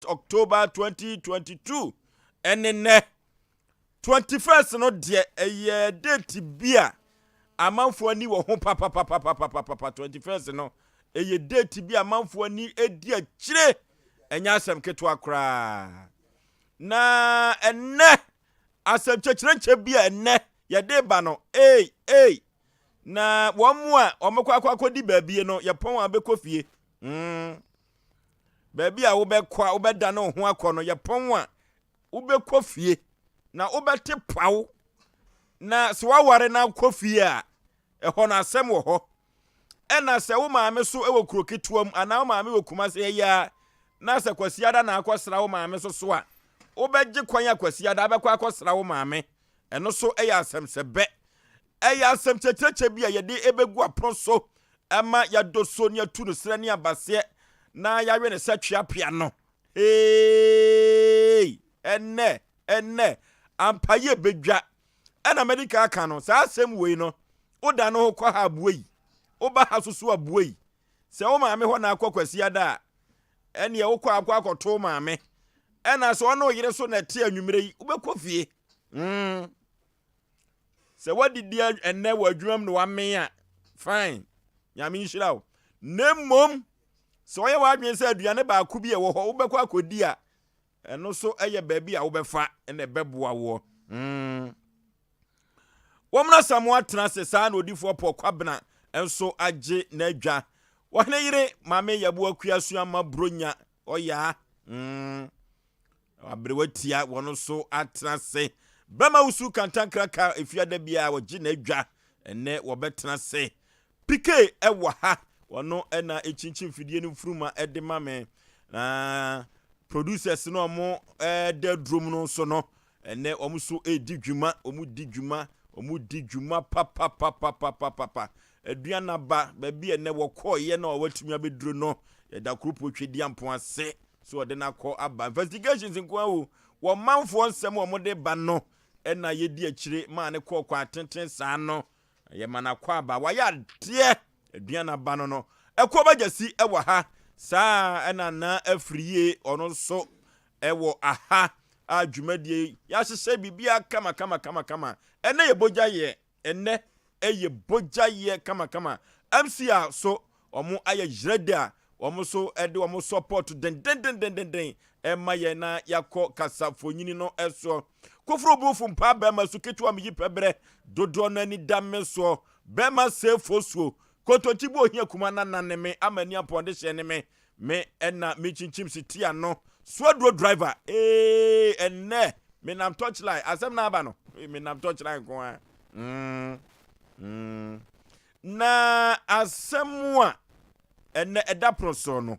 October 2022 enene 21st no de eye date bia amanfo ani wo ho papa 21st no eye date bia amanfo ani edi akire enya asem keto akra na enne asem chechirenche bia enne ye de ba no na womu a omekwa di baabie no ye pon abekofie baabi a wobekwa wobeda no ho akono ye pon a wobekofie na wobete pawo na se waware na kofie a eho na asem wo ho ena se wo maame so ewo krokituam ana wo maame wo kumase ya na se kwasiada na akosra wo maame so a wobegye kwan akwasiada abekwa akosra wo maame eno so eya asem sebe eya asem checheche bia ye de ebegu apon so ama ya doso ne atu no sra ne abase na ya we ne satwa pia no enne ampaye bedwa ena medical aka no sa asem wei no oda no kwa ha abuei oba ha susu abuei se wo maame ho na akwakwasiada ene ye wo kwa akwakoto maame ena so no yire so na te anwumere yi ubekofie se wadidi enne wadwuam no wame a fine nyame nhira wo nemmom se oye wadwen se aduane ba ku bi e wo ho ubekwa akodi a eno so eye baabi a wobefa ene beboa wo womna samwa tena se sa na odifo pokwa enso age na adwa wone yire mame yabo akua su ama bronya oya abrewatia wono so atena se bema usu kantankraka efiada bia wogi na adwa ene wobetena se pike ewa ha wono ena echinchin fidie ni furuma ede mame na producers no mo de drum no so no ene omuso edi dwuma omudi dwuma papa aduana ba baabi ene wokoye na watumi abeduro no da krupo twedi ampo ase so de na call aba investigations nko awo wo manfo nsem wo mode ba no ena yedi akire ma ne call kwa tenten saa no ye mana kwa aba wa ya de aduana ba no ekwo bagasi ewa ha saa ena na afriye ono so ewo aha adwumadie ya hyehyɛ bibia kama ene ye boja ye ene eye boja ye kama MCA so omo aye jireda omo so ede omo support den ema ye na yakọ kasafonyini no eso kofro bufu mpa ba ma so ketu am yi pebre dodo no ani dame so be ma sefo so kotonti bo hia kuma nanane me amani aponde hye ne me ena me chinchim city ano swadro driver enne me nam touchline asem na aba no me nam touchline ko a na asemwa enne eda proso no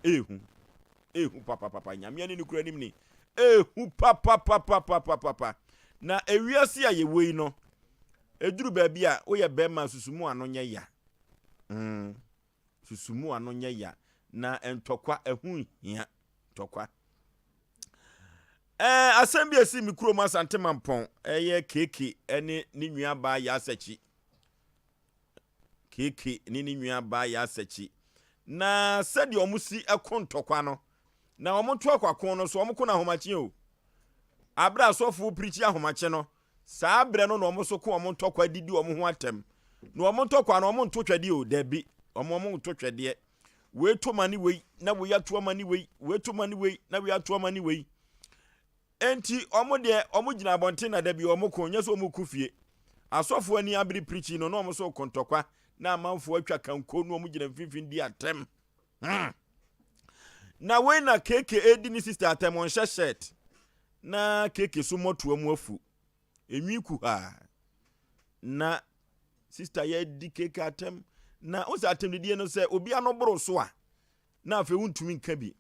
ehu papa nyame ani kura nim ni ehu papa na ewiase a yewei no eduru baabi a wo ye bema susumu ano nya ya susumu ano nya ya na entokwa ehu hia tokwa asem bi esi mikro ma sante mampon eye keke ene ni nwua ba ya asachi keke ni nwua ba ya asachi na sedi omusi ekontokwa no na omonto akwakon no so omko na homache o abra asofo prichi ahomache no saa bre no na omoso ko omontokwa didi omo ho atem na omontokwa na omonto twade o dabi omonto twade we to mani we na we ato mani we to mani we na we ato mani we enti omo de omo gina bonte na dabi omo ko nya so omo kufie asofo ani abri preach no omo so kontokwa na amanfo atwa kanko no omo gina fifin di atem na we na keke edi ni sister atem on shirt na keke so moto amu afu enwi ku ha na sister ya di keke atem na osa atemdie no se obi anoboro so a na afa wuntumi nka bi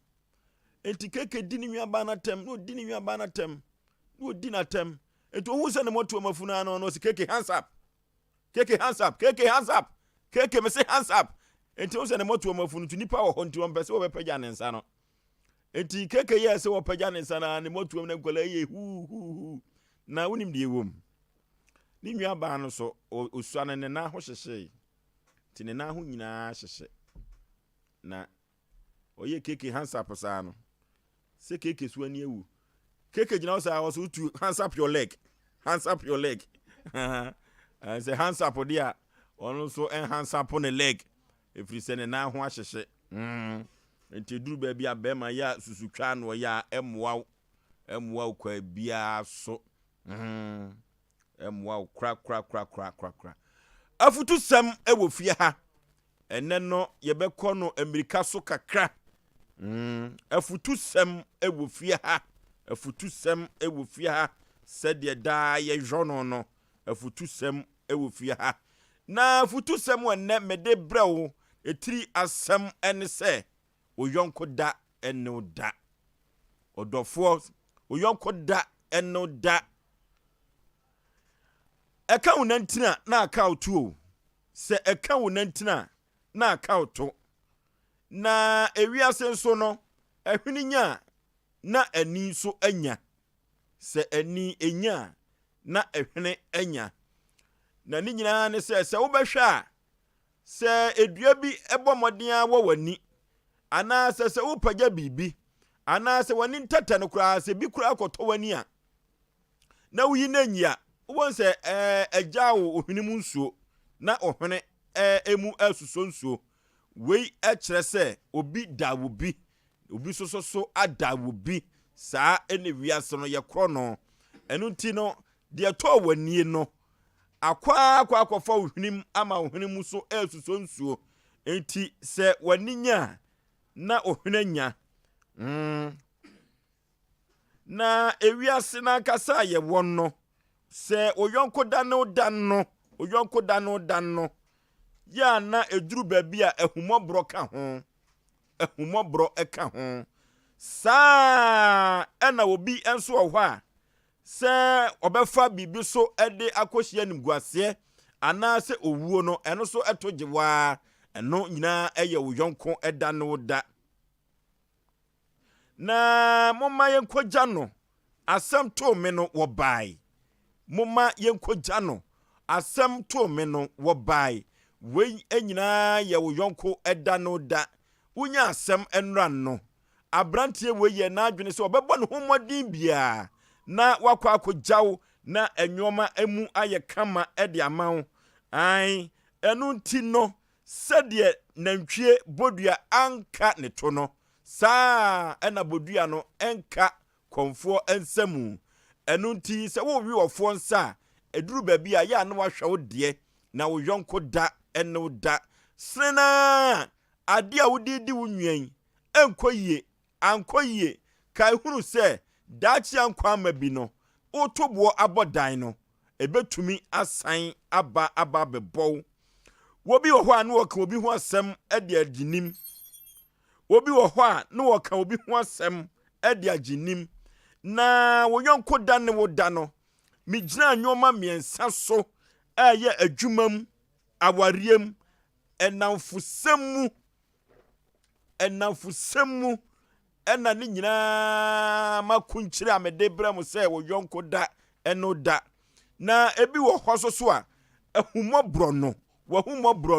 enti keke di ni nwaba na tem no di ni nwaba na tem no di na tem enti ohu se ne moto mafuna no se keke hands up keke me se hands up enti ohu se ne moto mafunu tu nipa wo honti won pese wo bepagya ne nsa no enti keke ye se wo pagya ne nsa na ne moto na nkola ye hu na wonim de ewom ni nwaba no so osuane ne na ho hyehye tine na ho nyina hyehye na oye keke hands up sa no se keke so ani ewu keke gina so also to hands up your leg and say hands up there ono so hands up on the leg if you send na ho ahyehye enti duru ba bia be ma ya susutwa no ya emwa kwa bia so emwa kra afutu sem ewo fie ha ene no ye bekọ no Amerika so kakra afutu sem ewo fie ha sede da ye jono no afutu sem ewo fie ha na afutu sem wonne mede brewo etiri asem ene se oyonko da ene oda odofo oyonko da ene oda eka wonantina na account o se eka wonantina na account na ewiase nso no ehwini nya na ani so anya se ani enya na ehwene anya na ni nyina ne se wo behwe a se edua bi ebomodin a wo wani ana se wo pagya bibi ana se wani ntata no kura se bi kura akoto wani a na wuyi na nyia wo se agya wo ohwinimu nsuo na ohwene emu asuso nsuo wei ekire se obi dawo bi obi so adawo bi saa ene wiase no ye kro no enu nti no de to wani no akwa fa ohwinim ama ohwinimu so asuso nsuo enti se wani nya na ohwene nya na ewiase na kasa ye won se oyonko da no ya na eduru baby a ehumobro eka ho sa ena obi enso ohwo a se obefa bibi so ede akohia nimguase ana se owuo no eno so etogewa eno nyina eye oyonko eda no da na momma yenkogya no asem to me no wo bai momma yenkogya no asem to me no wo bai wei enyina ye wo yonko eda no da unya asem enran no abrantie wei ye na adwene se obebo no homodin bia na wakwa akogyaw na enwoma emu aye kama ede amawo ai enu nti no sede nantwie bodua anka ne to no saa ena bodua no enka konfo ensemu enu nti se wo wi ofo nsa eduru baby a ya na wahwe wo de na wo yonko da eno da sena ade a wodidi wunwen enkoyie ankoyie kai hunu se dachi ankwa mabi no otobo abodan no ebetumi asan aba bebo wobi wo ho a no woka obi ho asem ede aginim wobi wo ho a no woka obi ho asem ede aginim na wo yonko da ne wo da no migina nyoma miensa so aye adwumam awariem enamfusemu ena ni nyina makunchire amede brem se wo yonko da eno da na ebi wo hoso so a ehumobro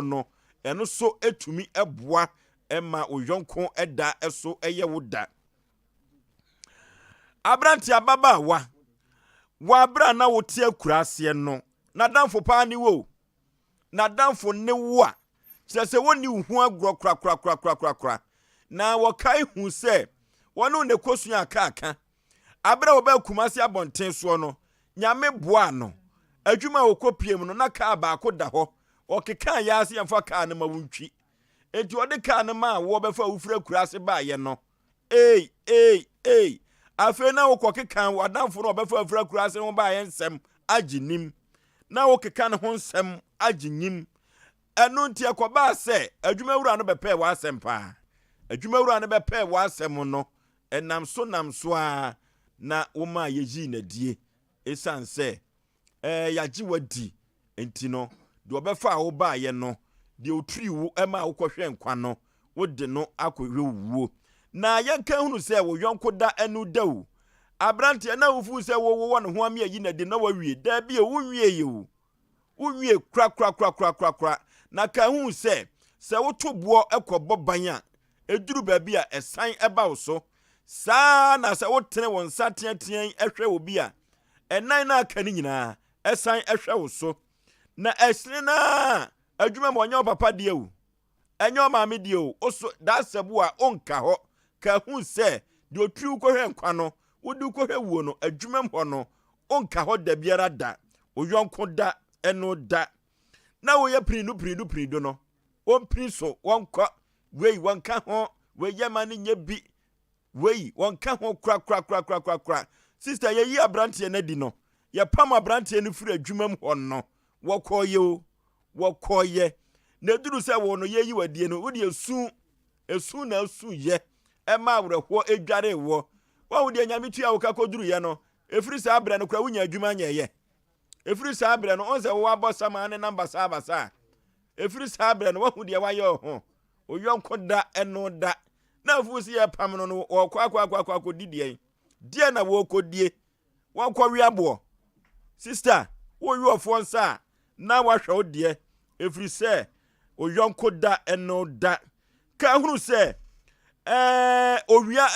no eno so etumi eboa ema wo yonko eda eso eye wo da abranti ababa wa bra na wo tie kurase no na danfo pa ni wo na danfo ne wo a se woni hu agro kra na wo kai hu se wono ne kosu aka abra wo ba kumase abonten so no nyame boa no adwuma wo kopiem no na ka ba ko da ho o keka ya ase yemfa ka ne mawuntwi enti ode ka ne ma wo befa ufura kurase ba ye no afe na wo kokeka wadanfo no befa ufura kurase ho ba ye nsem aginim na wo keka ne ho nsem aginim enu nti akoba se adwuma wura no bepe wa asempa adwuma wura no bepe wa asem no enam so a na woma yeji na die esanse yaji wadi enti no de obefa wo ba ye no de oturi wo ema wo kohwe nkwa no wo de no akohwe wuo na yenka hunu se wo yonko da enu dawu abrante na wufu se wo no ho am yi na de na wawie da bi e wunwie ye wo unwie kra na ka hu se woto bo ekobo ban a eduru ba bi a esan eba wo so saa na sɛ wotene wɔn nsa teatean ɛhwɛ obi a ɛnan na aka ne nyinaa ɛsan ɛhwɛ wo so na ɛsene na adwuma ma ɔnyɛ papa deɛ o ɛnyɛ maame deɛ o oso daasɛbo a onka hɔ ka hu sɛ deɛ otwiw kɔhwɛ nkwa no wodi kɔhwɛ wuo no adwuma hɔ no onka hɔ da biara da oyɔnko da ɛno da na woyɛ piridu no ompiri so wɔnkɔ wei wɔnka ho wei yɛma ne nyɛ bi wei wɔnka ho kra sister yɛyi abranteɛ no di no yɛpam abranteɛ no firi adwuma mu hɔ no wɔkɔɔyɛ o wɔkɔɔyɛ na duru sɛ wo no yɛyi wadie no wode esu na esu yɛ ɛma awerɛhoɔ edware wɔ wɔn de nyame tua wo ka kɔduru yɛ no efiri saa abra no kora wonya adwuma nyɛyɛ efiri saa abra no on sɛ wo abɔ sama ne namba saa basa efiri saa abra no wɔn de wayɛ ho oyɔnko da ɛno da na afu si yɛ pam no no wɔkɔ didie die na wɔkɔdie wɔkɔ wiaboɔ sister wo yɔfo nsa na wahwɛ wo de efiri sɛ oyɔnko da ɛno da ka hunu sɛ owia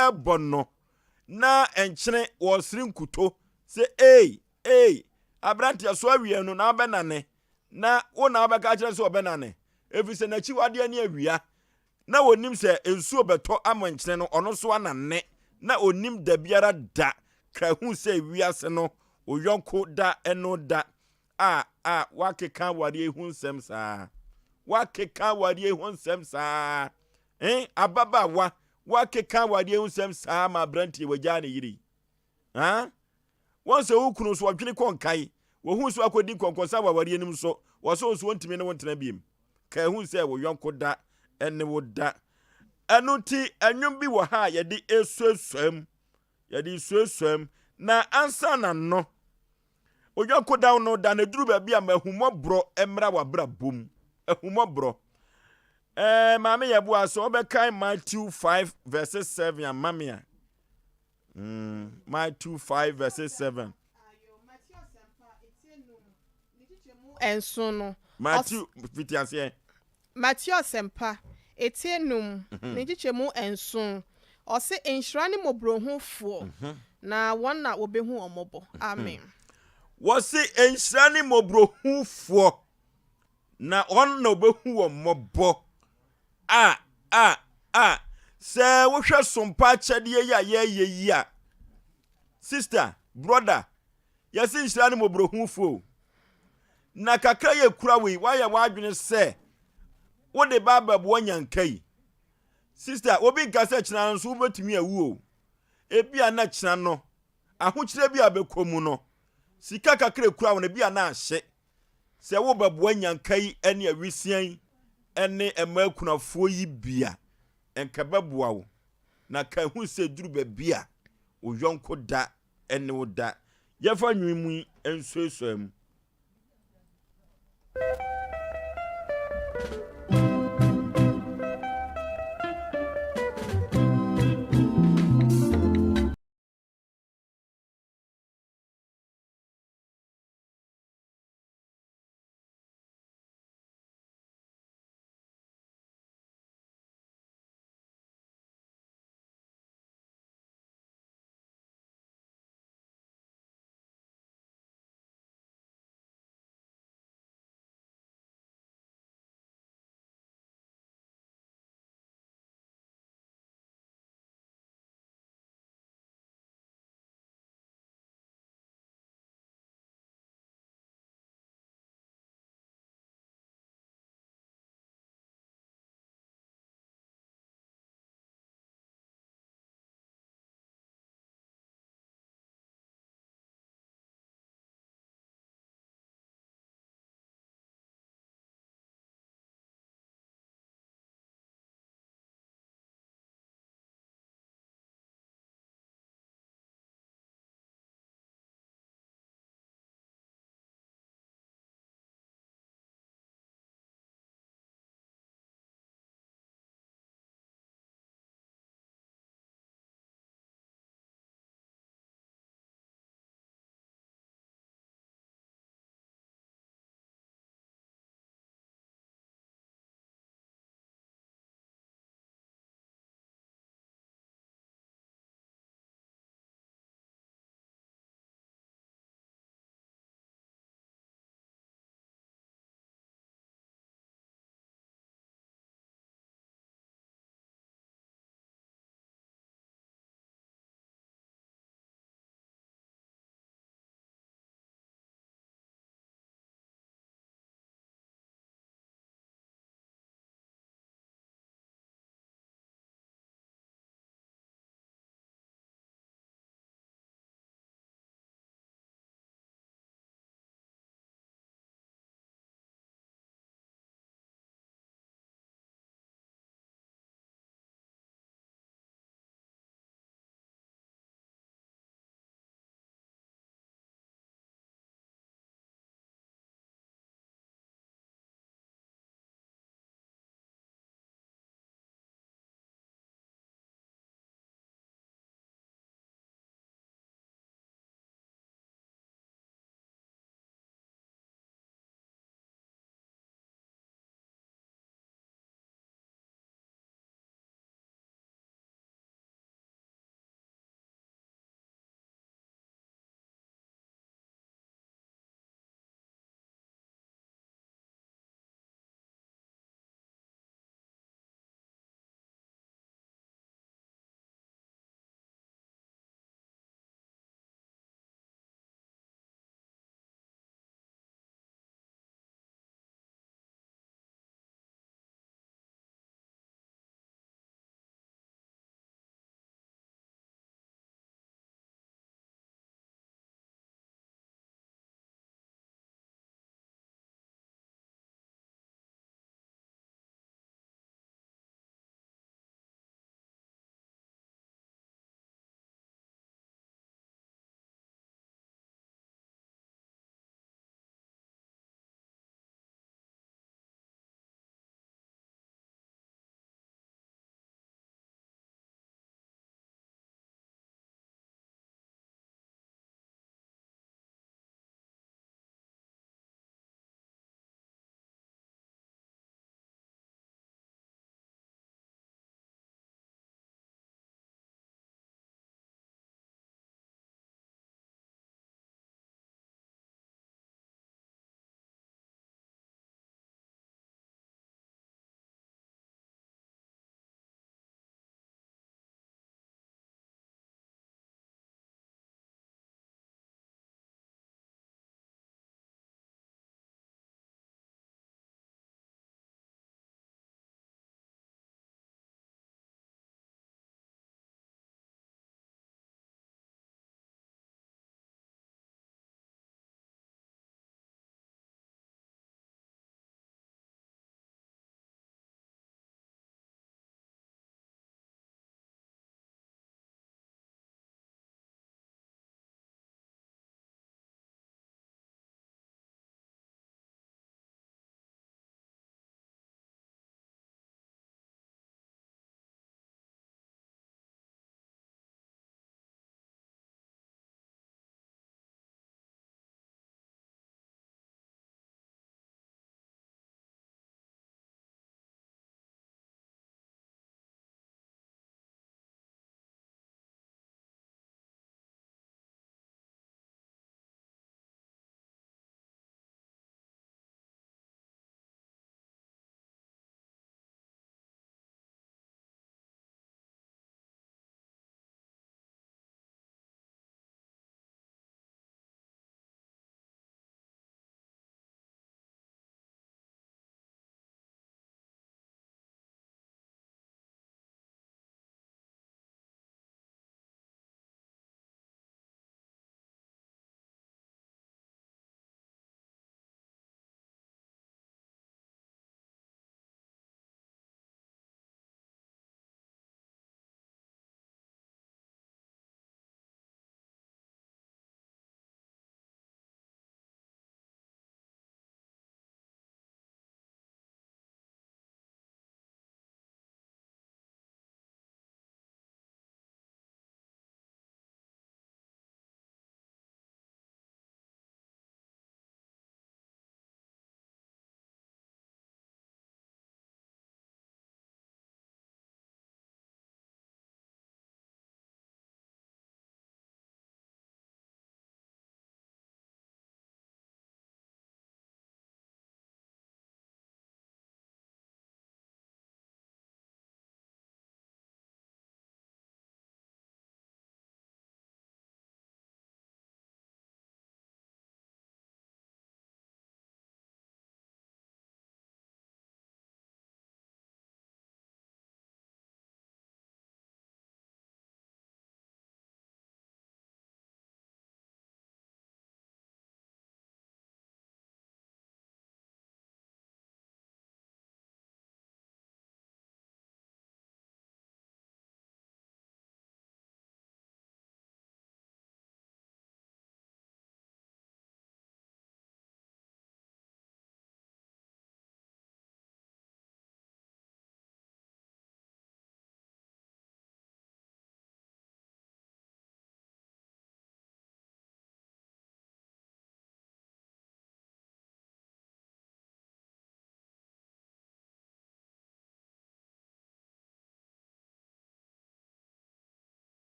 ɛbɔ no na enkyene wɔ siri nkuto sɛ abranteɛ so awia no na bɛnane na wo na bɛka kyerɛ sɛ ɔbɛnane efiri sɛ n'akyi wadeɛ ne awia na onim sɛ ensuo bɛtɔ ama enkyene no ɔno so anane na onim da biara da ka hu sɛ wiase no oyɔnko da ɛno da wakeka wadeɛ hu nsɛm saa wakeka wadeɛ hu nsɛm saa ababawa wakeka wadeɛ hu nsɛm saa ma abranteɛ wagya ne yiri wɔn sɛ wokunu so ɔdwene kɔnkae wɔhu so akɔdi nkɔnkɔnsa wa wadeɛ nim so wɔso so ntimi ne wontena biem ka hu sɛ wo yɔnko da ɛne wo da ɛno ti anwom bi wɔ ha yɛde esuasuam na ansa na no oyɔnko da no da na duru baabi a mahumɔborɔ emra wabra bom ahumɔborɔ maame yɛ boa so obɛkan Matthew 5 verses 7 amamia Matthew 5 verses 7 enso Matthew fitiase Matthew sempa etienum ne gichemu enso ɔse enhyira ne mobrohufo na wɔn na wobehu ɔmɔbɔ amen wɔse enhyira ne mobrohufo na on na obehu ɔmɔbɔ sɛ wohwɛ sompa kyɛdeɛ ya yɛyɛ a sister brother yɛse nhyira ne mobrohufo na kakra yɛ kura wei wayɛ wadwene sɛ wode bababo nyankai sister obi nka sɛ kyena nso wobɛtumi awu o ebia na kyena no ahokyerɛ bi abɛkɔmu no sika kakra kura wo na bia na ahye sɛ wo bababo nyankai ene awisian ene emakunafoɔ yi bia enka baboa wo na ka hu sɛ duru ba bia wo yonko da ene wo da yɛfa nwimu ensoesoam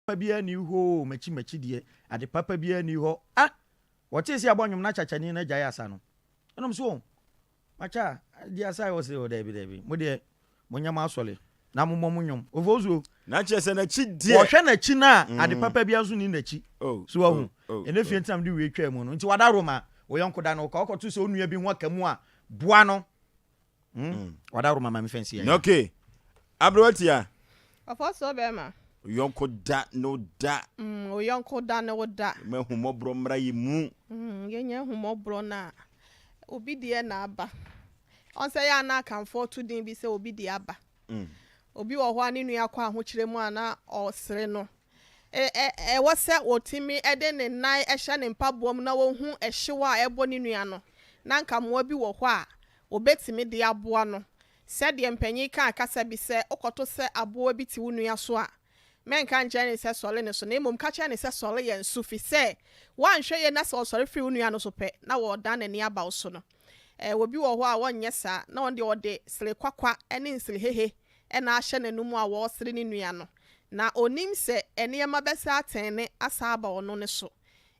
papa bia ni ho machi de ade papa bia ni ho wote si abonwom na chachani na gya asa no enom so macha di asa yo se o debi mo de monyama asole na momonyom ovozo na chese na chi die wo hwe na chi na ade papa bia so ni na chi so wahu ene fie ntam de we twa mu no nti wada roma wo yonko da no ka okoto so onua bi ho akamu a boa no wada roma ma me fancy ya okay abrotia Ofo so be ma yonko da no da o yonko da no da me humobro mra yimu yenye humobro na obi de na aba on say ya na kan for to din bi say obi de aba obi wo ho ani nua kwa ahokyere mu ana osere no wo se otimi ede ne nan ehye ne mpaboam na wo hu ehyewa ebo ne nua no na nka mo bi wo ho a obetimi de aboa no se de mpanyi kan akasa bi se okoto se aboa bi ti wo nua so a men kan jane se sole ne so na emom ka cha ne se sole ye nsu fi se wan hwe ye na se sole fi wo nua no so pe na wo dan ne aba wo so no obi wo ho a wonye sa na won de ode sere kwakwa ene nsere hehe ena ahye nanum a wo sere ne nua no na onim se enema besa atene asa aba ono ne so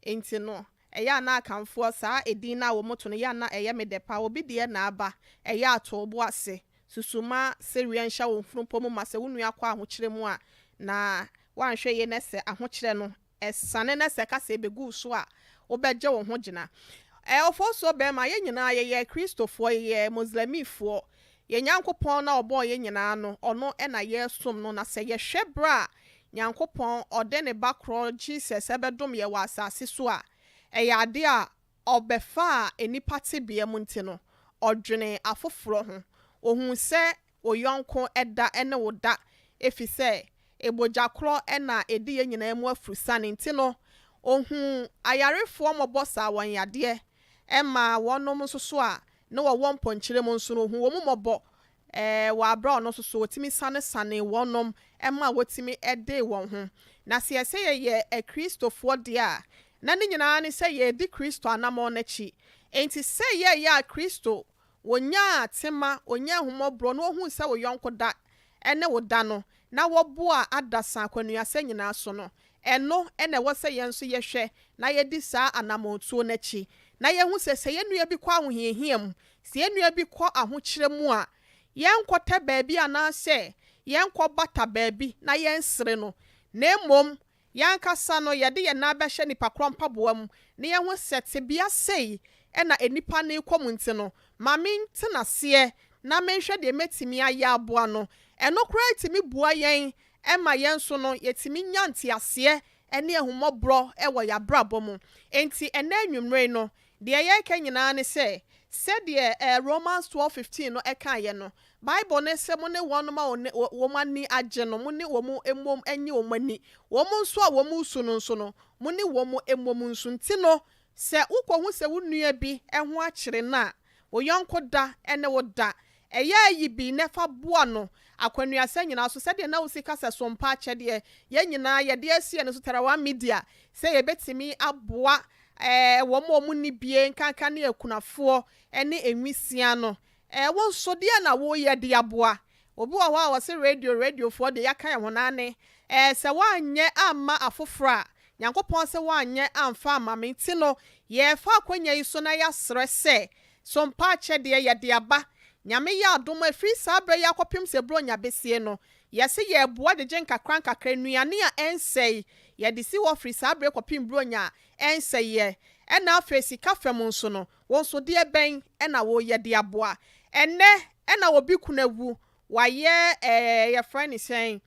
enti no eya na akamfo sa edin na wo moto no ya na eye medepa obi de na aba eya atobo ase susuma serian hya wo mfrumpo mu ma se wo nua kwa ahokyere mu a na wanhwe ye ne se ahokyere no esane ne se ka se begu so a obegye wo ho gina ofo so be ma ye nyina ye kristofo ye muslimifo ye nyankopon na obo ye nyina no ono na ye som no na se ye hwebra nyankopon ode ne bakro Jesus ebedom ye wa asase so a ade a obefa enipa tebia mu ntino odwene afoforo ho ohun se oyonko eda ene woda efise ebojakro na edi ye nyina mu afurusane ntino ohun ayarefo mobosa wan yade ema wonom soso a na wo wonponkyere mu nso no hu wo mobo wa abra no soso otimi sane wonom ema wotimi ede won ho na se ye kristofo de a na ni nyina ni se ye di kristo anamo na chi enti se ye ya kristo wonya atema onya humobro no hu se wo yonko da ene wo da no na wo boa adasa kwanua se nyina so no eno ene wo se ye nso ye hwe na ye di sa anamo tuo na chi na ye hu se ye nua bi kwa ahohiahiam se ye nua bi kwa ahokyere mu a ye nkota baabi ana se ye nkɔ bata baabi na ye nsere no na emom yankasa no ye de ye na abɛhye nipa krompa boam na ye hu sete bia sei ena enipa ne kom nti no ma mentena se na menhwɛ de metimi aya aboa no eno kura timi bua yen ema yen so no yetimi nyante ase ene ehumobro ewo ya brabo mu enti ena anwumre no de ye ka nyina ne se de Romans 12:15 no eka ye no Bible ne se mo ne wonoma wo mani age no mo ne wo mu emom enye wo mani wo mu nso a wo mu su no nso no mo ne wo mu emom nso nti no se ukwo hu se wo nua bi eho akyere na wo yonko da ene wo da eya yi bi ne fa boa no akwanua se nyina so se de na wo sika se so mpa akyede ye nyina ye de asie ne so terawa media se ye betimi aboa wo mo ni bie nkanka ne akunafo ene enwisia no wo so de na wo ye de aboa obi wa wa se radio for de yaka ye honane se wanye amma afofra nyankopon se wanye amfa amame nti no ye fa akwanya yi so na ya sere se so mpa akyede ye de aba nyame ya adom afri sabre ya kopim se bro nya besie no yese ye boa de genka kranka kranuane a ensei ye de si wo free sabre kopim bro nya ensei ye ena afesi kafem nso no won so de ben ena wo ye de aboa ene ena obi kunawu wa ye friend sen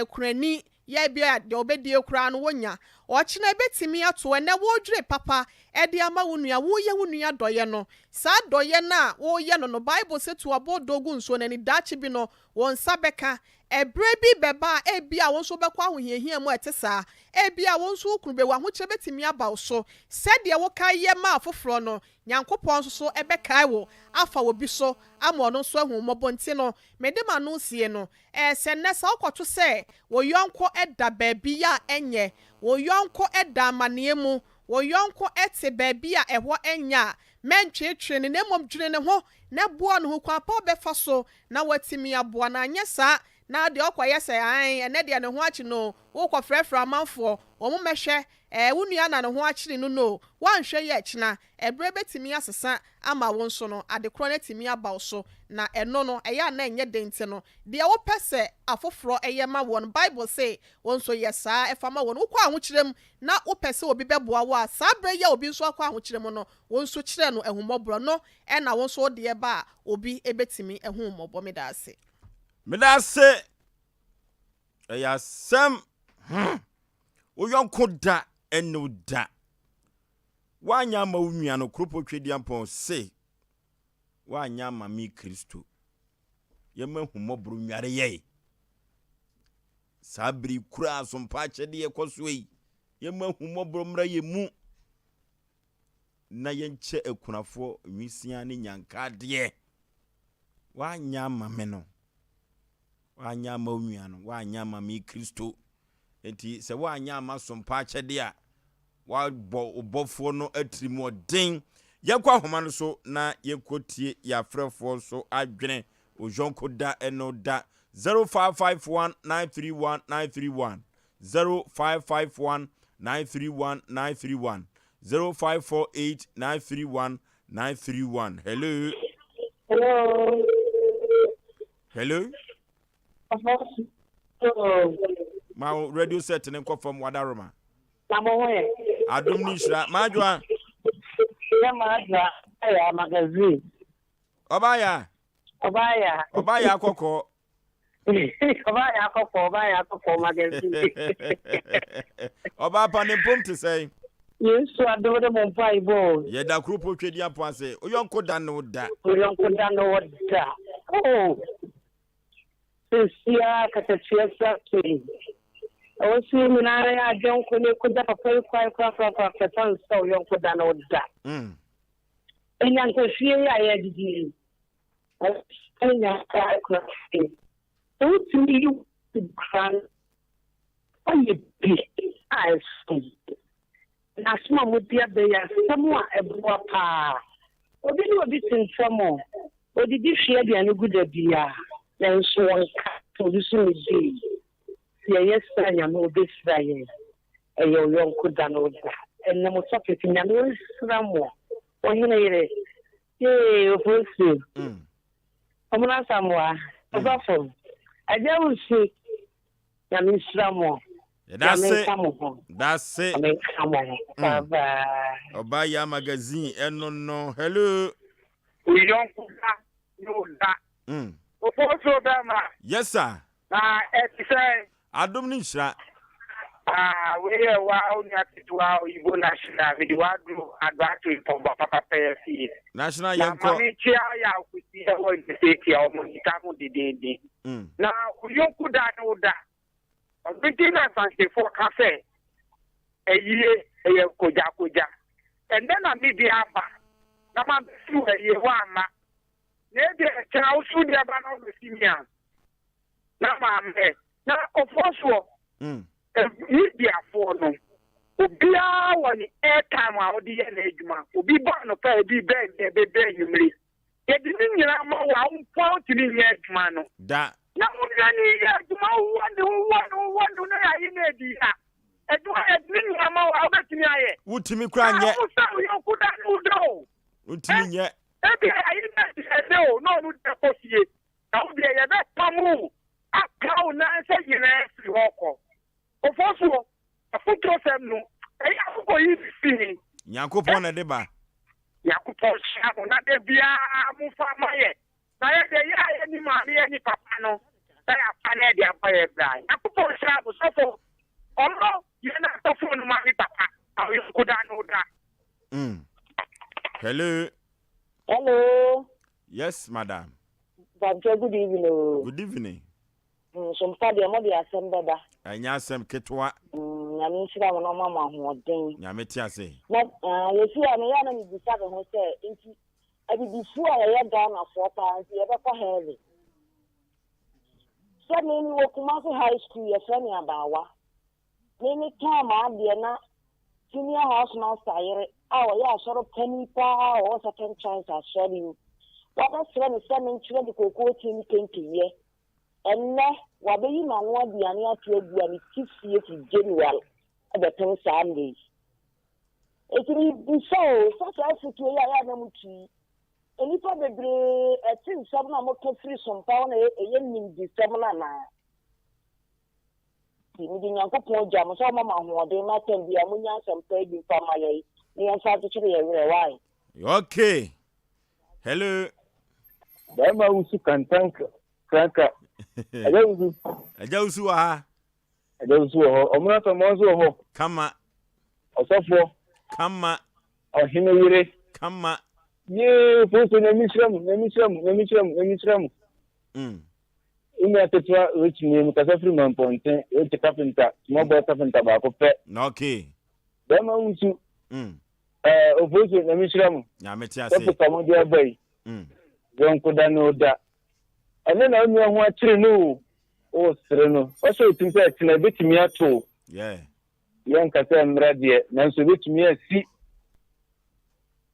kurani ye bia de obedie kura no wonya ochina betimi ato ene wo dwere papa ede ama wonua wo ye wonua doye no sa doye na wo ye no Bible say to abodogu nso na ni dachi bi no won sabeka ebre bi beba ebia won so bekwa ahohiahia mu etesa ebia won so kunu be wa ho kire betimi aba so said ye wo kai ye ma afoforo no nyankopon so ebekai wo afa wo bi so ama no so ahu mobonti no medema no sie no se nesa okoto se wo yonko eda baabi ya enye wo yonko eda manemu wo yonko ete baabi a eho enya mentwetwe ne nemom dwene ne ho na boa no ho kwa pa obefa so na watimi aboa na anya sa na de okoye se an ene de ne ho achi no wo ko frefra amanfo wo mo mehwe wunua na ne ho achi no wanhwe ye akina ebre betimi asesa ama wo nso no adekro na timi aba so na eno no eya na enye dente no de wo pese afoforo eye ma won Bible say won so yesa efama won wo kwa ahokyerem na wo pese obi beboa wo a sabre ya obi nso akwa ahokyerem no won so kyere no ehumobro no e na won so de ba obi ebetimi ehumobro medase eya sam oyonko da enu da wanya ma unua no kropo twedi ampon se wanya ma mi Kristo yema humobro nware ye sabri kura asompa chede ye koso yi yema humobro mra ye mu na yenche ekunafo nwisia ne nyanka de wanya ma me no wanya ma unua no wanya ma mi Kristo enti se wanya ma sompa chede a wa obofo no atrimo den yakwa homa no so na yekotie ya frefo so adwene ojonko da eno da 0551931931 0551931931 0548931931 hello ma radio set ne nkofam wadaroma adum ni shira majwa ya majwa ya magazine obaya akoko obaya akoko magazine oba panempom te say yesu adode mo pai bo ye da krupo twedi apo ase oyonko da no da oh sia katachia ke osi minara ya jonko ne kuja papai kwa tan so yonko da no da enya nkofie ya didi enya ka Crusade so to you kran aye bi I see na sma mudia be ya samwa ebua pa obi ni obi tinfamo odidi hwe aduane guda bia na nso wonka to bisu mi yes anya no besra ye eyo yonko da no da enne mo topic nya no sramo ohine yire ofosu omuna samwa obafo aja usi ya mi sramo that's it bye obaya magazine eno no hello we yonko da no da ofosu bema yes sir say adum ni shira we wa onya titwa Igbo national video adu advert for papa PFC national yanko na mami chia ya kusi e wo ndeki ya omo itamu dede na yonku da no da obitina fancy for cafe eyiye eye koja and then na bi aba na ma su eye wa ma na de cha usu de aba na o simia na ma me na ofoso media for no obia woni airtime a odi ye na adwuma obi ba no pa obi be nyumri ye di nyina ma wa unpo tini ye adwuma no da na unra ni ye adwuma wonu na ayi na edi ha adwuma ye di nyina ma wa obetini aye wutimi kra nye wutimi nye ebi ayi na ede o no nu de kosie na obi ye be pamu akau na se yire si hoko ofoso afutro sem no eya ko yi fi Nyankopon na deba Yakupon shabu na de bia mu fama ye na ye de ya ni ma ni papa no na ya pa na de apa ye bra Yakupon shabu sofo ono ye na sofo no ma ni papa awi ko da no da hello yes madam good evening some party mo be asembeda anya asem ketwa na mi shira mo mama hoden nya meti ase na ye fi ana ya na mi bisa be ho se enti abi bifu a ye ga na fo pa nti ye be ko hele so me ni wo kuma so high school ye fa ni abawa me time ade na senior house master yere a wo ya soro pani pa o second chance a sorry what was when the seven children the cocoa team came to ye enne wabeyi ma no aduane ato aduane kifie fi January abeton Sunday etiri biso sasa afutu ya na mutu enipa bebre etin sam na mo free some power na nim di sam na ti mi nyankopon gya mo so mama hoode na tem bia mo nya sam pa bi fa maye ni en fa to chire ye why okay hello Dama usu kantanka kranka aja usu wa ha aja usu ho omuna to mo usu ho kama osofo kama ohine yire kama ye foso na misram ina tetwa wechini mu kasa free man ponte e te kapenta mo bo kapenta ba ko pe okay dama usu ofoso na misram ya meti ase ko kamo dia bai don ko da no da ene na onye ho akire no o sere no o so tinse atina betimi ato yan kasa mrade na so betimi asi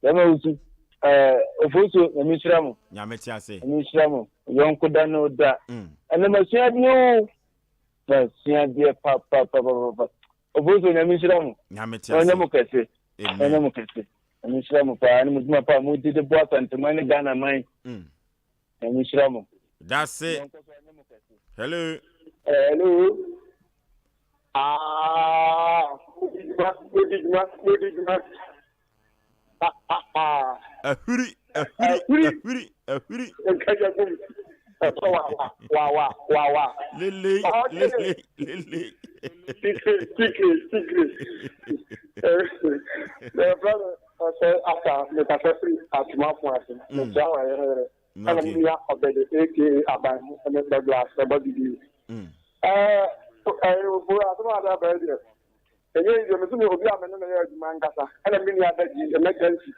dama usu ofoso na misram ya meti ase misram yon ko da no da ene ma sia dio ba sia dia pa ofoso na misram ya meti ase onye mo kase onye mo kase misram pa ni muduma pa mu de bo asantuma ni Ghana man misram that's it hello ahuri Wow. Lele. The brother said after the cafe at my point, the shower, and I'm here of the AK about the glass about the I was about that. And you will be a man in Mangasa, and a million emergency.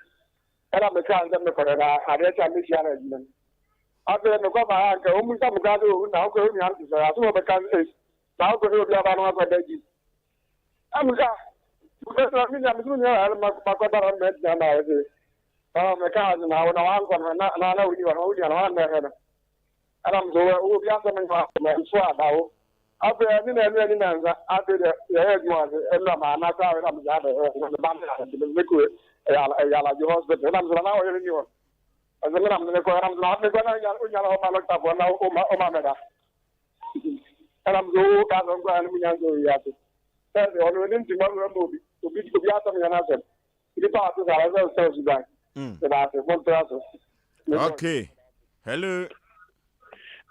And I'm a child of the Corona, I read a mission. After the Goma, almost some Gado, now going out to the country, now going to be about one of the I'm a guy. Because I'm my brother met them. My cousin, I want to answer, and I know you are holding on there. And I'm so will be answering my swag now. After I didn't have any answer, after the head was I'm not sorry, I'm the band, the liquid, a hospital, and I'm now hearing you. As a man, I'm not going to look up one now, and I'm so glad that's the only thing to movie. To be out of your answer. The part is our selves back. One process. Okay. Hello.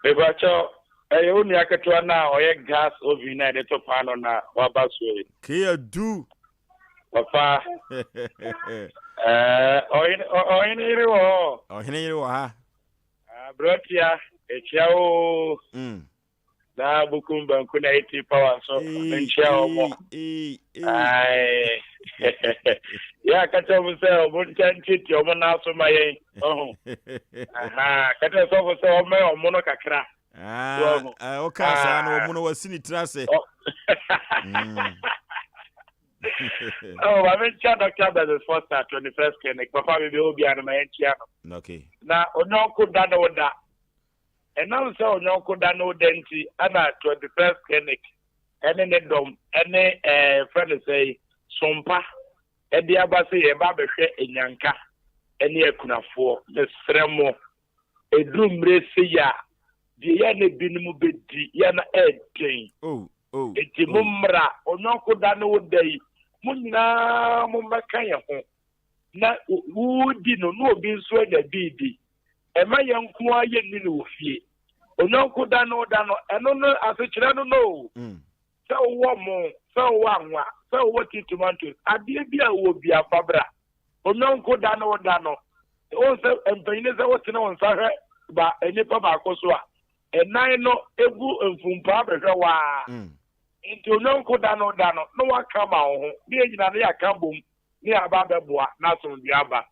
Bebacho, I only a catwana or a gas of United to Panona or Basway. Kia do. Papa. Or in Hero. Or Hero, ha? Brotia, a chow. Na bukumba kuna 80 power so nchia omo ya kata mo se omo nchiti omo na so mayen kata so so omo no kakra o ka sa na omo no wasini trase I mean, Doctor Brothers first at 21st clinic, Papa will be on my channel. Okay. Now, no could that know that. And now, so no could no denti, and at 21st clinic, any dom, any friend say, Sompa, and the Abasi, a barber in Yanka, any Kunafo, the Sremo, a doom race, the Yana Binumubiti, Yana Ed. Oh, it's Mumra, or no could no day, Muna Mumakaya. Na udi no bi nso da bibi e ma yanko aye ni no fie onyanko da no eno no asechira no so wo mo so wo anwa so wo tomatoes ade bi a wo bi afabra onyanko da no o se empanyine se wo tena won sahe ba enipa ba akoso a enan no egu mfumpa abehwe wa nti onyanko da no no wa kama ho bi enyina na ya kambom ni aba beboa na so biaba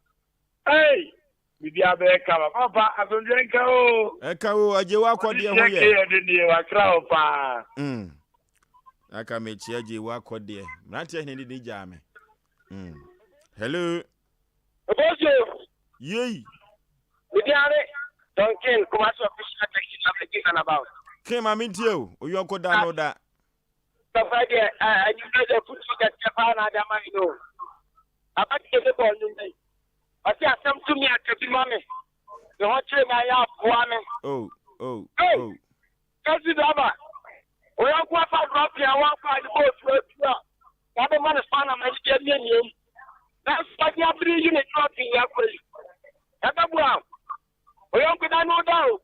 hey biaba kama papa asonjenka o eka o aje wa kwode ho ye ye de wa krawo pa aka mechi aje wa kwode mrante ne de jame hello obojo yey bidiare donken kuma so official text na begin about Came a mintio, or you could download that. The idea, you know the food that Japan and the money know. I might get the ball in me. I say, some to me at the mommy. The hot train I have one. Oh. That's it, Abba. We are going to drop here, one find the boat for a other man is found a Mediterranean name. That's what you have 3 units dropping your way. That's a brown. We don't get no doubt.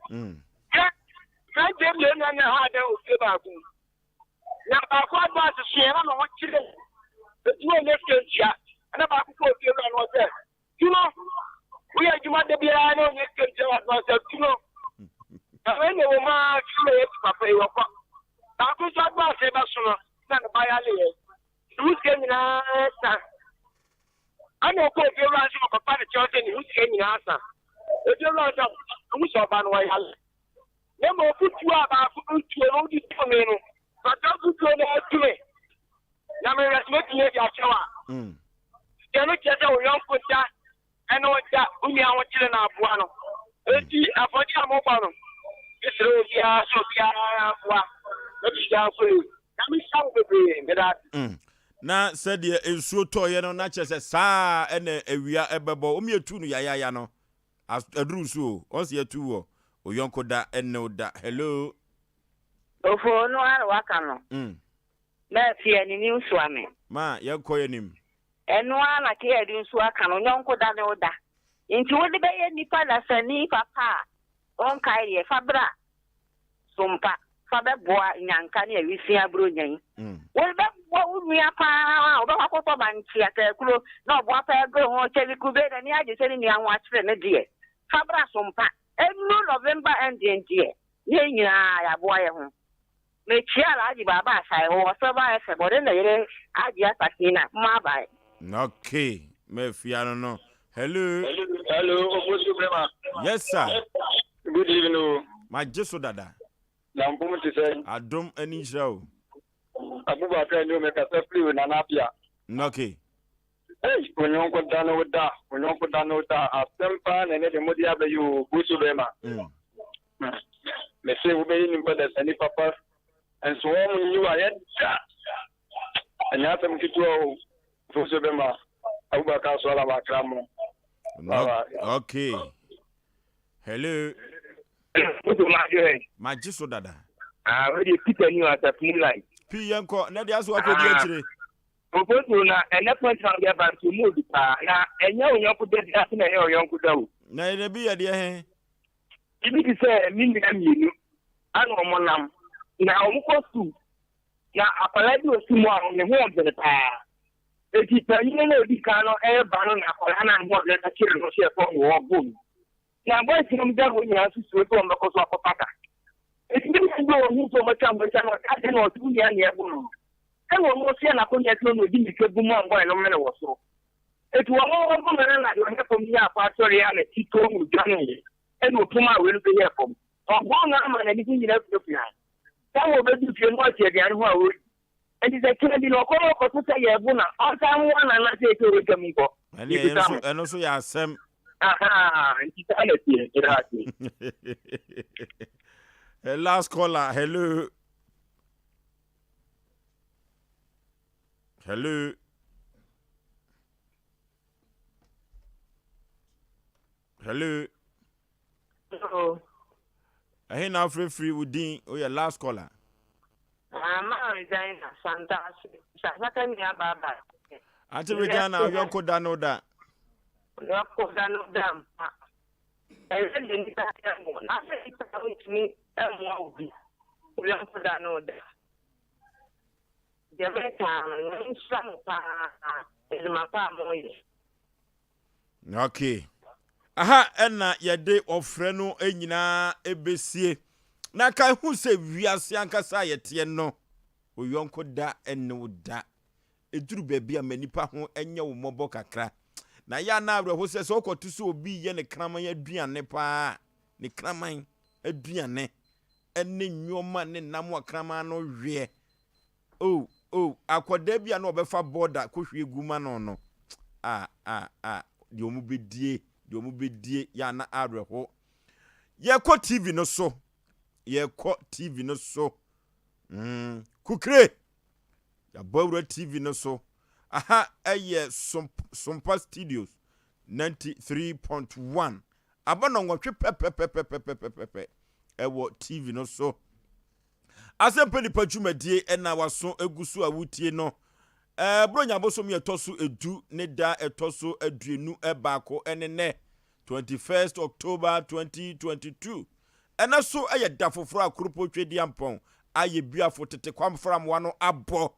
Yeah, can't get you and how they will give up. Now, I quite want to share on what you do. The 2 next year, and about to go to your was there. You know, we are you want to be I know you can tell us myself, you know. And when the woman, you may have to pay your pop. Now, because I was a national, not a bialy. Who's getting answer? I know what you're running up a church and who's getting answer. If you're running up, who's up on way. Never put you up, I put you on this tomato. But don't put you on to me. Now, I'm making it your shower. You're not just a young put that. I know that only I want you in our buano. I put you on mobile. It's really so na said ye ensuo toye no na chese saa ene awia ebebo omietu no yaya no aduru so onse atu wo oyonko da ene oda hello ofo no ara waka no na fie ni ni nsu ame ma ye koye nim eno ana ke ye di nsu aka no nyonko da ne oda nti wodi be ye nipa da sani papa on kai ye fabra sumpa fabe boa nyanka ne awisi abro nyan wol be bo unua pa oba kwakoto banchi akakuro na obo apa ego ho chebi kube na ni aje se ni anwa kire ne die fabra sumpa enu November end die ye nyina ya boa ye ho me chiala aji baba sai ho so ba se bode na yere aji atakina ma bai okay me fiano no hello Omo Suprema. Yes sir, Good evening. my jesu dada Lampumu to say, adom ani show Abubakar no make a free na napia. okay Hey, when you go down with that, a stempa and the Modia be you Busubema. Me say we be in brothers and papa and so on you are yet. And you have them to go Busubema. Abubakar Swala Makramo. Okay. Hello. What do my jesu dada already pick a new at a clean light. P yanko na dia so akodi akire Promotional na and that point on the back to move na and you put that na your uncle. na ene bi ye de he If it say me you anu monam na omko su na apaladi osumo a ne ho de pa eti panyin na odi kan no e ba no na akola na ho de ka kire no se fo wo bom na boy sinum da ho nya su su to mbako so akopata eti bi ngo hu so macha macha no ka de no tu ya ne ebo no e wo mo se na ko nya to no di mi ke bu mo ngwa no me ne wo so eti wo mo ko me na yo ne ko mi ya pa sori ya ne ti to mu jani e no puma we no be here from ogbo na ma na di ni na fi ya ta wo be du fi no ti e di ho a wo and is a killer di no ko to say ye bu na o ta mu na na se to we kami ko eno so ya asem it's reality. Last caller, hello. Hello. Hello. Hello. I hear now free within. Oh, your last caller. I'm resigning Santa. Santa, me baba. Until we can now, you could know that. No, dam. I really need that. I say it's with me. We don't put that no there. The American is my family. Okay. Aha, ena yede ofre no enyina ebesie. Na kai hu se wiase ankasa yete no. Oyonko da enne da. Eduru baabi a manipa ho enye wo mobo kakra. Na ya na abro ho se so kotu so obi ye ne kraman aduane pa. Ne kraman aduane. Enne nyoma ne nam akraman no hwe. Akoda bia na obefa border ko hwe guma no. Di omu bedie ya na abro ho. Ye ko TV no so. ye ko TV no so kukre ya bawra TV no so aha eye Sumpa Studios 93.1 abana nwotwe pepepepepepepepe ewo TV no so asempe nipa dwumadie ena waso egusu awutie no bronya bosom ye toso edu ne da etoso aduenu ebaako enene 21st October 2022 ena so eye da foforo akropo twedi ampon aye biafo tete kwamfram wano abo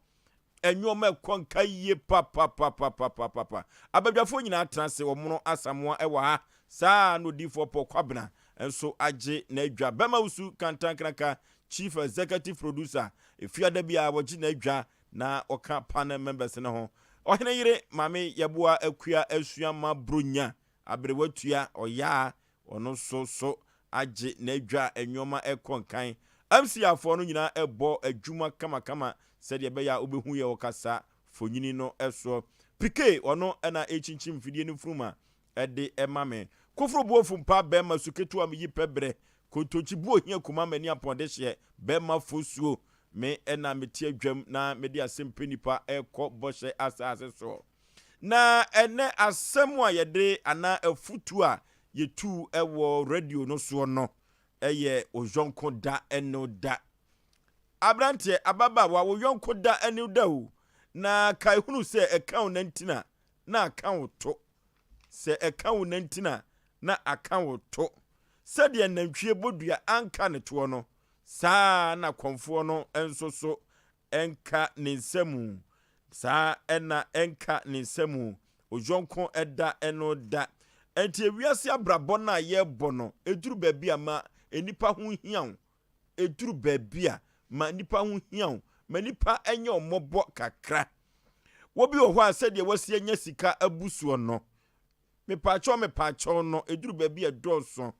enwoma ekwanka yie papa abadwafo nyina atrase womono asamoa ewa ha saa no difo kwabena enso age na adwa bema usu kantankraka chief executive producer efiada bia wogi na adwa na oka panel members ne ho ohene yire mame yeboa akua asuama bronya abrewatua oya ono so age na adwa enwoma ekonkan MCA no nyina ebo adwuma kama said be ya obehu ye okasa fonyini no eso pike ono na echinchim fidie no fruma ede emame kofro buofu mpa bema suketu am yi pebre kontochi buo hia kuma mani aponde hye bema fosuo me na meti adwam na medi asempe nipa ekọ boshe asase so na ene asem a yede ana afutu a yetu ewo radio no so no eye ojonko da eno da abrante ababa wa wo yonko da eno da o na kai hunu se account nantina na account to se account nantina na account to se de nantwie bodua anka ne to no saa na konfo no enso so enka ne nsemu saa ena enka ne nsemu ojonko eda eno da enti ewiase abrabọ na ye bono eduru baabi ama enipa hu hiaw eduru baabi a ma nipa hu hiaw ma nipa enye omobo kakra wobi ohwa ase de wasi anya sika abusuo no mepacho no eduru baabi edoso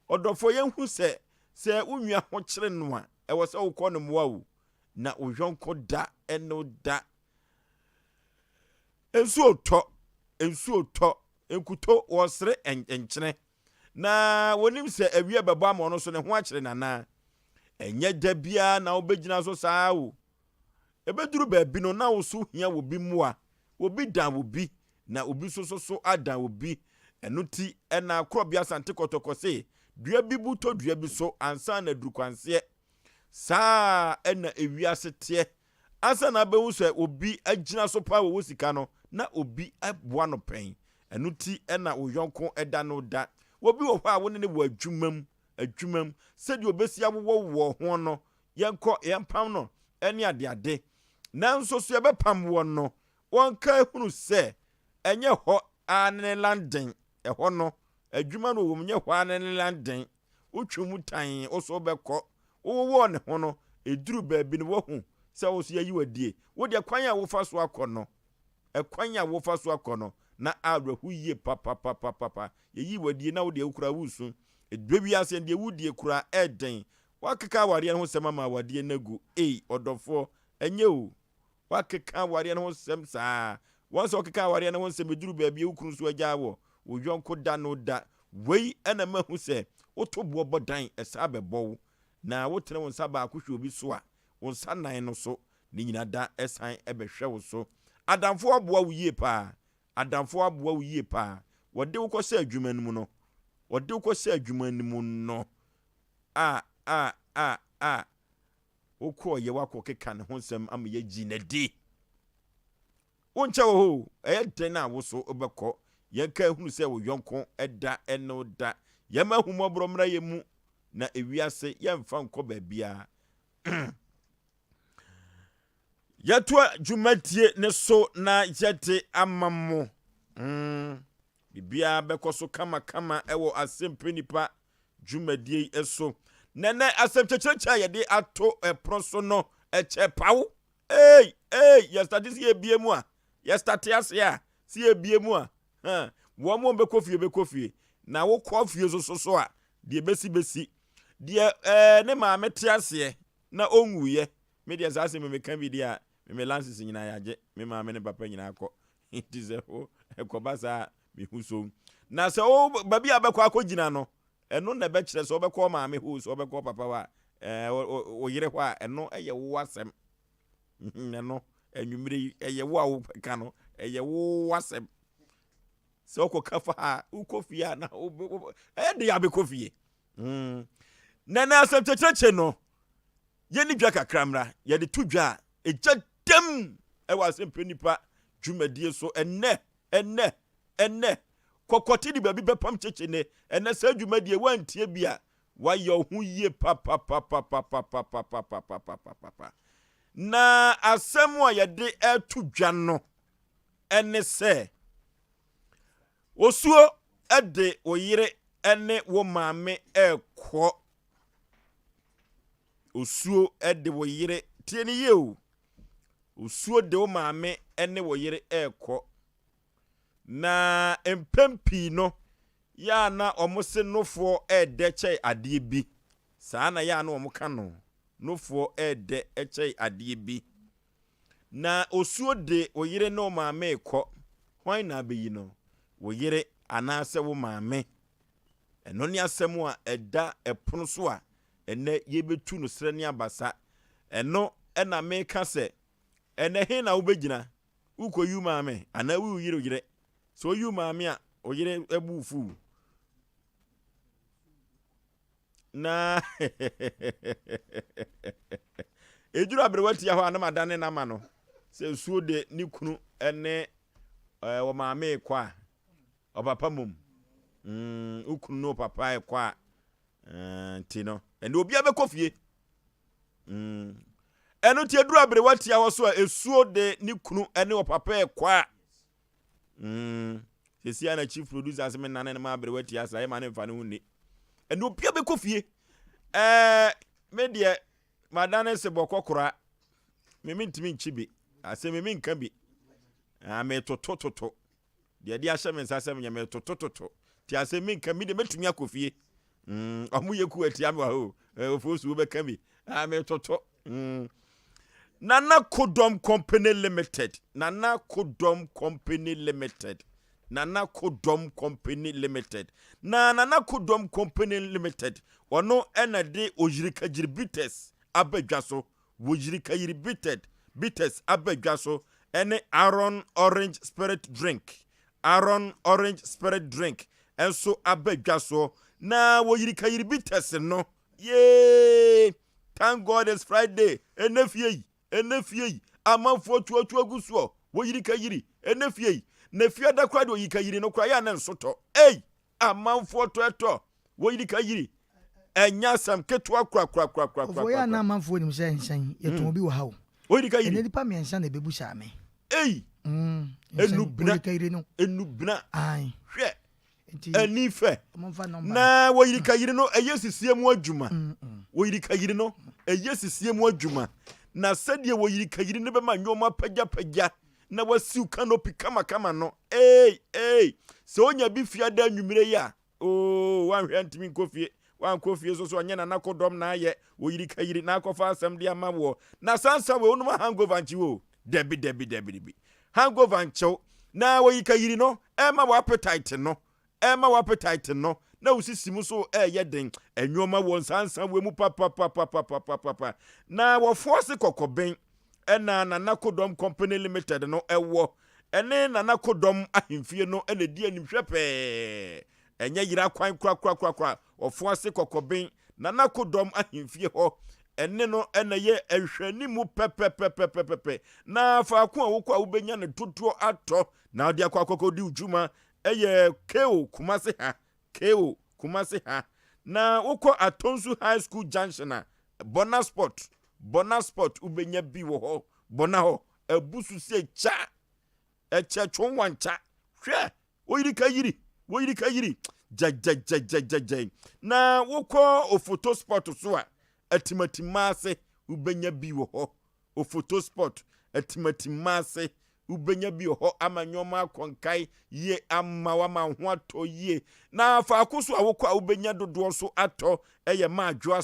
odofo yenhu se unwia ho kire no a ewo se wokọ no moa wo na ohwonko da eno da ensu oto enkuto wosre enkyene na wonim se awie bebo ama no so ne ho akire nana enye da bia na obegina so saa wo ebeduru baabi no na wo so hia wo bi moa obi dan wo bi na obi so adan wo bi enuti ena akrobia sante kotokose dua bi buto dua bi so ansa na durukwanse saa ena ewiase te ansa na bewu so obi agina so pa wo sika no na obi aboa no pen enuti ena oyonko eda no da wobi wo hwa woni ne wo adwumam sedi obesi awo ho no yenko yempam no ene ade nanso so yebepam wo no wonka hunu se enye ho ane landen eho no adwuma no wo mnye ho ane landen utwumu tan oso beko wo ne ho no eduru baabi ne wo hu se wo so yayi wadie wo de kwan a wo fa so akono ekwan a wo fa so akono na awrahu ye papa yeyi wadie na wo de ukura wusu edwebi ase de wudie kura eden wakeka ware ho sema ma wadie nagu odofo enye o wakeka ware ho sem saa wonso wakeka ware ho sem eduru baabi ukuru so agya wo yonko da no da wei ena mahu se otobo bodan esa bebo na wotene won saba akohwe obi so a won sanan no so ni nyina da esan ebehwe wo so adamfo aboa wo yie pa wode wo kose adwuma nimu no okọ ye wako keka ne ho nsem am ye gi na di wonche wo ho den na wo so obekọ yenka hunu se wo yonko eda eno da yema humobro mra yemu na ewiase yemfa nkọ baabia yatwa dwumatie ne so na yete amammo bibia bekoso kama ewo asempe nipa dwumadie eso nene asemchechecha yede ato eproso no echepawo yestati ye biemu a yestati asia si ye biemu a wo mo bekofie na wo kofie so a de besi de ne ma mete ase na onwuye me de asase me kan bi dia me lances nyina yaje me ma me ne papa nyina akọ itize ho ekobasa me huso na se o babi abekọ akogina no eno na be kire so obekọ maame hu so obekọ papa wa o yire hɔ a eno eye wo asem eno enwumire eye wo a wo ka no eye wo asem so ko kafa a ukofie na de ya be kofie nana asem checheche no ye ni dwa kakramra ye de to dwa eja dem e wa asem penipa dwumadie so enne kokoti di babi bepam cheche ne enne sa dwumadie wantie bia wayo hu ye papa na asem a ye de eto dwa no enne se osuo ede oyire ene wo maame ekọ osuo ede wo yire tie ni ye o osuo de wo maame ene wo yire ekọ na empempi no ya na omose nofo ede chei ade bi saa na ya na omuka no nofo ede echei ade bi na osuo de wo yire no maame ekọ hwan na abeyi no wo yire anase wo maame eno ni asem a eda epono so a ene yebetu no sre ni abasa eno ena meka se ene he na wo begina ukoyu maame ana wi yire so yu maame a oyire ebufu na ejuru abrewati ya ho anama dane na ma no se suo de ni kunu ene wo maame kwa opapa mum ukunu no papa kwa tino ene obi abekofie eno tie duru abrewati ya ho so a esuo de ni kunu ene wo papa kwa sesi ana chief producer aseme nane ma abrewati ya sai ma ne mfa ne hunni ene obi abekofie me de madane se bokokora me mintimi nchibi ase me minka bi me totototo de dia hye me nsasem nya me totototo ti ase minka mi de metumi akofie amu yeku atia me ho ofosu be ka bi me toto Nana Kodom Company Limited na Nana Kodom Company Limited Nana Kodom Company Limited ono enade ojirika jiribites abedwaso wojirika yiribited bites abedwaso ene Aaron Orange Spirit Drink enso abedwaso na wojirika yiribites no yay thank God it's Friday enefie amanfo tuatu agusuo woyirika yiri enefie na fie da kwa de oyika yiri no kwa ya na nsoto amanfo toeto woyirika yiri enya sam ketua kra oya na amanfo nim se nsan yeto bi wo hawo woyirika yiri ene dipa me nsan na bebu sha me enubna hwe enife na woyirika yiri no eyesisie mu adwuma woyirika yiri no eyesisie mu adwuma na sadie woyirika yiri ne be ma nyoma pagya na wasiu canopy kama no se onya bi fia da nwumire ya wan hwe ntimi nkofie so onye na nakodom na aye woyirika yiri na akofa asem de amawo na sansa we onuma hangover nchi wo debi hangover nchi na woyirika yiri no ema wa appetite no na usisimu so yeden enwoma won sansa we mu papa na wo force kokoben ena Nana Kodom Company Limited no ewo ene Nana Kodom ahemfie no ene di animhwepe enye yira kwan kra wo force kokoben Nana Kodom ahemfie ho ene no ene ye ehwani mu pepe na fa ko awokwa ubenya ne toto ato na odi akokodi ujuma eye keo kumase ha na uko Atonsu High School Junction bona sport ubenya bi wo ho bona ho ebusu se cha eche chonwancha hwe oyirika yiri jaj na uko Ofoto Sport so a atimatimase ubenya bi wo ho Ofoto Sport atimatimase ubenya bi ho amanyoma akonkai ye amawa ma ho ato ye na fa akoso awokwa ubenya dodo so ato eye Madwoa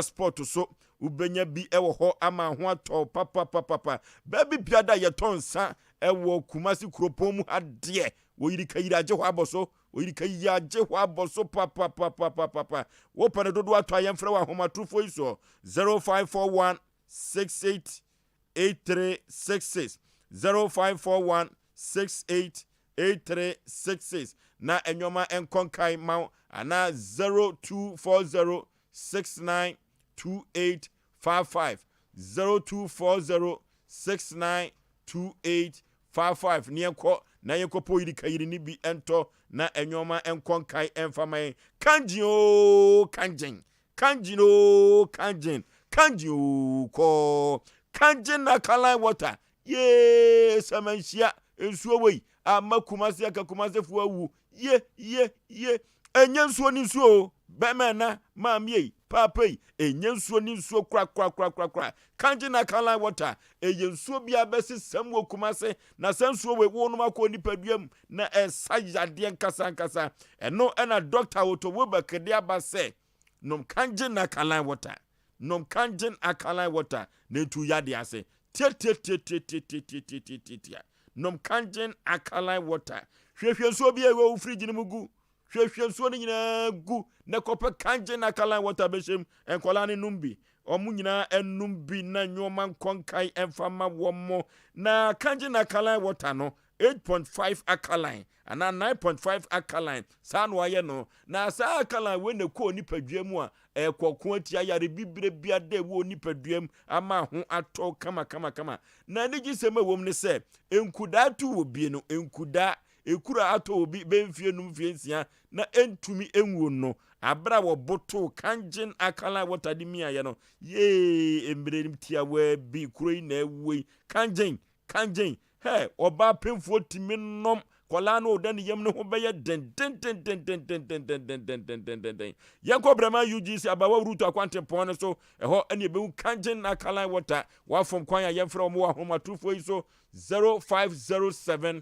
Sport so ubenya bi ewo ho ama ho ato papa baby biada ye tonsa ewo Kumasi Kropom ade wo yirika yiri aje ho aboso oyirika ya je ho aboso papa wo pane dodo ato ayemfra wa homa trufo iso 0541 688366 0541 688366 na enyoma enkonkai ma ana 0240 692855 0240 692855 nienko na yekopo yiri kayiri ni bi ento na enyoma enkonkai enfamai kanjin ko kanjin na kalai water ye samanshia ensuo wei ama kumase aka kumase fu awu ye enye nsuo ni nsuo bema na mamie papai enye nsuo ni nsuo kra kanjin na kalai water eye nsuo bia besi samwo kumase na sansuo we wo no makọ nipaduam na esayade nkasa eno na doctor woto wo bakede abase nom kanjin na kalai water nom kanjin akalai water na tu yade ase nom kanjin akalai water hwehwe nsuo bia wo fridge ni mugu hwehwe nsuo ni nyina gu na kope kanjin akalai water beshem enkola ni numbi omu nyina enumbi na nyoma nkonkai enfama womo na kanjin akalai water no 8.5 alkaline ana 9.5 alkaline sanwa ye no na sa alkaline we ne ko nipaduam a ekokko atia yare bibire bia de wo nipaduam ama ho ato kama na ne gisema wom ne se enkuda tu obi no enkuda ekura ato obi bemfie num fie nsia na entumi enwo no abra wo boto kanjin akala watadimi aye no ye emberenim tia we bi kuroi na ewoi kanjin he oba pemfo timi nom kola no dan yem ne ho beye den yanko brama UGC abawa ruto akwante pon so eho ene be kanjin akala water wa fom kwan ya yemfra omo wa homa trufo iso 0507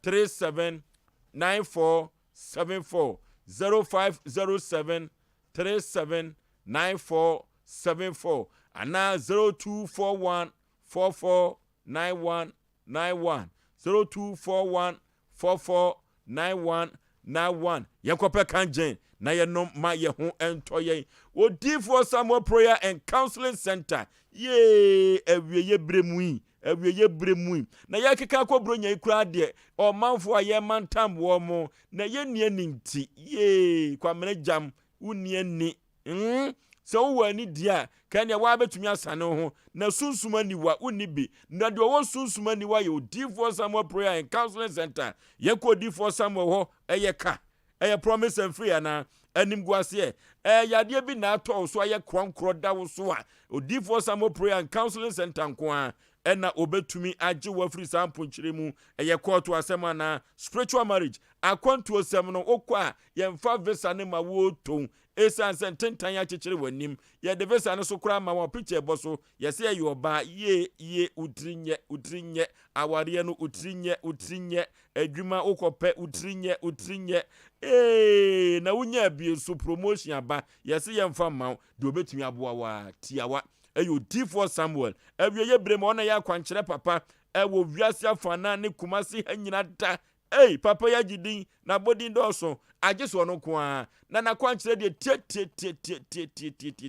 379474 0507 379474 ana 0241 449191 0241 449191 yekope kanjen na ye no ma ye ho ento ye odifo Samuel Prayer and Counseling Center ye awieye bremu na ye keka akobro nya ikura de o manfo aye mantam wo mo na ye nie ninti ye kwamene jam unie ni so wani dia kan ya wa betumi asane ho na sunsuma niwa unibi na de wo sunsuma niwa ye odifo Samuel Prayer and Counseling Center ye ko odifo Samuel ho eye ka eye promise and free ana anim guase yade bi na ato so aye kronkro da wo so a odifo Samuel Prayer and Counseling Center nko a ena obetumi age wa free sample nchiremu eye court asema na spiritual marriage akwantu osem no okwa ye mfa visa ne ma wo ton esan sententan ya chechire wanim ye de visa no so kura ma wa picture boso ye se ye oba ye utrinye aware no utrinye adwuma okope utrinye na wunya bi so promotion aba ye se ye mfa ma de obetumi aboa wa tiawa eyo D4 Samuel awieye brem ona ya kwankyere papa ewo wiase afana ne kumasi hanyina da papa ya gidin na bodin doso ageso no ko a na kwankyere de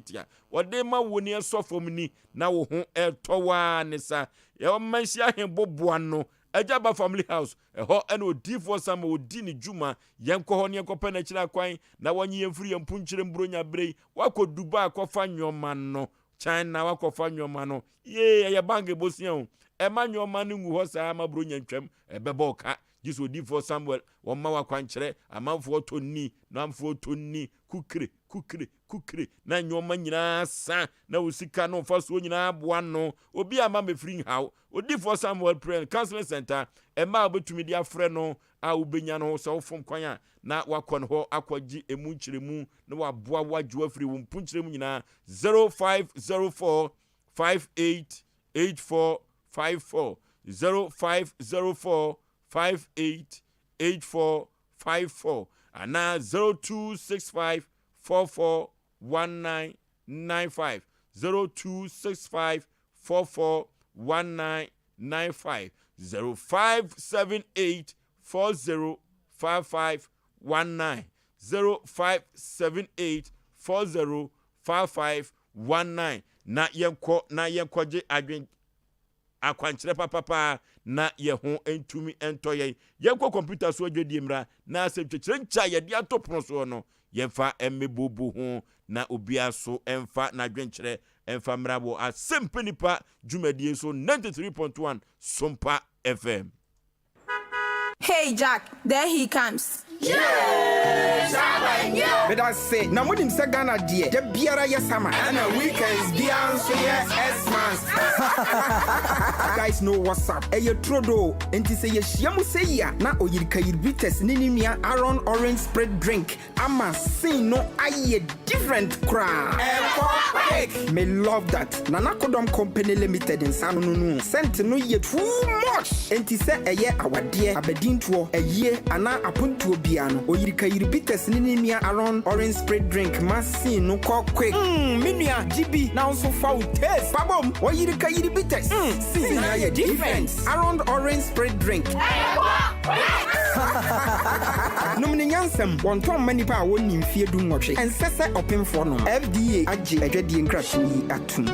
tie wode ma woni esofom ni na wo ho etowa ne sa ye o manhia heboboa no Ajaba family house eho eno D4 Samuel odi ni juma yenko ho ne yenkopa na kira kwan na wonye yemfuri yempunkyere mbronya brei wako Dubai akofa nyoma no China wakofa nyoma no ye bange bosian e ma nyoma no ngu ho sa ma bro nyantwam ebebo ka jiso D4 Samuel won wa kwankyere amanfo tonni na amfo tonni kukre na nyoma nyina sa na osika no fa so nyina aboa no obi ama mefring haw D4 Samuel Prayer Counseling Center e ma obetumi dia frɛ no a ubenya no so ofom kwan na wakɔ no ho akɔgi emu nkyeremu na waboa wajo afiri wo mpunkyeremu nyina 0504 588454 0504 588454 ana 0265 441995 0265 441995 0578 4055 0578405519 na yenkwaje adwen akwankyerɛ papa na ye ho entumi entoye yenkɔ computer so adwedi mra na asɛ twetire ncha ye de atopono so no yemfa emmebobo ho na obia so emfa na adwenkyerɛ emfa mrabo asɛmpa nipa dwumadie so 93.1 Sompa FM. Hey Jack, there he comes. Yes, but I say, now what him say Ghana dear, the biara yesama, and a weekends Beyonce S-Mans. Guys know what's up. Hey, you trodo, and to say yamu say ya, na oyirka yirbites ninimia Aron orange spread drink. Ama say no aye different cry. Me love that. Nana Kodom Company Limited in San Nunu. Sent no ye too much. And to say a year our dear abedin to a year ana apun to biano. Oyirka yirbites ninimia Aron orange spread drink. Masi no call quick. Minia GB now so foul taste. Babom, oyirka yirbites. See na ye difference. Aron orange spread drink. Nomini yansem won ton mani pa woni mfie du nwotwe. Ensese open for no. FDA agi edwedi nkrato yi atum.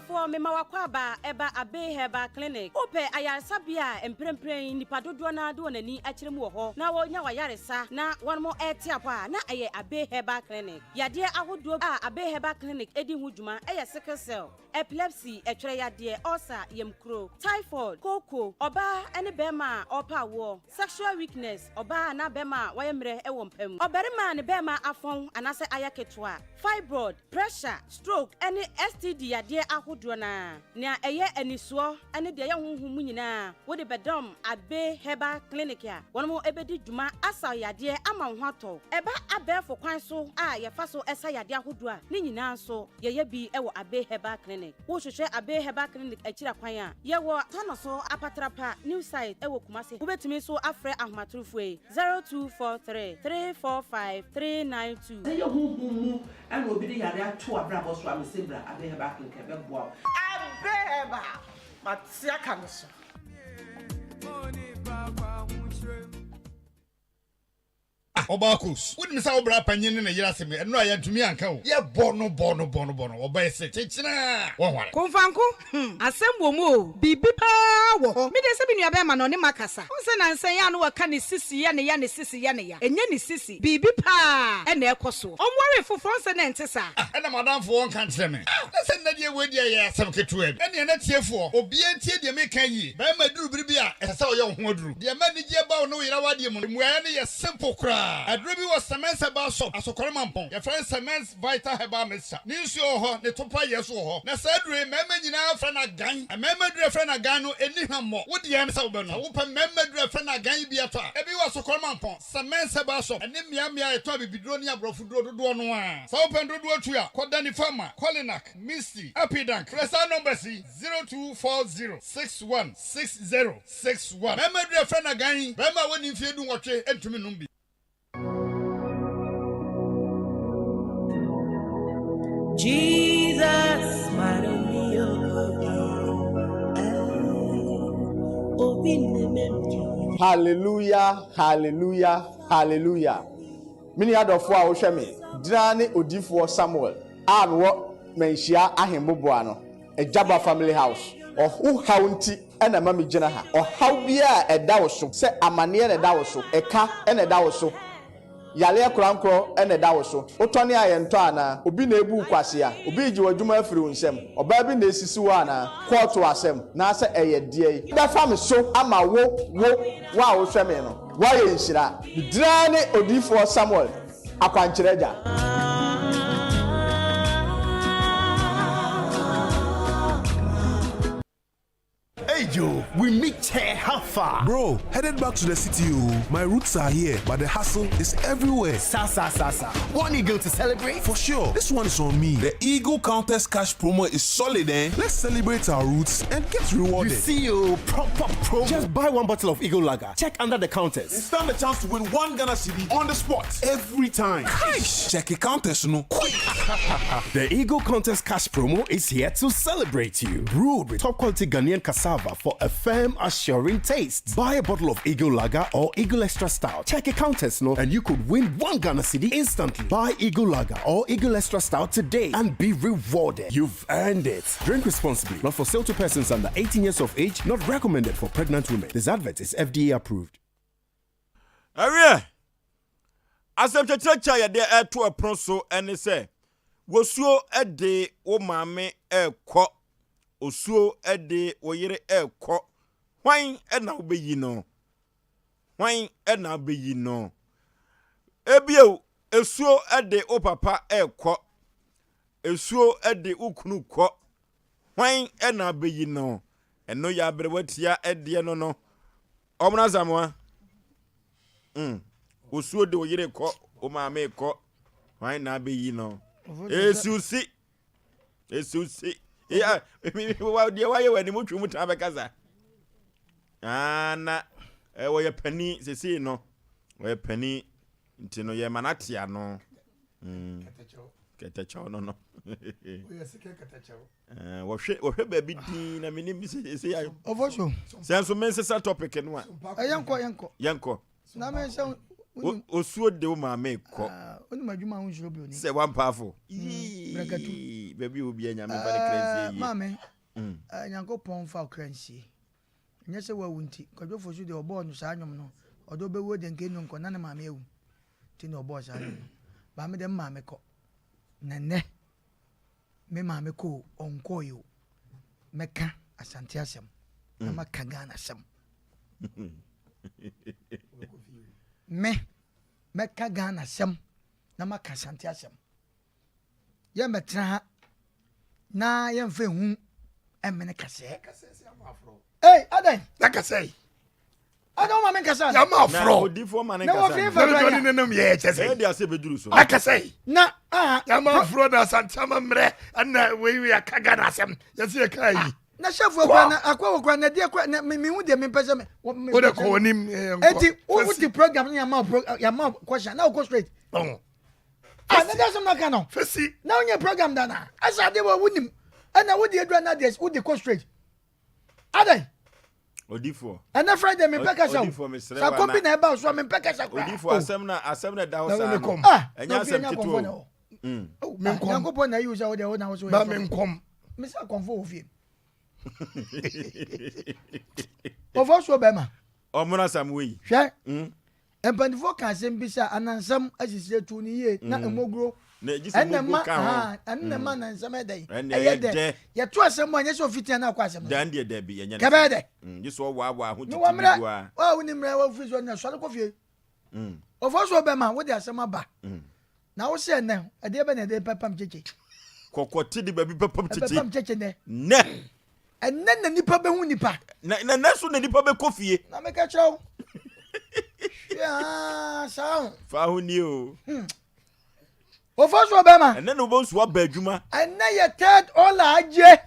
For mema wakwaba eba abe heba clinic ope ayaresabia emprempren nipa dodo na do nani akyeremu wo ho na wonya wayaresa na wonmo etiapa na aye abe heba clinic yade ahodo a abe heba clinic edi hu dwuma eye sickle cell epilepsy etwere yade ulcer yemkro typhoid koko oba ene bema opa wo sexual weakness oba na bema wayemre ewo mpam oberima ne bema afon anase ayaketwa fibroid pressure stroke ene STD yade ahodo na eye eniso ene de ye honhum nyina wo de bedom abe heba clinic ya wonmo ebedi dwuma asa yade ama hwato eba abefo kwan so a ye fa so esa yade ahodo a ne nyina so ye bi ewo abe heba clinic wo hwehwe abe heba clinic akira kwan a ye wo tono so apatrapa new site ewo kumase wo betumi so afre ahmatrufue 0243 345 392 ye honhum mu ene obi de yade ato abrabo so amesebra abe heba clinic ebebo Abeba, Matsia Kanso. Obakus, wouldn't miss our bra panyin in a yasime, and no, I had to me uncle. Yeah, bono, obey say, China. Konfanko, assemble mo, bibi power. Me de sebi ni abema no ni makasa. Onse na nsen ya no waka ni sisi ya ne sisi ya ne ya. Enye ni sisi, bibi pa, ene ekoso. Omware fofo nse na ntesa. And madam for one can't tell me. Let's send the way ya some ketuem. And you're not here for, or be a tea, make ye. Bama do bribia, and so young wodru. The manager bow no irawadium, where any a simple cry. Adrubi was cement about so as a cormampon. Your friend cements vital heba mesa. News your ho, the topa yes or na sadre, member in friend a gang, a member friend a gano, any more. What the answer will open member friend a gang be a tar. Every was a cormampon, cement sabaso, and then Miamia a toby be drawn your brofudo to do one. So open to do ya, Kodani Farmer, Colinak, Misty, Apidank, Crusade number C 0240 616061. Member friend a gang, Bema when you feel do what you enter me. Jesus, my Hallelujah, hallelujah, hallelujah. Mini adofo a wo hwe me, drane odifo Samuel. An wo menhia ahemboboa no. Ejaba family house. Ohu haunti ena mami gina ha. Ohaw bia eda wo so. Se amane na eda wo so. Eka ena eda wo so. Yale akurankro ene da wo so otone ayento ana obi na ebu kwase a obi ji wadwuma afiri nsem oba bi na esisi wo ana court asem na ase eye die da fam so ama wo wa wo hwe me no wa ye nhira drane odifo Samuel akwankyerega. Hey Yo, we meet here. How far? Bro, headed back to the city. My roots are here, but the hustle is everywhere. Sa. One eagle to celebrate? For sure. This one is on me. The Eagle Countess Cash promo is solid, eh? Let's celebrate our roots and get rewarded. You see, proper promo. Just buy one bottle of Eagle Lager. Check under the counters. And stand a chance to win 1 Ghana cedi on the spot every time. Nice. Check it countess, no? Quick. The Eagle Contest Cash promo is here to celebrate you. Brewed with top quality Ghanaian cassava for a firm, assuring taste. Buy a bottle of Eagle Lager or Eagle Extra Stout. Check a contest, no, and you could win 1 Ghana cedi instantly. Buy Eagle Lager or Eagle Extra Stout today and be rewarded. You've earned it. Drink responsibly. Not for sale to persons under 18 years of age. Not recommended for pregnant women. This advert is FDA approved. Aria, asem chechecha ya de eto apron so ene se wosuo ede wo maame ekọ osuo ede wo yire ekọ hwan ena obeyi no hwan ena obeyi no ebio esuo ede o papa ekọ esuo ede ukunu kọ hwan ena obeyi no eno ya brewatia ede no omna zamwa osuo de oyire ko o maame ko hwan na abeyi no esusi ya wa de wa ye wani mutwu muta bekaza ana wo ye pani sesi no wo ye pani ntino ye manatia no ketecho no wo ye sike ketecho wo hwe ba bi din na menim sesi ayo Ofosho senso mensesa topic no a yanko na me se osuo de o maame ko oni madwuma ho nhiro bi oni se one powerful brakatu baby obi anya me fa de crazy maame nyanko pon fa crazy nya se wa wunti kwadwofo so de obo no sa anyom no odo be wo de nke nu nko na maame ewu ti no obo sa anyom ba me de maame ko nene me maame ko onko yo meka asante asem na maka Ghana asem meka Ghana asem na maka asante asem ye metra na ye mfe hu emene kase hey adan na kase adan ma men kase ya ma afro odifo ma nen kase na no no ye chese e dia se beduru so akase na ya ma afro da santama mre ana we aka Ghana asem ya se kai na chef wa na akwa na dia kwa me hu de me pese me o de ko nim eti o ti program ya ma question na o go straight na da some na kanon fesi na onye program da na asa de wo wunim ana wo de edu na des wo de go straight adan odifo ana Friday me peka sa sa copy na e ba so me peka sa odifo asem na da ho sa no enya asem tito me kom ko na use o de o na wo so ba me kom me sa konfo ofie Ofosho bema omuna samwe hwe empandifo ka asem bisa anansam asisi tu ni ye na emogro na ejise mogro ka ho anna na nsam edai eyede ye to asem anya so fitia na akwa asem dan de da bi ye nya kabede jiso wa ho titi bua wa woni mra wa fiso na so ko fie Ofosho bema wo de asem aba na wo se na ade be na de papam cheche kokoti di baby papam cheche papam cheche ne na nipa be hu nipa na so na nipa be kofie na me ka chaw ya sao fa hu ni o Ofosho bema enne no bo nso ba adwuma enne ye third all aje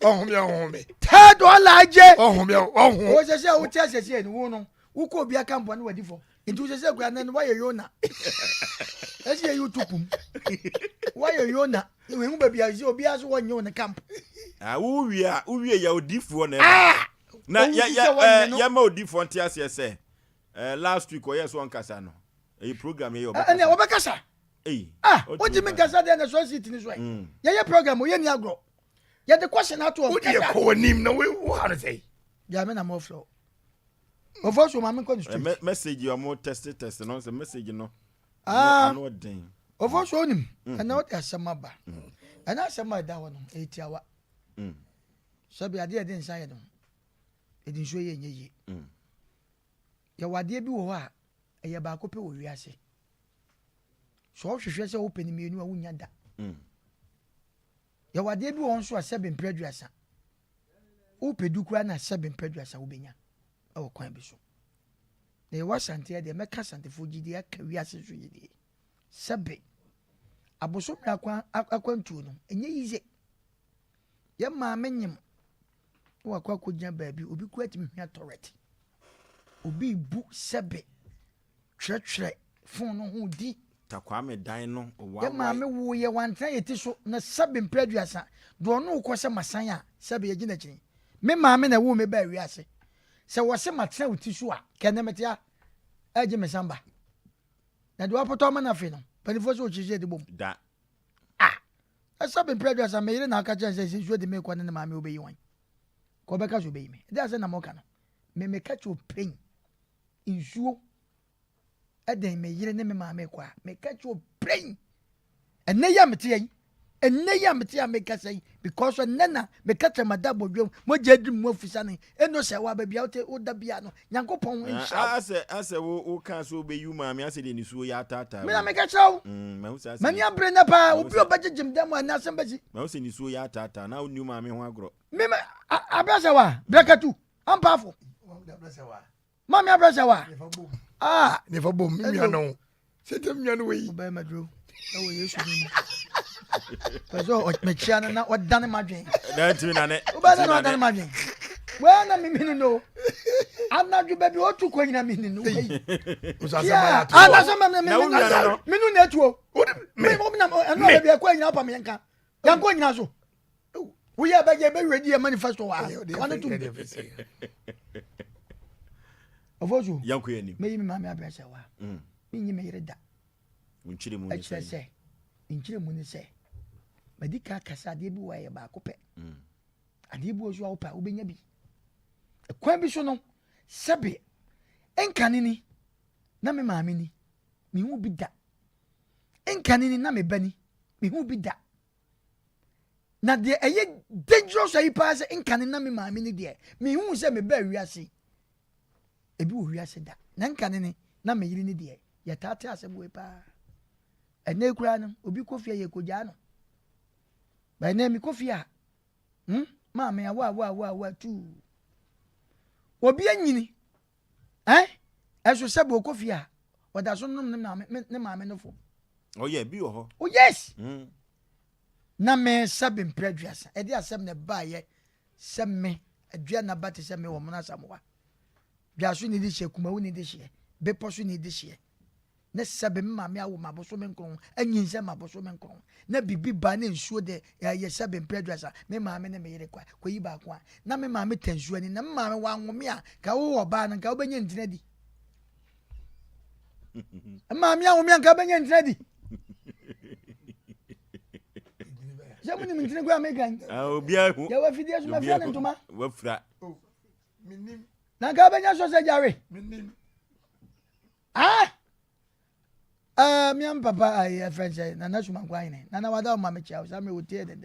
ohumi third all aje ohumi o se se o ti asese ni wo no wo ko bia kampo na wadi fo nti o se se kwa na no wa ye yona esi ye YouTube wa ye yona we hu ba bia si obi aso wo nyo ne camp uwie ya odifo na ya ma odifo ntia se last week o yes one kasa no e program ye obekasa ene obekasa o ji me kasa de na so sit ni so ye program o ye ni agro ye the question out of kasa o de ko nim na we how to say ya me na mo flow Ofosho ma me ko street message you mo test no say message no no den Ofosho nim na o asema ba ana asema da wono etiawa so bi ade den sai no edin so ye nyeye ya wade bi wo ha eye ba ko pe wo wiase so hwehwe se wo pani mienu a wunya da ya wade bi wo nso a 7 preduasa upedukura na sebe mpedua sa ubenya e wo kwan bi so na wa sante de meka sante fo gidi aka wi ase so yidi sebe aboso akwantuo no enye yize ye maame nyim wa kwa gyan baabi obi ku atimi hwa torret obi bu sebe twetwe fon no ho di takwame dan no ye maame wo ye wantan yeti so na sebe mpraduasa do no ukose masan a sebe ye gina kyin me maame na wo me ba wi ase se wo se matena uti so a kene metia aje me samba na do apoto ma na fe no panifo so ochije de bom da sebe mpraduasa me yire na aka chan se so de me kwa ne maame obeyi wan ko beka so beyi me da se na mo ka no me ka cho pain injuo eden me yire ne me maame kwa me ka cho pain enne ya mete yi enne ya mete ya me ka sei because nana me ka cha madabo dwom mo jedum mo ofisa ne eno se wa ba bia o da bia no yankopon insha ase wo ka so be yu maame ase de nisuo ya tata me na me ka chaw mani abre na pa obi obagegem dem ana asembezi ma wo se nisuo ya tata na onu maame ho agro me abrasa wa brakatu ampafo mami abrasa wa ne fa bom mi ano setem nyano we ba madro na wo yesu ni pezo me chiana na wadane madwen na timi na ne o ba na wadane madwen wa na mi no anaju baby o tu ko nyina mi no we usasema ya ana sama mi no na tuo me mo na anu baby ko nyina pa me yanka yanko nyina so wo ya ba je be ready manifesto wa wana tu ofoju yanko yani me yimi mama abrasa wa mi nyi me yire da unchire mu ni se inchire mu ni se medika kasa de bi wa ye ba ko pe ade bi ozo opa obenya bi kwan bi so no sebe enkanini na me maame ni mi hu bi da enkanini na me bani mi hu bi da na de eye dangerous ayi pass enkanini na me maame ni de mi hu se me ba wiase ebi wo wiase da na nkanini na me yiri ni de ya tate asem we pa ene kura no obi kofia ye koja no ba ene mi kofia maame ya wa tu obi anyini eso sebe okofia oda so num ne maame no fo oh yeah bi ho oh yes na me sebe mpraduasa e de asem ne ba ye semme adua na bate semme wo mona samwa bia so ni di hye kuma wo ni di hye be poso ni di hye ne sebe maame awo maboso menkron anyin se maboso menkron na bibi ba ne nsuo de ye sebe mpraduasa me maame ne me yire kwa yi ba kwa na me maame tansuo ni na me maame wa nwome a ka wo ba na ka wo benya ntina di maame awome an ka benya ntina di jamu ni ntina kwa me kan obi ahu ya wa fidi asu ma fia ne ntoma wa fra minim na ka benya so se jare minim mi am papa ai friend say na na suma kwa ine na wada o ma me chia o sa me o tie den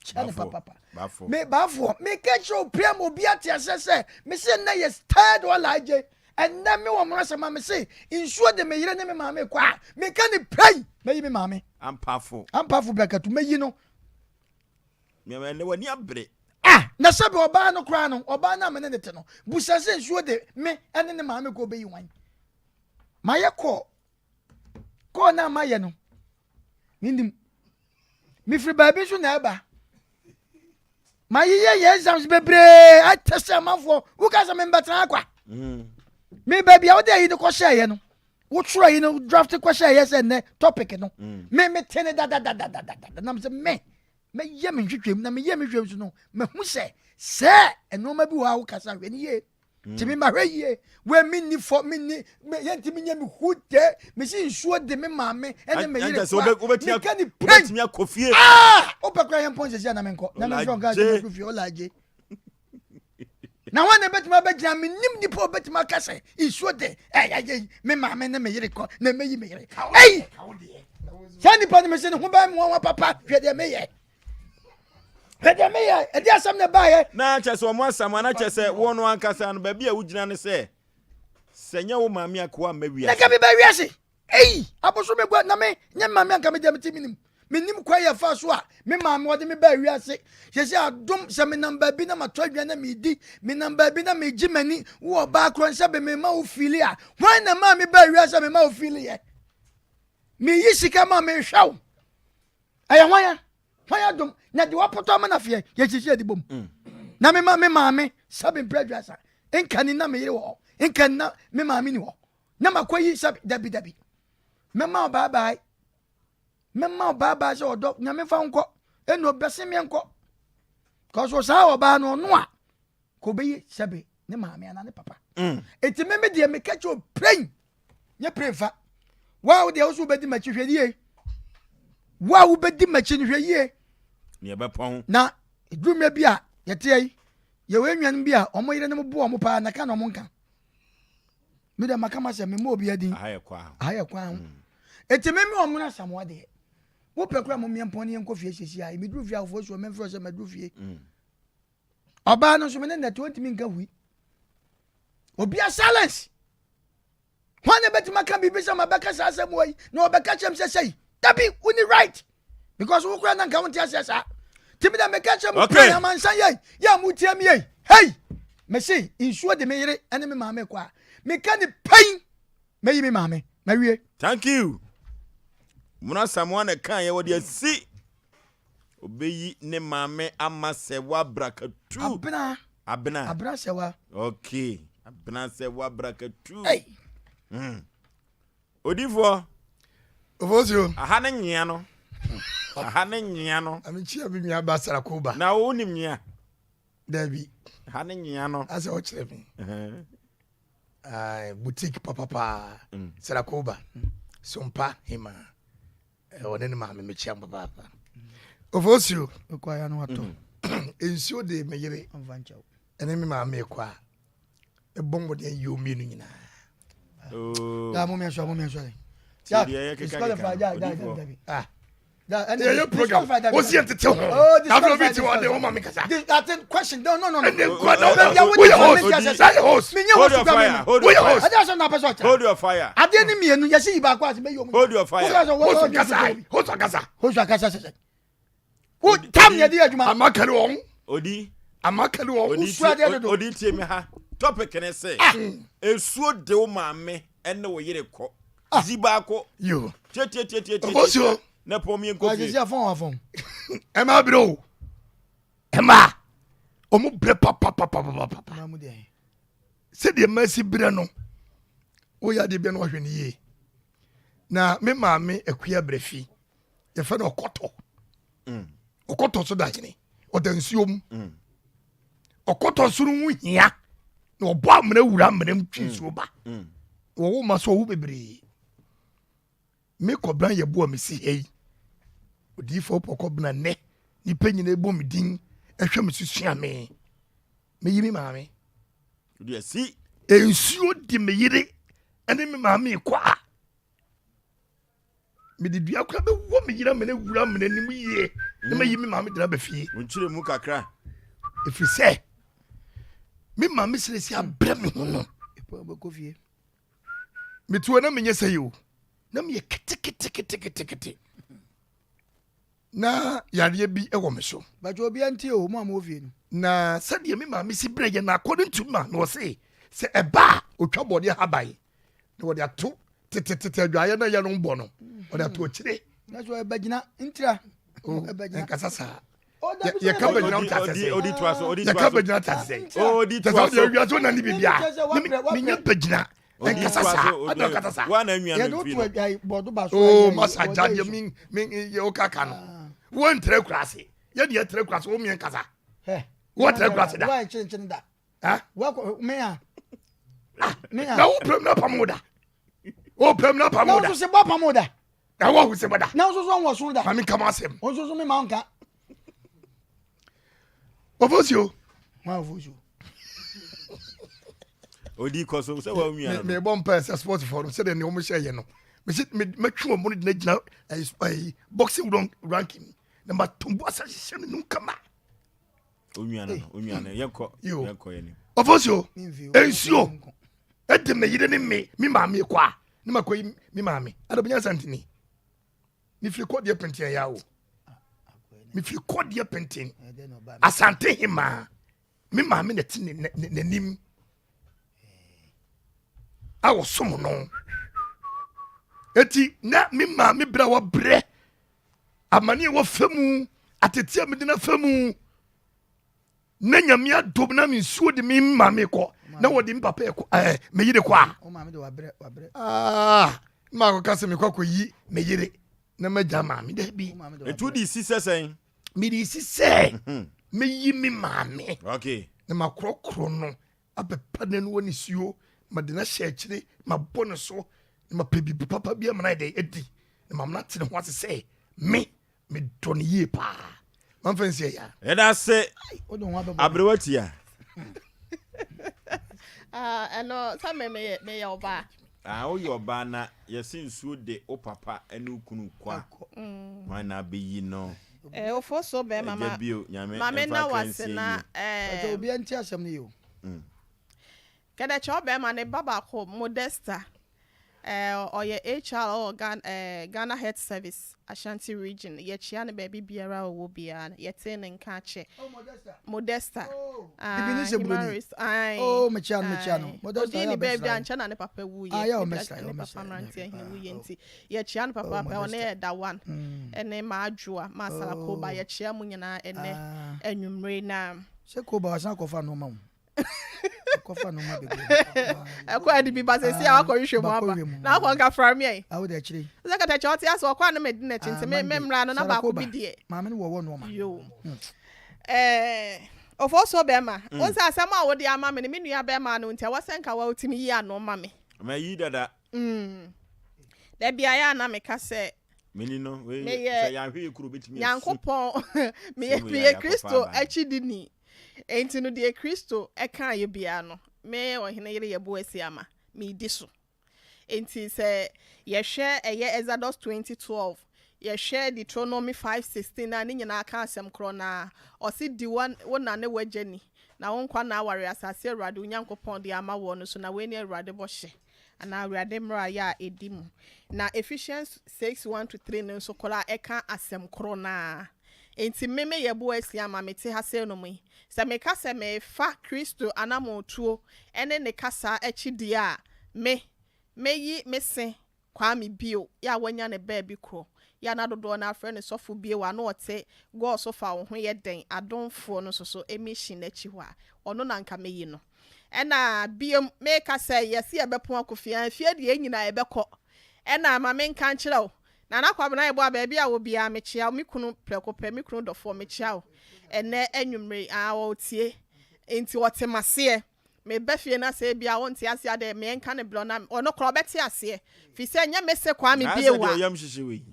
chia ne papa me bafo me ketcho pia mo bia tie se me se na ye tired wala aje and na me wo mo se ma me se insuo de me yire ne me ma me kwa me ka ni pray me yi me ma me ampafo brakatu me yi no me ne wani abre na sabe oba no kra no oba na me ne te no busase insuo de me ene ne ma me ko be yi wan ma ye ko na maye no nindim mi free baby so na eba maye ye exams bebre atese amafo wo ka se me mbatra akwa me baby a wo dey yi ko share no wo tro yi no draft ko share yes and topic no me tene da na me se me ye me hwetwem na me ye me hwetwem so no me hu se eno ma bi wo kasa hwe ni ye timi ma hwe ye we minni for minni yenti mi nya mi hute me si nsuo de me maame ene me yire so obetimi akofie opakra yem ponse sia na me nko na me nka se akofie olaje na wana betima begina me nim ni po betima kase nsuo de me maame ne me yire ko na me yi me yire sani pa me se ne ho ba me wa papa hwe de me ye Pedemia, and there's some buy na chese omo asama na chese wono ankasa no ba bia wugina ne se senya wo maame akwa mawia na ka be ba wiase aboso me gwa na me nya maame anka me dem timinim menim kwa ye fa so a me maame wode me ba wiase ye se adom se me namba bi na matwadwa na me di me namba bi na me gimani wo ba kro nse be me ma wo fili a hwan na ma me ba wiase me ma wo fili ye me yi sika ma me hwaw aya hwan ya dom na de wapoto ma na fie ye chichi di bom na me maame sabe bradwasa enkani na me yire wo enkani na me maame ni wo na makoyi sabe dabi mema bye bye so do nyame fa nko eno bese me nko cause sa oba no no a ko be sabe ne maame ana ne papa enti me de me kacho plain nye prefa wa de osu be di machi hwedie wa wo be di machi hwedie ne be pon na edrume bi a yete yi ye we nwan bi a omo yire ne mo bo omo pa na ka no mo nka me de makama se me mo obi adin aye kwa eti me omuna samwa de wo pekura mo miempon ne enko fie hyehyi ai me duru fie afo so me mfro so me duru fie oba no so me na 20 min ka hui obi a silence wane beti maka bibi sa mabeka sa asem wai na obeka chem se sei dabi uni right because wo kura na nka wonti asesa timi da meka chem okay. na mansan ye ya mutie mi ye hey me say insuo de me yire ene me maame kwa me ka ni pain me yi me maame na wie thank you muna samuane kan ye wodi asi obeyi ne maame ama sewa brakatu abena sewa okay abena sewa brakatu hey odifo ofosio aha ne nyia no amichia bi mia basara kuba na wonim nyia dabi aha ne nyia no ase o chere mi boutique papa sarakuba sompa hima one ne maame mechia papa ofosio kwa ya no ato ensio de meyere ene me maame kwa ebongo de yomi no nyina da mo me so ya disqualify your program was here to tell me. Oh, this is what they want me to say. That question. No. Hold your fire. I didn't mean you see back. Hold your fire. Who tell me the Juma? I'm not carrying. Odi. Odi tie me ha. Topic can I say? Esuo de o maame ene wo yire ko. Zibako. You. What's your na pomi enko fi. Agesi afon. Emma bro. Emma. Omo bre papa. Na mu de. Se de mercy bre no. O ya de be no hwe ne ye. Na me maame akua brefi. Ye fa no okoto. Okoto so da hene. Odansuom. Okoto so no hia. Na obo amena wura amena mtwisuo ba. Wo ma so wo bebre. Me kobran ye bo me si hey. Odi fo pokobna ne ni penyina ebo me din ehwe me susua me yimi maame odi asi ensuo di me yire ene me maame kwa me di dua kra be wo me yira me na wura me nim yie ne me yimi maame dina be fie onchire mu kakra efri se me maame sire si abre me ho no epo be ko fie me tuo na me nyese yo na me kete na yare bi e wo me so ba jo bi anti o mo amofie ni na sade me maame si breye na according to ma no say se eba otwa bode habai na wode ato tete adwaye na ye no mbo no wode ato chire na so ebagina ntira ebagina kasasa ye ka bagina utasese odi twaso ye ka bagina utasese odi twaso ye wi so na ni bibia me nya bagina kasasa wana anwia no fi bodo ba so oh masaja ye min ye okaka no won tre krase ye de tre krase wo mien kasa wo tre krase da wa chin da wa me ya na wo prem na pamoda na so se ba pamoda na wo se bada na so wo so da mami kama asem o so me ma nka ofosio odi koso se wa nwia me bon pass sport for se de ne o mo share ye no me twa mo de gina boxing ranking number 2 assassin no kama onwia no yeko ye ni ofosio ensio ede me yire ne me maame kwa ne makoyi me maame adobnya santini me fi ko de pentin ya o me fi ko de pentin asante hima me ma me na nim awo som no eti na me ma me bra wo bre amani wo famu atetia me de na famu na nyame adom na me nsuo de me ma me ko na wo de mpapa ko me yire ko a o ma me de wa bre ma ko kase me ko yi me yire na ma jama me da bi etu di sisesen me di sise me yi me ma me okay na ma krokro no apepa na no woni suo ma de na hye akire ma bɔ so ma pebi papa bia ma na de edi na ma na te ne ho ase me don ye pa man fancy ya eda se abrewatia eno sa me ya oba o yo ba na yesin suo de o papa ene ukunu kwa man na be yi no ofo so be mama mama na wase na obi anti asem ne yo kada cho be ma ne baba ko Modesta oye HR or Ghana Health Service Ashanti region ye chia ne baby biara owo bia ye te ne nka che Modesta me chia no Modesta ya baby ancha na ne papa wu ye ya o mesa papa mranti ahine wu ye nti ye chia ne papa pa one da one ene ma adwoa ma sala ko ba ye chia mu nyina ene anwumre na se ko ba wasan ko fa no ma kofa no ma bebe akwa di bi ba se sia akwa hwe mu aba na akwa nka from ye awo de chire ze ka tachi oti aso akwa no medina chinti me mra no na ba ko bi die ma me no wo no ma yo ofo so be ma o se asem a wo de ama me me nua be ma no ntia wasenka wa otimi yi ano ma me ma yi dada da bia ya na me ka se meni no we se ya hwe kuro betimi yankopon me Kristo achidini enti no de Kristo eka ye bia no me ohene yere ye bo asi ama me di so enti se ye hwe eye Exodus 20:12 ye hwe Deuteronomy 5:16 na ni nyina aka asem kro na osi di wona ne wagani na wonkwa na aware asase Awurade Onyankopɔn de ama wo no so na we ni Awurade bo hye ana Awurade mra ya edimu na Ephesians 6:1-3 no so kola eka asem kro na enti meme ye bo asi ama mete ha se no mu se me ka se me fa Kristo anamotuo ene ne kasa achidi a meyi mese kwa me bio ya wanya ne ba bi kro ya na dodo na afre ne sofo bie wa na ote go so fa wo ho ye den adonfo no so emission achi ho a ono na nka meyi no ena bie me ka se yesi ebepon akofia fie de enyina ebekọ ena ma me nka nkyerɛ wo na nakwa bena ebo abaabi a wo bia me chia me kunu prekope me kunu dofo me chia wo ene anwumre a wo tie enti wote mase me bafie na se bia wo ntia ase ade me nka ne blo na ono kro beti ase fi se nya mese kwa me bie wa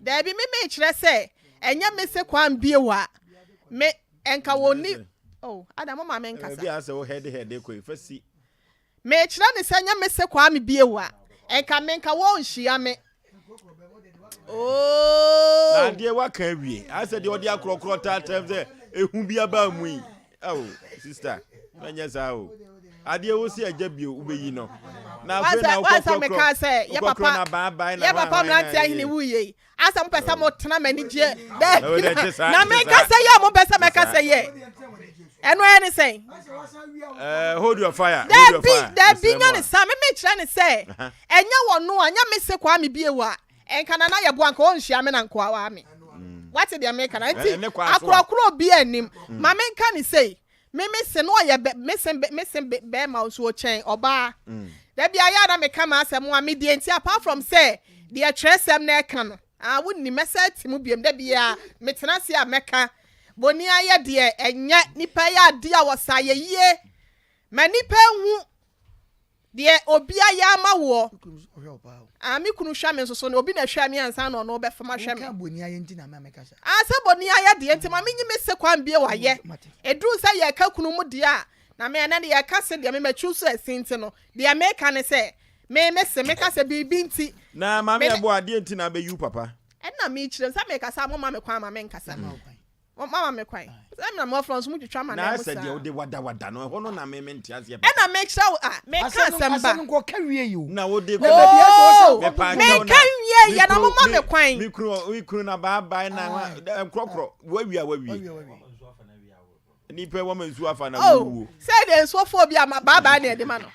da bi me kyerɛ se enya mese kwa me bie wa me enka woni adam ma me nka sa bia se wo head ko ifasi me kyerɛ ne se nya mese kwa me bie wa enka me nka wo nhia me na de wa kan wie ase de odi akrokro tatam se ehu bia ba mu yi sister anya sa ade wo si agya bio ubeyi no na afi na wo me ka se ye papa mranti ahine wuye asa mo pesa mo tena mani je na me ka se ye mo pesa me ka se ye eno any say hold your fire there be nyan sa me kire ne se enya wono anya me se kwa me biewa enka na ye bo anka o nhia me na nko awa me what the American nti akrokro bi anim ma me nka ne say me se no ye me se be ma so chen oba da bia ya na me ka ma asem a me die nti apart from say the atresem na eka no wonni message mu biem da bia me tena se a meka boni aye de enya nipa ya de a wosaye yie ma nipa hu de obi aya ma wo mi kunu hwa me so obi na hwa me ansa na no be fama hwa me ka boni aye nti na ma meka sa asa boni aye de nti ma me nyi me se kwan bie wa ye eduru sa ye ka kunu mu de a na me na de ye ka se de me machu so asinti no de America ne se me se me ka se bibi nti na ma me abo ade nti na be you papa na me kire sa me ka sa mo ma me kwan ma me nkasa Mama me kwai. Say me more from so much twama na say de de wada no ho no na me mente ase e ba. E na make sure make can samba. Asan ko kawie you. Na wo de me kan wie ya na mama me kwan. Mi kru na baba na krokro wawia. Ni pe wo mansu afa na wo. Say the so phobia ma baba na e de ma no.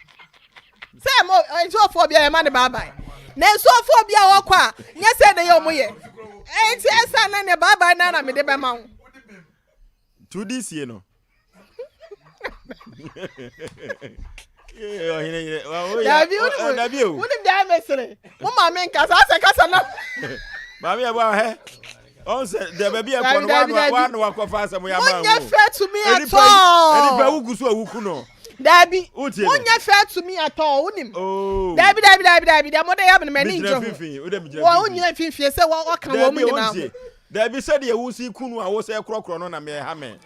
Say mo so phobia e ma ne baba. Na so phobia wo kwa nya say na ye omoye. Enti esa na ne baba na me de be ma wo. To this year no. Dabi. Woni da mesere. Mo ma me kasa na. Mami e ba he. On say the baby e kon one wakofa asem ya ma. Onye fair to me at all. Eni ba wugu so awuku no. Dabi. Onye fair to me at all. Unim. Oh. Dabi. Da mo de ya me ni njo. Wo onye finfie se wo kan wo mu ni na. Dabi said ye wusi kunu a wo se krokro no na me ha me.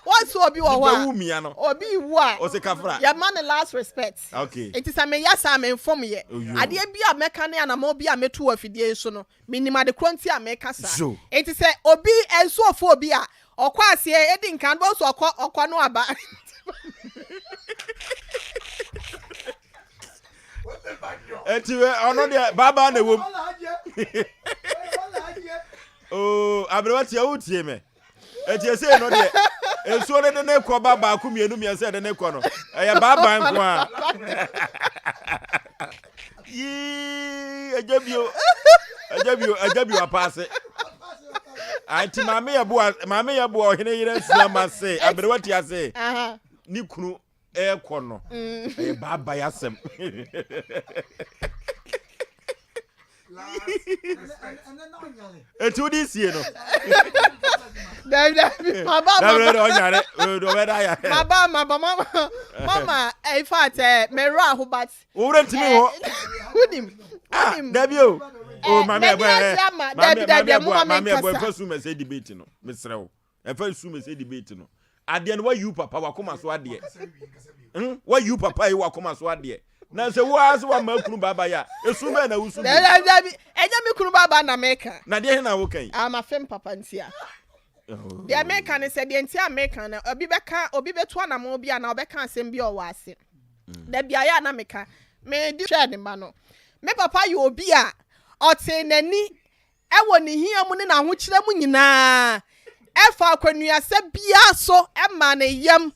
What so obi wo wa? Obi wu a. O se kafra. Ya man the last respect. Okay. It is a me yasa me inform ye. Ade bi a meka ne ana mo bi a metu afidie so no. Minima de kronti a meka sa. It is obi enso ofo obi a okwa ase e di nkan bo so okwa no aba. Etiwe ono de baba na wom. Oh, abrewati ya utie me. Etie se no de. Enso ne ne kwa baba ku mienu miense de ne kwa no. Eya baba nko a. Yi, ajabio apase. Anti mame ya bo ohene yire nsama se, abrewati ya se. Ni kunu ekwo no. Eya baba ya sem. Etu this year no. Dabi. Mama, in fact, me ra ho bat. Wo rent me ho. Unim. Dabi o. Oh, mama e boy first room say debate no. Me srew. E first room say debate no. Ade no wa you papa wa koma so ade. Wa you papa e wa koma so ade. Na se wo aso wa makunu baba ya. Esu be na wusu. Dabi. Enya me kunu baba na meka. Na de na wo kan. Ama fem papa ntia. The American is said the entire American obi beto na mo bia na obeka asem bia o wase. Da bia ya na meka. Me di share ne ma no. Me papa yo obi a ote nani ewo ne hia mu ne na ho kire mu nyina. Efa akwanua se bia so e ma ne yam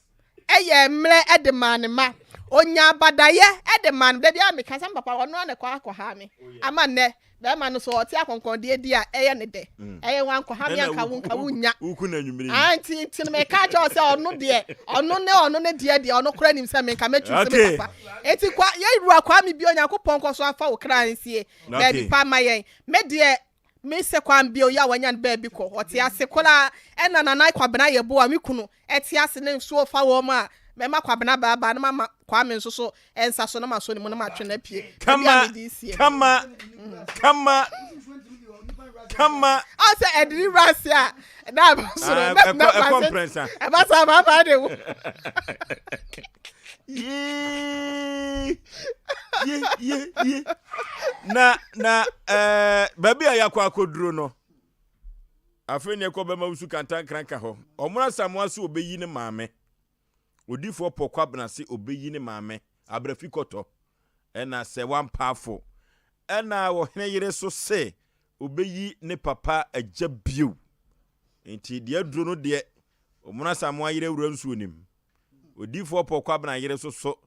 eye mre e de ma ne ma. Onya badaye e de ma da bia meka sam papa ono na kwa akwa me. Ama ne be ma no so ote akonkon de dia eye ne de. Eye wan kwa ha me anka wonka wunya. Uku na nwumiri. Anti tin me ka cho se ono de. Ono ne de ono kora nim se me nka metu se me papa. Eti kwa ye ru akwa me bi onyankopon koso afa wo kra nsie. Baby pa mayen. Me de me se kwa mbio ya wanya baby ko. Ote ase kola ena na kwa bena ye bo a me kunu. Eti ase ne nso fa wo ma. Me ma kwa bena baba na mama kwa me nso so ensa so na ma so ni mo na ma twe na pie. Come. I say Edri Rasia. Na so na conference. E ba sa baba de wo. Ye. Na baby ayakwa akoduro no. Afeni ekọ ma usu kantan kranka ho. Omura samwa so obeyi ne maame. Odifo pokwa bna se obeyi ne maame. Abrafikoto. Ena se one powerful. Ena wo hene yire so se obeyi ne papa ajabio. Enti de aduro no de omuna samwa yire wura nsuo nim. Odifo pokwa bna yire so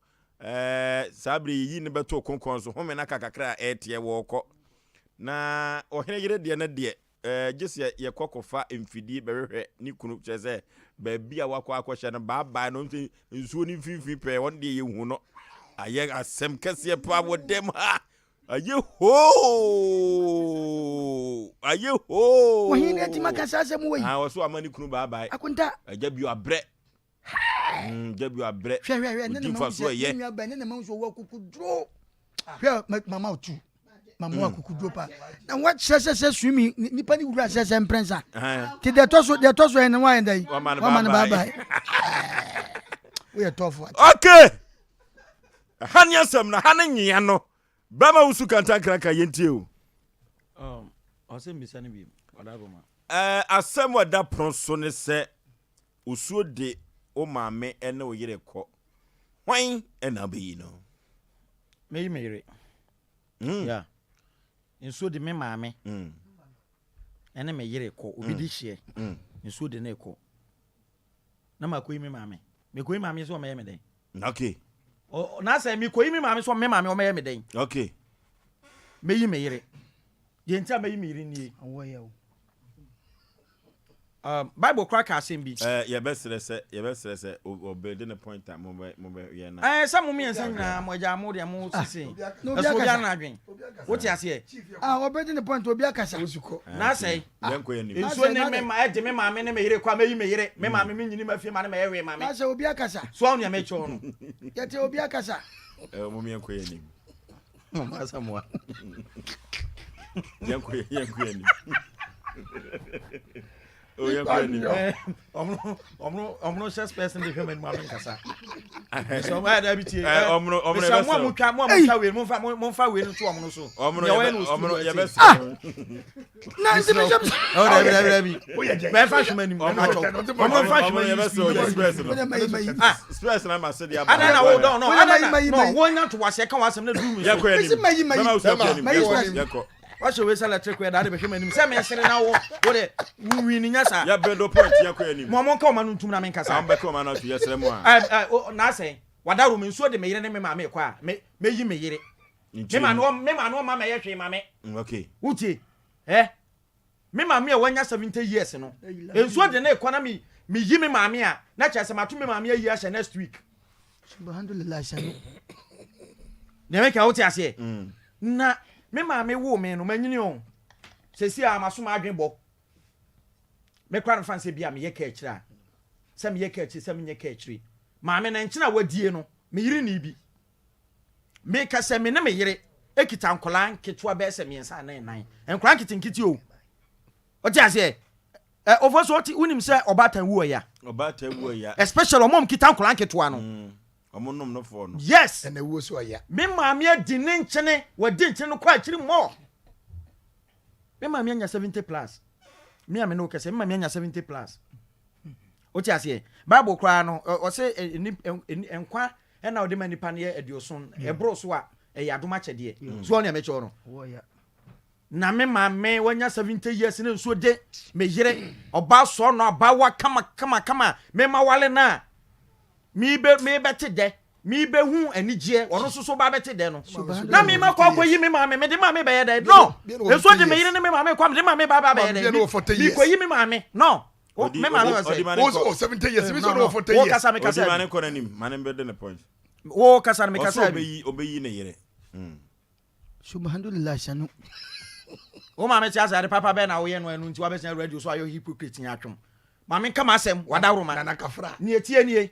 sabre yi ne beto konkon so home na kakakra etie wo kọ. Na ohene yire de na de just ye kokofa emfidi behwe ni kunu cheze baby a wakọ akwọhye no baba no nsuo ni fifi pe won de ye hu no aye asem kese pa wodem ha aye ho wahi ne ti makasa asem we wo so amani kunu baba akunta ajabi abre jabi abre hwe ne no so ye nwa ba ne no so wa kukudro hwe mama otu mama wa kukudro pa na what sese swimi nipa ni wura sese mprensa ti de toso en wa endai wa man baba we are tough okay hanya sam na hannya no bama usu kantan kranka yentie o Osei mbisa ni bi odaboma asɛm wada pron so ne sɛ usuo de o maame ene o yere kɔ hwan ena bɛyi no meyi me yere yeah nsuo de me maame ene me yere kɔ obi di hye nsuo de na ekɔ na makoyi me maame mekoyi maame so me yɛ me den okay na sɛ mekoyi me maame so me maame o me yɛ me den okay meyi me yere ye ntia meyi me yere nie awoyɛ Bible crack asem bi ye best say obey the point that mo ye na some me ensan na mo ja mo de mo sisi so bia na adwen wo ti ase obey the point obi akasa na say yanko ye nim nso ne me ma de me maame ne me yere kwa meyi me yere me maame me nyini ma fie ma ne me yewe maame na say obi akasa so on ya me cho no ye te obi akasa mo me yanko ye nim mo asa mo yanko ye nim oh yeah omno chess person de human mama nkasa so ma da bitie omno mo twa we mo fa we no to omno so omno ye best na se me jam bi be fa hwema nim na cho omno fa hwema ye best stress na ma se dia ba ana wo don no ana wo nya to wase ka wasem na du mi so yakọ Wash away electric where that be him say me sere na wo de wi ni nyasa ya bedo point yakọ ani mo ka o ma ntum na me nkasa am be ka o ma na to yesere mo a na say wadaro me nsuo de me yire ne me ma me kwa me yi me yire me ma no ma me ye hwe ma me okay uti me ma me e wanya 70 years no nsuo de na ekwa na me yi me ma me a na cha se ma to me ma me yi a next week subhanallah shanu ne me ka uti ase na me maame wo me no manyini on sesi a maso ma adwen bo me kwa no fanse bia me ye ka akira se me ye ka akira se me ye ka akiri maame na nkyina wadie no me yiri ni bi me ka se me ne me yire ekita nkola nketua be se me nsa nan nkola nkitinkiti o ti ase ofo so ti unim se obatan wo ya especially omom kita nkola nketua no omonom no for no yes and ewo so ya me maame adi ne nkyene wadi nkyene no kwa akiri mo me maame anya 70 plus me ame no kese me maame anya 70 plus o ti ase bible kra no o se enkwa na o de manipa ne adioson ebro so a yadoma kyede so on ya mecho no na me maame wanya 70 years ne nso de me yire oba so no abawa kama me ma wale na me bete de me be hu anigye ono so ba bete de no na me ma kwa yi me maame me de maame be ye de no eso de me yire ne me maame kwa me de maame ba be ye de me kwa yi me maame no me maame o say o 70 years me so no 40 years o kasa me kasa maane ko nanim maane be de ne point o kasa me kasa obeyi ne yire subhanallah shanu o maame ti asa de papa be na wo ye no enu nti wa be sen radio so ayo hypocrite nya atwom maame kama asem wadawro ma na kafra ni etie nie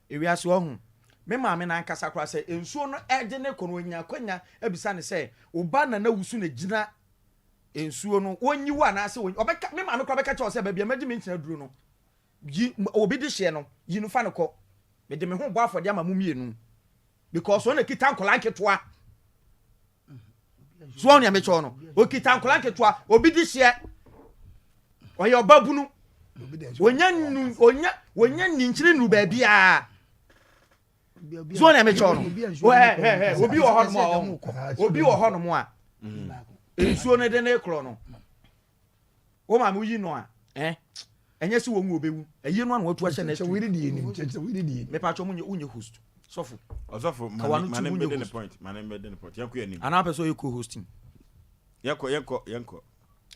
ewi aso ohun me maame na nkasa kra se ensuo no ede ne kono nya kwanya ebisa ne se oba na wusu na gina ensuo no onyi wa na ase obeka me maame kra beka che o se ba bia madi me ntina duro no yi obi di hye no yi no fa ne ko me de me ho bo afode ama mumienu because on ekita nkola nketoa so on ya me cho no o kita nkola nketoa obi di hye oye obabunu wonya ninchire nu ba bia zo na me cho no obi wo ho no mo a ensuo ne de na ekro no wo ma me yi no a enye si wo nwu obewu eyi no an watu ahye na we di ni me pa cho munye unye host sofo man be the point yanko ani ana person you co-hosting yanko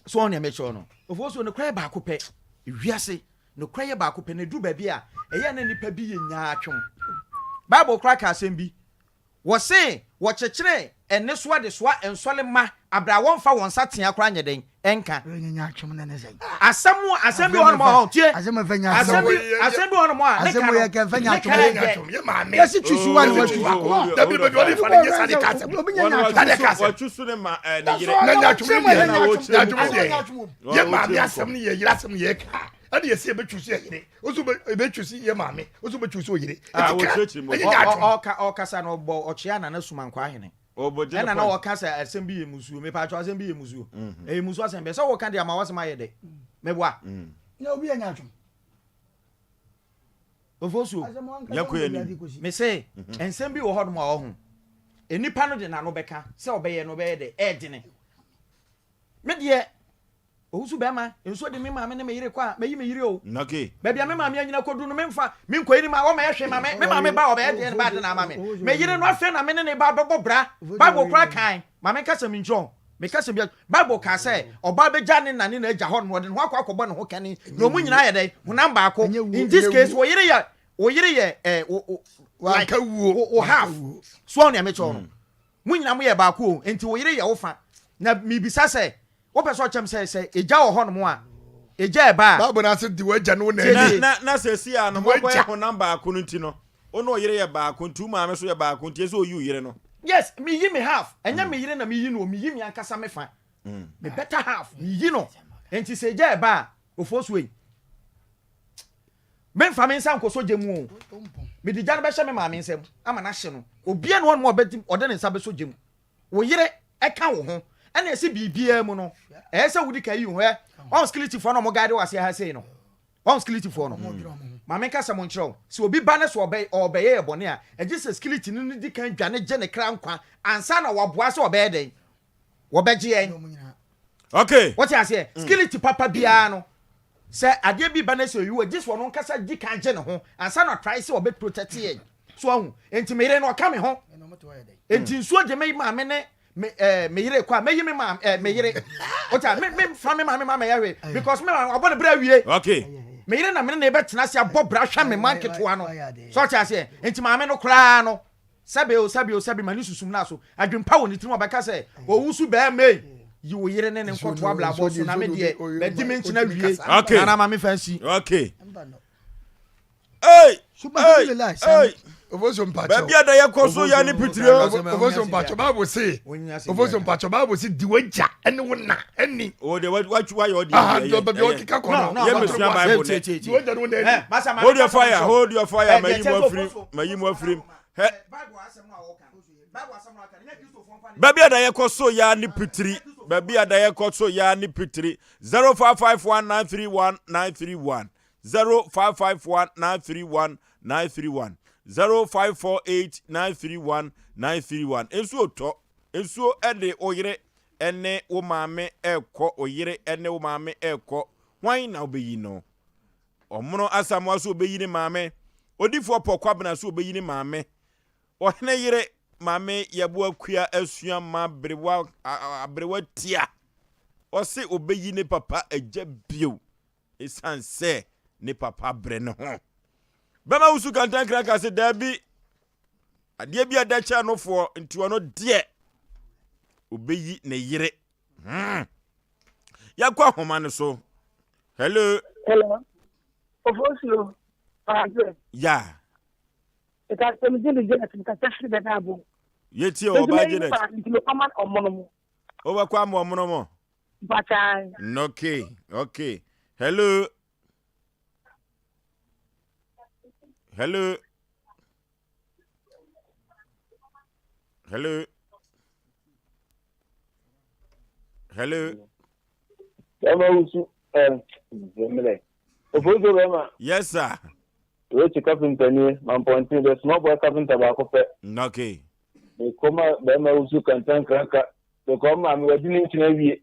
so on ya me cho no ofo so ne kra ba ko pe wiase no kra ye ba ko pe ne du ba bi a eye na nipa bi ye nya atwom bible crack asem bi wo se wo chekere ene so ade so ensole ma abra won fa won satea kra nya den enka nya atwom na ne sei asem bi won mo tie asem fa nya asem bi won mo a ne asem ye kan fa nya atwom ye ma me yesi chusu wa ni watu da bi be woni fa ne sa de kasa wa chusu ne ma ne yire na nya atwom ye ma me asem ne ye yire asem ye ka ade ye se be chusu ye yire oso be chusu ye ma me oso be chusu ye yire o kasa no bo o chia na na suma nkwa hene ɛna na wɔka sɛ asɛm bi yɛ musuo mepa atwa asɛm bi yɛ musuo ɛyɛ musuo asɛm bɛ sɛ wɔka de ama wɔsɛm ayɛ dɛ mɛboa na obi anya atwom ofosuo yakɔ ani me se nsɛm bi wɔ hɔ dom a ɔho enipa no de na no bɛka sɛ ɔbɛyɛ no bɛyɛ de ɛdene me deɛ ohusu bɛma nso de me maame ne me yire kɔ a meyi me yire o okay baabi a me maame anyina kɔdu no memfa me nkɔyiri ma wɔma ɛhwe ma me maame ba ɔbɛyɛ de ba de na ama me me yire no afɛ na me ne ne ba bɛbɔ bra bible kora kan maame kasa me nkyɔn me kasa bi bible ka sɛ ɔba bɛgya ne na ne na agya hɔ no wɔde ne ho akɔ akɔbɔ ne ho kɛne na ɔmu nyinaa yɛ dɛ honam baako in this case wo yire yɛ like wo half so on ya me kyɔn no mu nyina mo yɛ baako o enti wo yire yɛ wo fa na mibisa sɛ wopɛ sɛ ɔkyɛm sɛ ɛgya wɔ hɔ no mo a ɛgya ɛba a baabo na ase di wagya no na sɛ si a no mɔkɔyɛ honam baako no nti no ɔno ɔyere yɛ baako nti maame so yɛ baako nti ɛsɛ ɔyi yere no yes meyi me half ɛnyɛ me yere na meyi no meyi me ankasa me fa me better half meyi no enti sɛ ɛgya ɛba a ofo so yi memfa me nsa nkɔ so gye mu o mede gya no bɛhyɛ me maame nsɛm ama no ahye no obia no ɔno ɔde ne nsa bɛsɔ gye mu wo yere ɛka wo ho ɛna ɛsɛ biribiara mu no ɛyɛ sɛ wodi ka yi ho ɛ ɔn skilitifoɔ no ɔmo guide wase ha sei no ɔn skilitifoɔ no maame nka sɛ mo nkyerɛw sɛ obi ba ne so ɔbɛyɛ yɛ bɔne a ɛgye sɛ skiliti no di kan dwane gye ne kra nkwa ansa na waboa sɛ ɔbɛyɛ dɛn wɔbɛgye yɛn okay wɔte aseɛ skiliti papa biara no sɛ adeɛ bi ba ne sɛ oyiwa gye so ɔno nkasa di kan gye ne ho ansa na try sɛ ɔbɛ protect yɛn so ahu enti me yere no ɔka me ho enti nsuo gye me maame ne me yire kwa me yimi ma me yire ota me fra me ma yawe because me abon bra wie okay me yire na me na ebetena se abɔ bra hwa me man ketewa no so tia se enti maame no kra no sabe mani susum na so adwempa woni tirim obeka se owusu ba me yi wo yire ne nkoto abla bo so na me de me di me ntina wie okay na ma me fancy okay hey Ovoso mpacho. Baby ada ye koso ya ni pitrio. Ovoso mpacho Bible say. Ovoso mpacho Bible say di wagya ene wona eni. O de what why you dey. Ah, do baby o kika kono. Ye mesua Bible ne. Di wagya no na eni. Hold your fire, may you more free. Baby ada ye koso ya ni pitri. Baby ada ye koso ya ni pitri. 0551931931. 0551931931. 0548931931. Ensuo ede oyire ene wo maame ekọ oyire ene wo maame ekọ hwan na obeyi no omono asamu so obeyi ne maame odifo pokwa bena so obeyi ne maame ohene yire maame yebo akua asua ma abrewa tia ose obeyi ne papa agya bio esanse ne papa bre ne ho bema usu kantan kraka se dabi ade bi adacha no fo ntuo no de obeyi ne yire yakwa homa ne so hello ofosio ya eta semjini jena tikatashi da dabo yeti o ba jena ntilo kama omonomo o ba kwa mo omonomo bacha okay hello yes sir which carpenter ni man pointing the small boy carpenter ba ko pe okay e koma be ma usu kantan kraka to koma mi wadi ni tina wie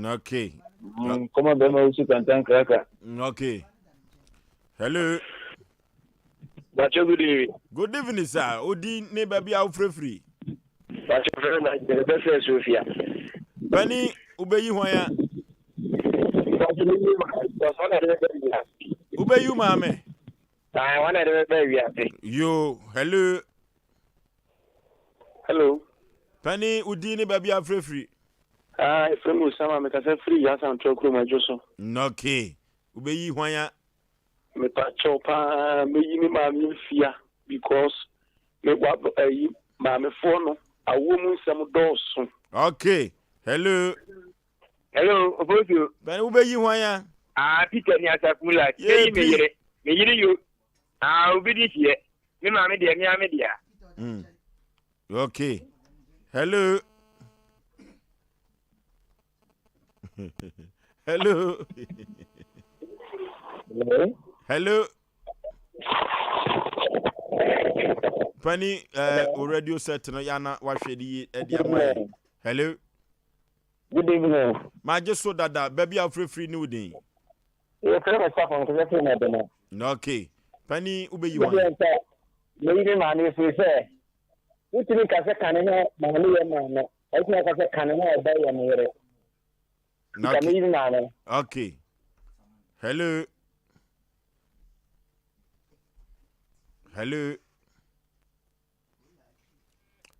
okay koma be ma usu kantan kraka okay hello Bacho good evening sir odi ne baby a free Bacho very nice the best Sofia bani ubeyi hwan ya ubeyi maame I want to be yo hello Penny udini baby a free from Usama me ka free ya san trokro ma joso okay ubeyi hwan ya me pa chopa me yi me ma mi fia because me wa ma me fo no awo mu nsam doso okay hello obofio Penny ubeyi hwan ya Peter ni asakula yi me yire yo obidi hie me ma me de mi ame dia okay Hello. Hello. Hello. Hello. Pani radio set no yana wahwedi e amai. Hello. Good evening. Ma just so that baby free new day. You can have stuff on the no okay. Pani ube you want. Maybe man if we say you think I can no man. I think I can no buy a mirror. Okay. Hello. Hello.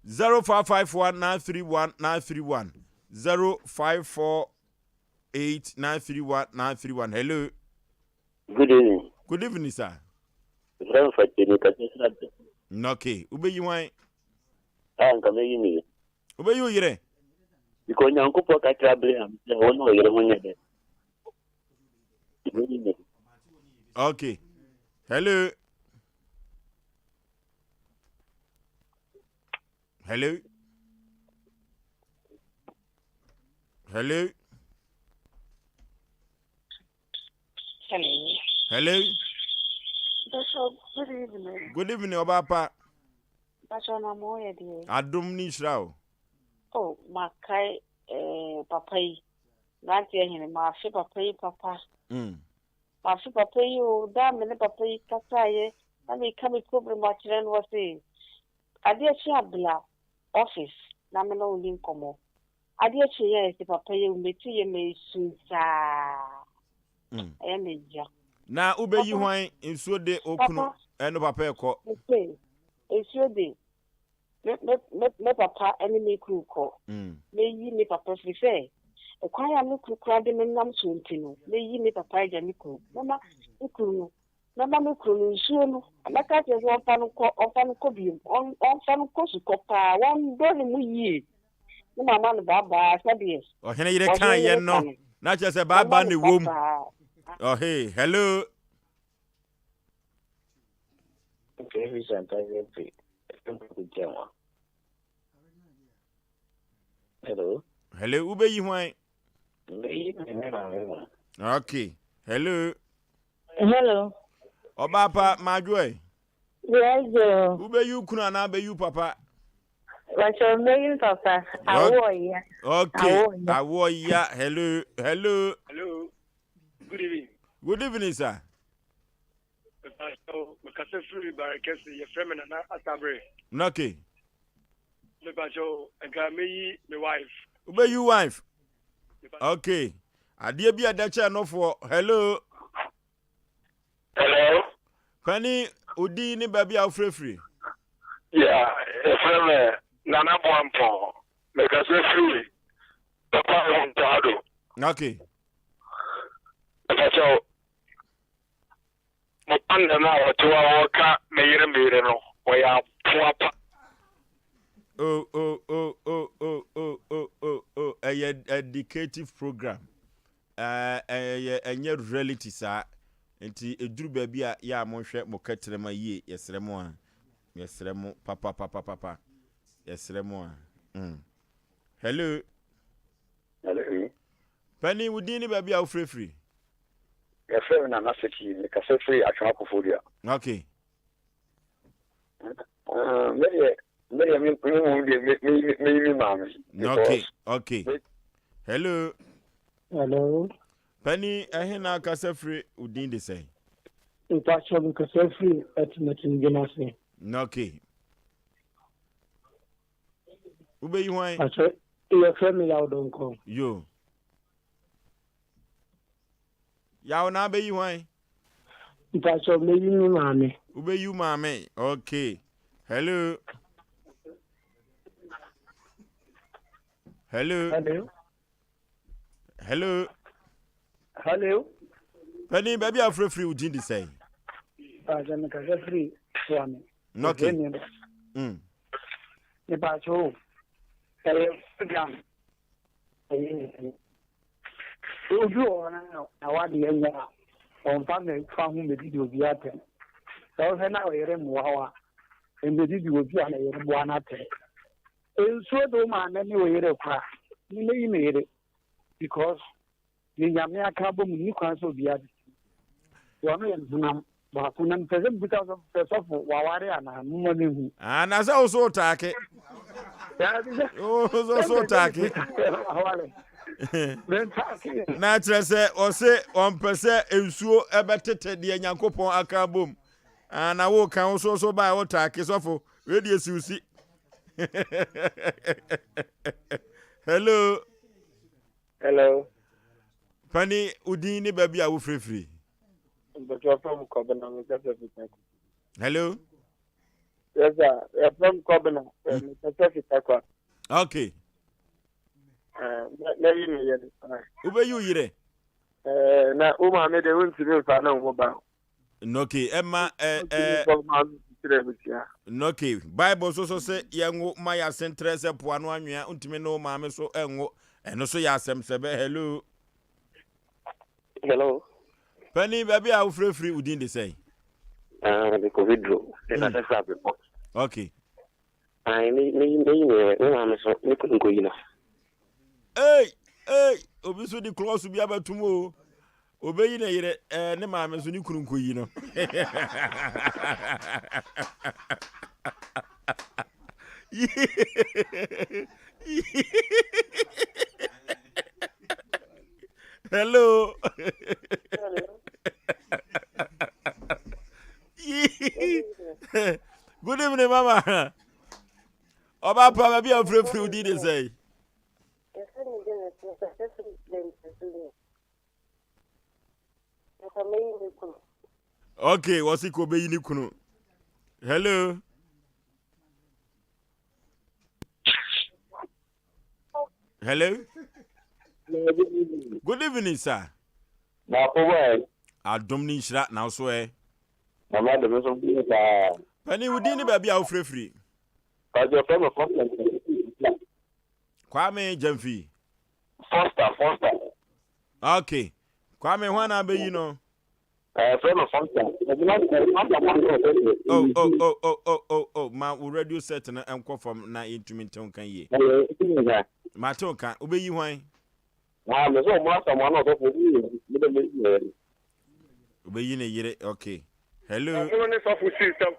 0551931931 0548931931. Hello. Good evening. Good evening, sir. Okay. Ube you want? Ube you yere? Because you uncle for Abraham, okay. Hello. Hello. Hello. Hello. Hello. Bishop, good evening. Good evening, Obapa. Bishop, I'm here, dear. Adum Nishrao. Oh, Makai, Papai. Nanti hini maafi Papai, Papa. Maafi Papai, you damn many Papai, Kasaye. I mean, come to Matren was it. I dear Shabla office, Namino Lincomo. I dear Chia is the Papai, Meti, may soon, sir. Na ube yi hwan nsuo de okunu eno papa ekọ. Okay. Nsuo de. Me papa ene me kru ko. Me yi me papa fi fe. Ekwan ya me kru kra de me nam so ntino. Me yi me papa ja me kru. Mama me kru no. Mama me kru no nsuo no. Amaka te so ofa no ko bi. On fa no ko su ko pa. Won do ne mu yi. Me mama no baba sabe. O hene yire kan ye no. Na che se baba ne wom. Oh, hey, hello. Okay, we sent hello. Hello, ube yi hwan? Okay. Hello. Hello. Obapa Majwe. Yes, ube you kuna na be you papa. What's your name, Papa? Awoya. Okay. Awoya. Hello. Hello. Good evening. Good evening, sir. Because free barricades, your friend and Asabre. Okay. Me wife. Ube you wife. Okay. Adie bi adacha no for hello. Hello. Penny udi ni baby free. Yeah, friend Nana Bwampo. Because free. Papa Montado. Okay. So Mopanda na to waka meyire no oya puapa. Oh, a educative program. A reality, sir. Enti eduru baby a ya monhwe moketrema yie yesremo a. Yesremo papa. Yesremo a. Hello. Hello. Penny wudini baby a free. Your friend na naseki because free atwa kofodia. Okay. Okay. Hello. Penny, ahina kasa free udin de say. Actually, kasa free at nothing genasi. Okay. Ube you why? Actually, your family out don't come. Yo. Yaw na be you why? Actually, you mami. Ube you mami. Okay. Hello. Penny, baby, I'm free with Jindy say. I'm free for me. Okay. Nepacho. Program. Awadi enya. On family from the video biate. So now we are more. And the video will be on a one at nsuo do ma na ne oyere kwa ni me yi me yere because ni nyame aka bom ni kwan so bia wa no yen sunam ba ko nan pese because of waware ana mo ne hu na se so take so take na trese o se on pese ensuo ebetete de Nyankopon aka bom na wo kan so ba wo take sofo we de siusi. Hello. Pani udin ni baby a wo frefri. Hello. Yes, sir. From Kobina. Okay. Ube you yire? Na uma me de wunti me fa na wo ba. Okay, Emma Okay, Bible so say yango ma ya sentre se poano anwea untime no ma me so enwo eno so ya asem sebe. Hello. Penny baby a free udin de say. The COVID drove. Okay. I me ma me so me couldn't go ina. Hey, obi so di close bi abatumo. Obeyi na yire ne ma me so ni kurunko yi no. Hello. Good evening, Mama. Oba pa bi free udi dey say. Okay, what's it ko be yini kunu? Hello. Hello. Good evening, sir. Na ko wai. Adom ni shira na so Mama de so bi ta. Pani udi ni ba bia wo free. Ka je from a conference. Kwame Jamfi. Foster. Okay. Kwame hwana be yi no. From a function. Oh, ma we radio set na enko from na intumenton kan ye. Ma ton kan obeyi hwan? Me so mo asa mo na so for me obeyi ne yire. Okay. Hello. Mo ne so for system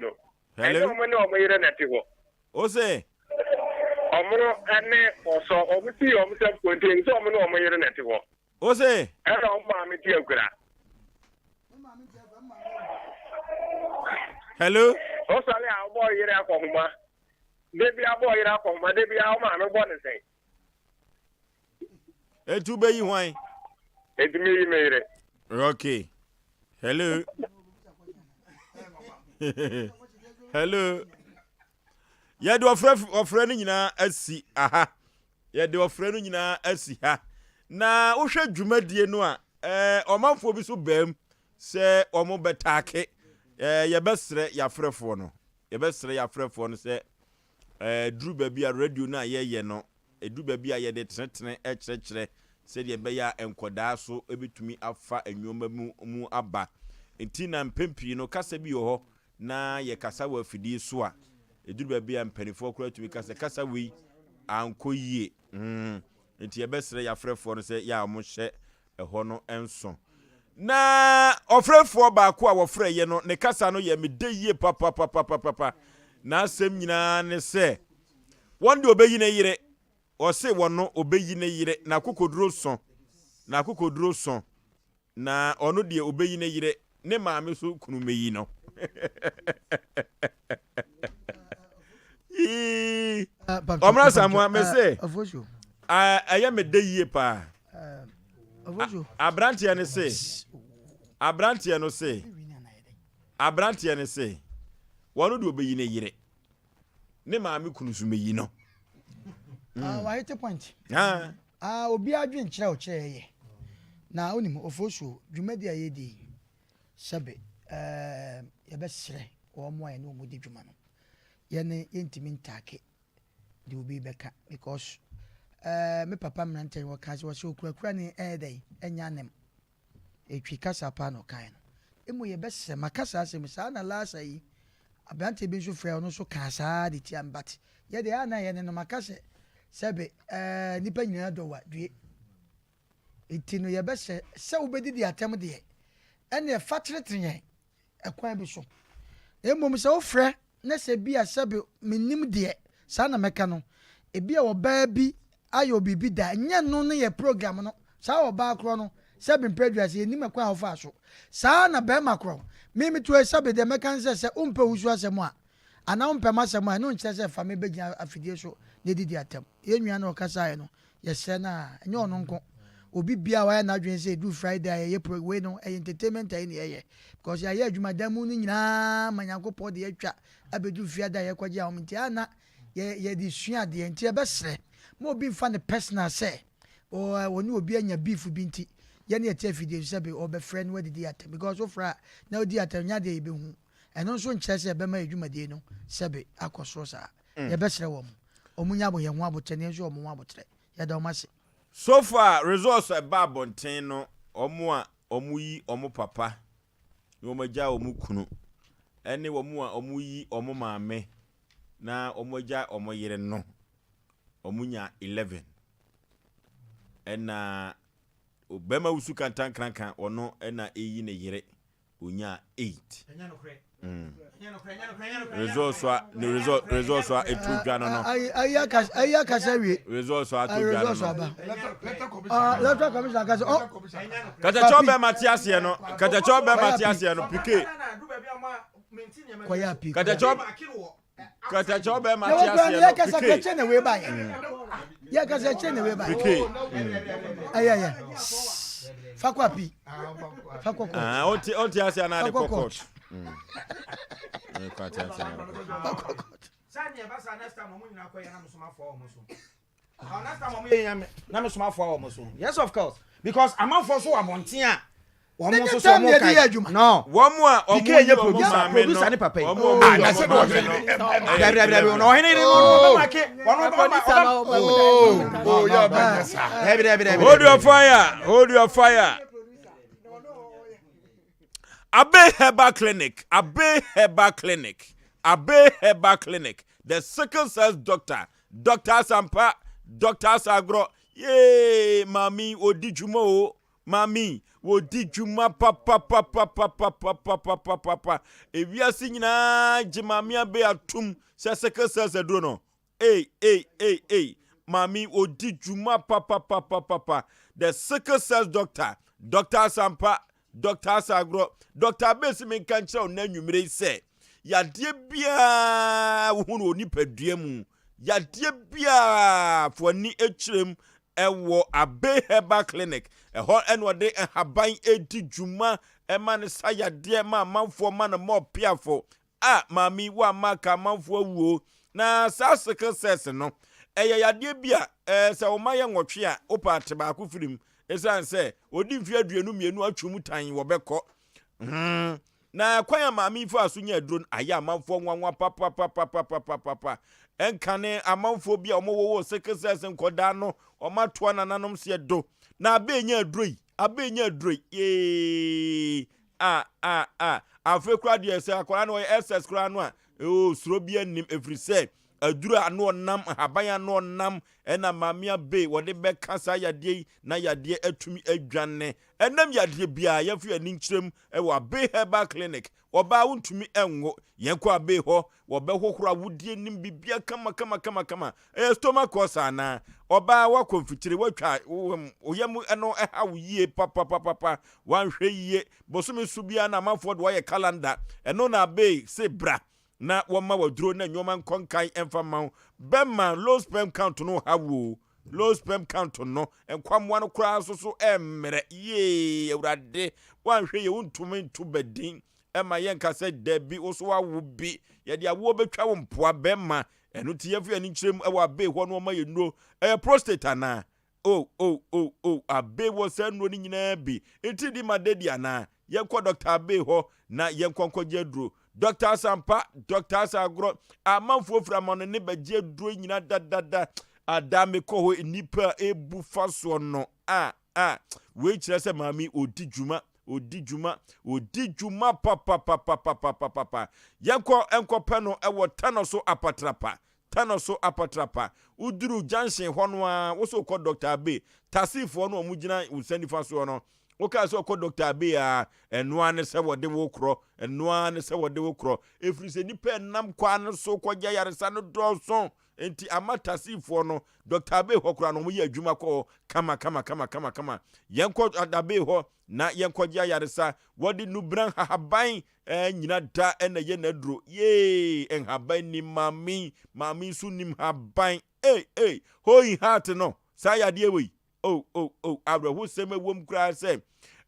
no. Hello. Mo ne o mo yire na ti ho. O se omro ane oso omuti omsem kontin so mo ne o mo yire na ti ho. O se era o ma me ti akura. Hello. O sale a bo yire akohuma. Debi a bo yire akohuma, debi a o ma me bo ne sei. Etu be yi hwan? Etu me yi me yire. Okay. Hello. Hello. Ya de ofre no nyina asi aha. Ya de ofre no nyina asi ha. Na wo hwe dwumadie no a omanfo bi so bam se omo betake ye besre ya frefo no. Ye besre ya frefo no se dru ba bi a radio na ye no. Edu ba bi a ye de trentre ekyerekere se de be ya enkoda so ebetumi afa enwoma mu aba. Enti na mpempi no kasa bi ho na ye kasa wa fidi so a eduru ba bia mpanifo kura tumi kasa wi anko yie enti ye besere ya frefo no se ya mo hye eho no enso na ofrefo ba ko a wo frɛ ye no ne kasa no ye mede yie papa na asem nyina ne se wonde obeyi ne yire o se wono obeyi ne yire na kokoduro so na ono de obeyi ne yire ne maame so kunu meyi no. Omra Samuel me say aya me de yie pa. Abrantie ne say wono de obeyi ne yire ne maame kunu so meyi no. Why hit point? Obi adwen kyerɛ o kyerɛ ye. Na onim ofosho dwumadi ayedi sebe ye besre o mo aye no mo di dwuma no. Ye ne yentimi ntake de obi beka because me papa mrante wo ka se wo se okurakura ne edai enya nem etwi kasa pa no kan no. Emu ye besre makasa asem sa na lasa yi abante bi nso frɛ no so ka saa de tia mbate ye de ana ye ne no makase sebe nipa nyina do wa due enti no ye bɛ sɛ wobɛdi di atam de ɛne fa tretre ɛkwan bi so emom sɛ wo frɛ na sɛ bi a sebe menim de saa na mɛka no ebi a wɔbaa bi ayo bibi da nyɛ no ne yɛ program no saa wɔbaa korɔ no sebe mpɛduase enim ɛkwan a wɔfa so saa na bɛrima korɔ mimi to sebe de mɛka sɛ umpɛ wusu asɛm a ana umpɛ masɛm a no nkyɛ sɛ fa me bɛgyina afidie so ne didi atam yɛnua na ɔkasa no yɛsɛ na nyɛ ɔno nko obi bia wa na adwen sɛ do Friday yɛ pro we no entertainment ayi ne yɛ because yɛ adwuma da mu no nyinaa manyankopɔ de yɛtwa abedu fiada yɛ kɔgye a ɔmti ana yɛ de sua de nti ɛbɛsrɛ mo obi fa ne personal sɛ wɔne obi anya beef bi nti yɛne yɛte afidie sɛ be ɔbɛfrɛ no wadidi atam because wo fra na odi atam nya de yɛbɛhu ɛno nso nkyerɛ sɛ ɛbɛma adwumadie no sɛ be akɔ soro saa yɛbɛsrɛ wɔ mo ɔmo nya bo yɛ ho abotɛ ne nso ɔmo ho abotɛ yɛda ɔmo ase. So far, results are babontin no omwa omuyi omu papa yomaja omu kunu ene omwa omuyi omu maame na omoja omoyire no omunya 11 ena obema usu kantan krankan ono ena eyi ne yire onya 8 results are etu dwana no aya kasawie results are to dwana no letter commission kasa kata chobe Matias ye no pike koya pike kata chobe Matias ye no ya kasa kache na we ba ya kasa kache na we ba pike aya fakwa pi oti asia na de kokot Yes, of course. Because I'm not for so abontia. No. One Producer ni papa. Hold your fire. Abe Herbal Clinic. The sickle cells doctor. Dr. Sampa. Dr. Sagro. Yay, mami, odi juma o. Mami, odi juma papa. If you are singing jimami abe atum, se sickle cells edrono. Hey. Mami, odi juma papa. The sickle cells doctor. Dr. Sampa. Dr. Sagro, Dr. Besimin kancha onanwumre se yade bia wohunu oni paduamu yade bia foni ekyirem ewo Abe Herbal Clinic eho enwode haban edi dwuma ema ne sayade ma manfo ma na mo piafo mami wa maka manfo awuo na sasike ses no yade bia se wo maye nwotwe a opa teba ku firim esan se odi mfi aduanu mienu atwum tan wo bekọ na kwanya maami fo asunya adron aya amanfo nwanwa papa enkane amanfo bia omowo sekesese nkoda no omatoa nananom se do na abenya adroi afa kura de se akwara no ss kura no a suro bia nim efrise adura no nam habanya no nam ena mamia be wode be kasa yade na yade atumi adwane enam yade bia yafu ani nkyerem wo Abe Herbal Clinic oba wontumi enwo yenko abe ho wo be hohora wodie nim bibia kama stomach ulcer na oba wa konfitire watwa oyam eno hawo yie papa wanhwe yie bosome subia na amafo de wo ye calendar eno na be se bra na woma waduro na nyoma nkonkan emfama bema low sperm count no hawo low sperm count no enkwamwa no kura so emmere ye awurade wanhwe ye wontumi ntu badin ema yenka se debi oso awo bi ye de awo betwa wo mpoa bema eno tiyefu ani kyerem ewa Abe ho no ma ye nuo prostate ana Abe wo se nuo ni nyina bi enti di madedi ana yenkọ Dr. Abe ho na yenkọ jedro Dr. Sampa, Dr. Sagro, amanfo framano ne beje dro nyina dadada adame ko ho nipa ebufa so no we kire se mami odi djuma odi dwuma papa enko peno ewo tanoso apatrapa uduru junction hono a wo so ko Dr. Abe tasifo no omugina usani faso no wo ka so ko Dr. Abe a enoa ne se wode wo kro efiri se nipa nam kwa no so ko gya yaresa no doson enti amatasifo no Dr. Abe ho kra no mo ye adwuma ko kama yenko Abe ho na yenko gya yaresa wode nubran hahaban nyina da ena ye na duro ye enhaban ni mami su nim haban hoi heart no sa yade we abra hu seme wom kra se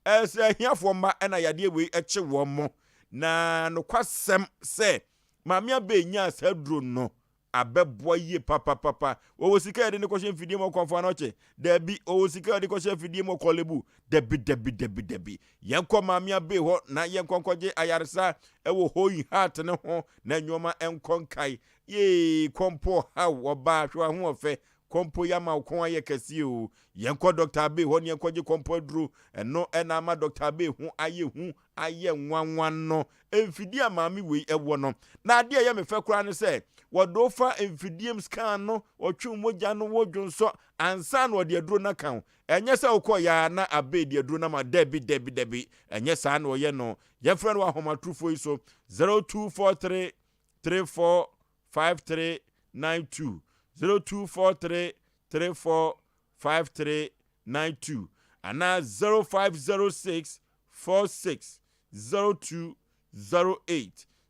ese hiafo ma ena yade we eche wo mo na no kwasem se mami abenya sa duro no abebo ye papa wo sika yade ne kwhye mfidie mo konfa na oche debi wo sika yade kwhye mfidie mo kolebu debi yenko mami abe ho na yenko nkogye ayaresa ewo hoi heart ne ho na nyoma enkonkai ye kompo ha oba hwa ho ofe kompo ya ma ko aye kase o yenko Dr. Abe ho ne yenkogye kompo duru eno ena ma Dr. Abe ho aye nwanwan no emfidie amami we ewo no na ade ye mefe kura ne se wodofa emfidiem scan no otwe mogya no wodwonso ansa no de aduro na kan enye se ukọ ya na Abe de aduro na ma debi enye sa na oye no ye friend wa homa trufo iso 0243 345392 0243 345392 ana 0506 460208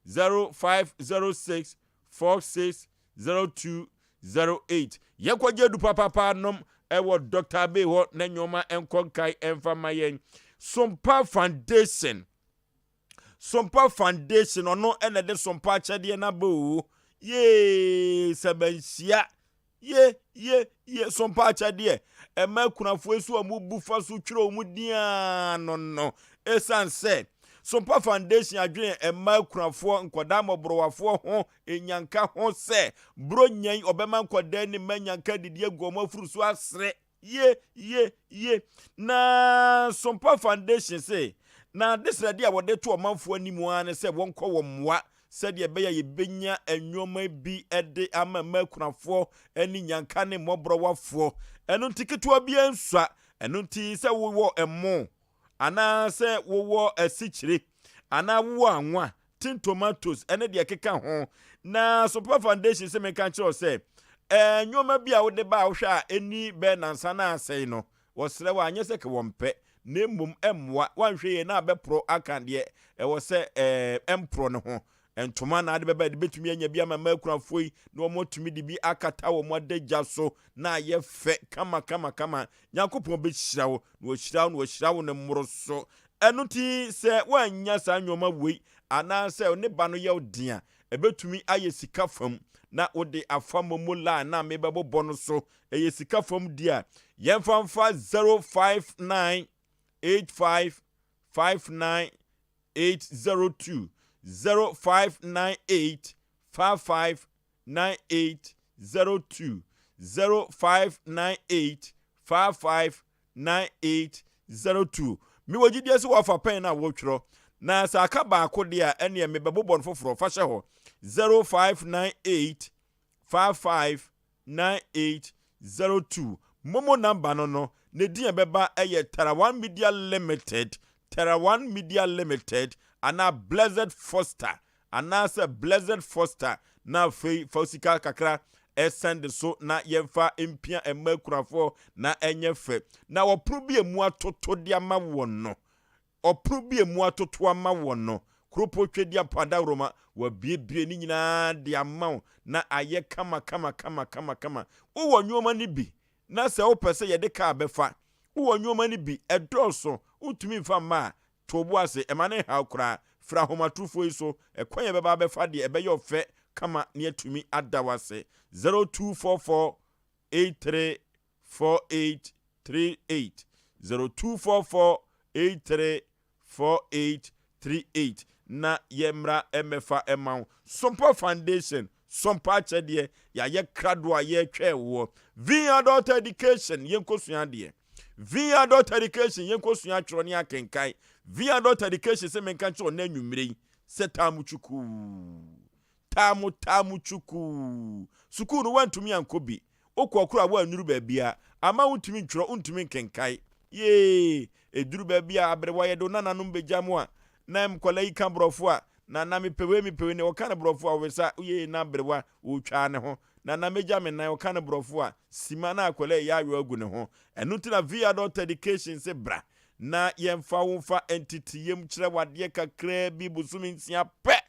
0506 460208 yekwaje du papa nom ewo Dr. Abe ho na nyoma enkonkai enfamayen Sompa Foundation ono ene de sompa chede na bo ye sabansia ye sompa chede ema kunafo esu amubufa so twere omudia no esanse Sompa Foundation adwen ema kunafo nkoda mobrowafo ho enyanka ho se bro nyan obema nkoda ni manyanka didie gomo furusu asre ye na Sompa Foundation say na this idea wode to omanfo animu an se wonko womwa se de be ya yebenya enwoma bi ede amama kunafo ani nyanka ne mobrowafo enu tiketo bia nsua enu ti se wo emo ana se wo asichire ana wo anwa tin tomatoes ene de keka ho na Sompa Foundation se menka kire se nyoma bia wo de ba wo hwa eni be nansa na asei no wo sere wa anye se ke wompe na mmom emwa wanhwe ye na abepro akande wo se empro ne ho entoma na ade beba de betumi anya bia ma makurafo yi na wo motumi de bi akata wo modagya so na ye fe kama yakopon be hyira wo na wo hyira wo ne mmoro so enu ti se wanya sa nwoma wei ana se ne ba no ye odia ebetumi aye sika fam na ode afamomo la na mebebo no so eye sika fam dia yemfamfa 05985599802 0598559802 0598559802 mi wogidie se wafa pen na wotwro na sa aka ba akode a ene mebebo no foforo fa hye ho 0598559802 momo number no ne dia beba eye Terawan Media Limited ana Blessed Foster ana se Blessed Foster na fausika kakra send so na yemfa empia emakurafo na enye fe na oprubi emu atoto dia ma wono oprubi emu atoto ama wono kropo twedi apada roma wa biebie ni nyina dia ma na aye kama wo nyoma ni bi na se wo pese ye de ka befa wo nyoma ni bi edoso utumi mfa ma tobo ase emane ha kura fra homatrufo iso ekwanye beba befa de ebe yo fe kama ne atumi adawase 0244834838 0244834838 na yemra emefa emau Sompa Foundation Sompa chede ya ye krado ye twewo via adult education yenkosua de via adult education yenkosua twro ne akenkai via dot education se menka cho na nwumire se tamuchuku tamuchuku sukuu no wantumi ankobi okokura wa anuru baabia ama untumi ntworo untumi nkenkai ye eduru baabia abrewa yedo nananom begyamu a na mkola yi kambrofo a na mepewe ne okana brofo a wesa ye na abrewa otwa ne ho na meja me na okana brofo a sima na akola ya awe agu ne ho enu tina via dot education se bra na yemfa wonfa entity yem kire wade kakra bi busumi nsia pe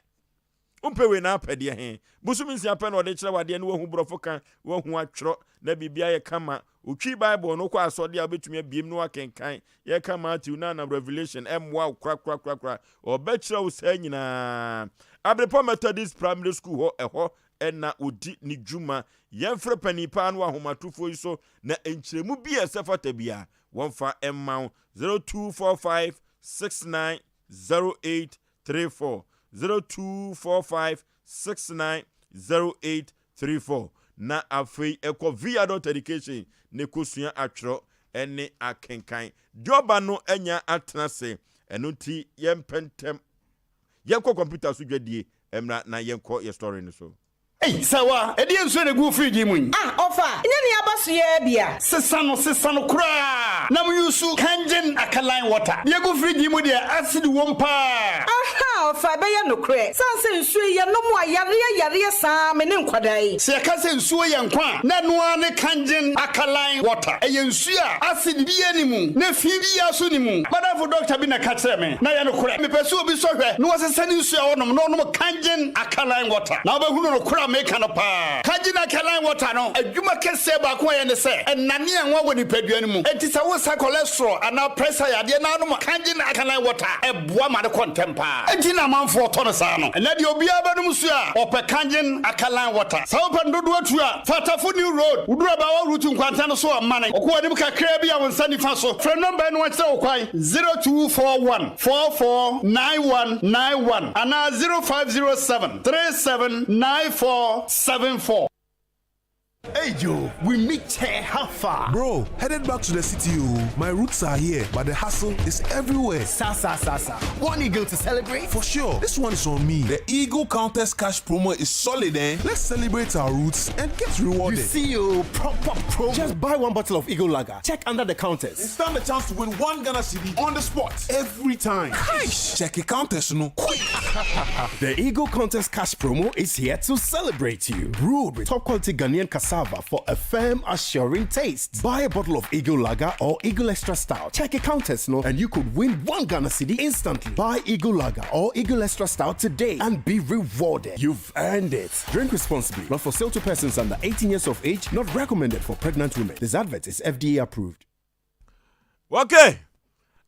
umpewe na apede he busumi nsia pe na ode kire wade ne wahu brofo kan wahu atworo na bibia ye kama utwi bible no kwa asode a obetumi abiem no akenkan ye kama Matthew na Revelation emwa kra obekire wo sa nyina Abrepo Methodist Primary School ho eho ena odi ni djuma yemfre panipa no ahomatufo iso na enkyeremu bia sefata bia wonfa emma 0245690834 0245690834 na afei eko via dot education ne kosua atwro ene akenkan dioba no enya atenase eno ti yempentem yenko computer so dwadie emra na yenko ye story no so. Hey, sawa, edi enso ne gu free mu. Ofa, nya ne abaso ye bia. Sesa no kura. Na mu yusu kangen akalan water. Ye gu free mu dia acid wompa. Aha, ofa be ye no kure. Sanse nsuo ye no mu ayare sa me ne nkwadai. Se ka se nsuo ye nkwa, na no ne kangen akalan water. Eye nsuo a acid bi ye ni mu, na fi bi ya so ni mu. Madam doctor bi na ka kire me. Na ye no kure. Me pese obi so hwe, no sesa ni nsuo a wonom no kangen akalan water. Na oba hunu no kura make no pa kagina kalan water no adwuma kese ba ko ye ne se enane anwa woni padua mu enti sa wo sa cholesterol ana pressure ya de na no kagina kalan water eboa ma de contempa enti na manfo to no sa no na de obi aba no musu a ope kagin akalan water sa wo pandodo atu a fatafo new road udura ba wa route nkwanta no so amane okwo nim kakra bi a won sani fa so from number no won o kwan 0241 449191 ana 0507 379474. Hey Joe, we meet here how far? Bro, headed back to the city. My roots are here, but the hustle is everywhere. Sa. One eagle to celebrate? For sure, this one is on me. The Eagle Countess Cash promo is solid, eh? Let's celebrate our roots and get rewarded. You see you proper promo. Just buy one bottle of Eagle Lager. Check under the counters. And stand a chance to win 1 Ghana cedi on the spot every time. Nice. Check a countess, no quick. The Eagle Contest Cash promo is here to celebrate you. Brewed with top quality Ghanaian cassava for a firm, assuring taste. Buy a bottle of Eagle Lager or Eagle Extra Stout. Check a countess, no, and you could win 1 Ghana cedi instantly. Buy Eagle Lager or Eagle Extra Stout today and be rewarded. You've earned it. Drink responsibly. Not for sale to persons under 18 years of age. Not recommended for pregnant women. This advert is FDA approved. Okay.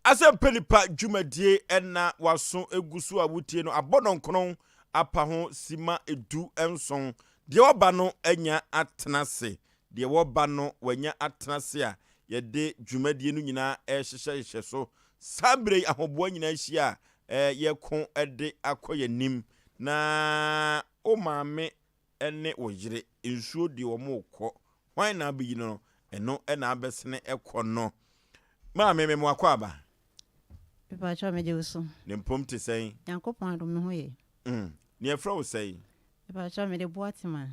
Asem penipa dwumadie ena waso egusu awutie no abononkron apa ho sima edu enson de oba no enya atenase de oba no wanya atenase a ye de dwumadie no nyina ehyehyehye so sabre ahoboa nyina hia ye ko ede akoyanim na o maame ene oyire ensuo de omo kɔ hwan na abeyi no eno ena abesene ekono maame me akɔ aba Papa cha me jewso. Ne mpom te sɛn. Yankopɔn adom no ho ye. Ne afra wo sɛn. Papa cha me de boatema.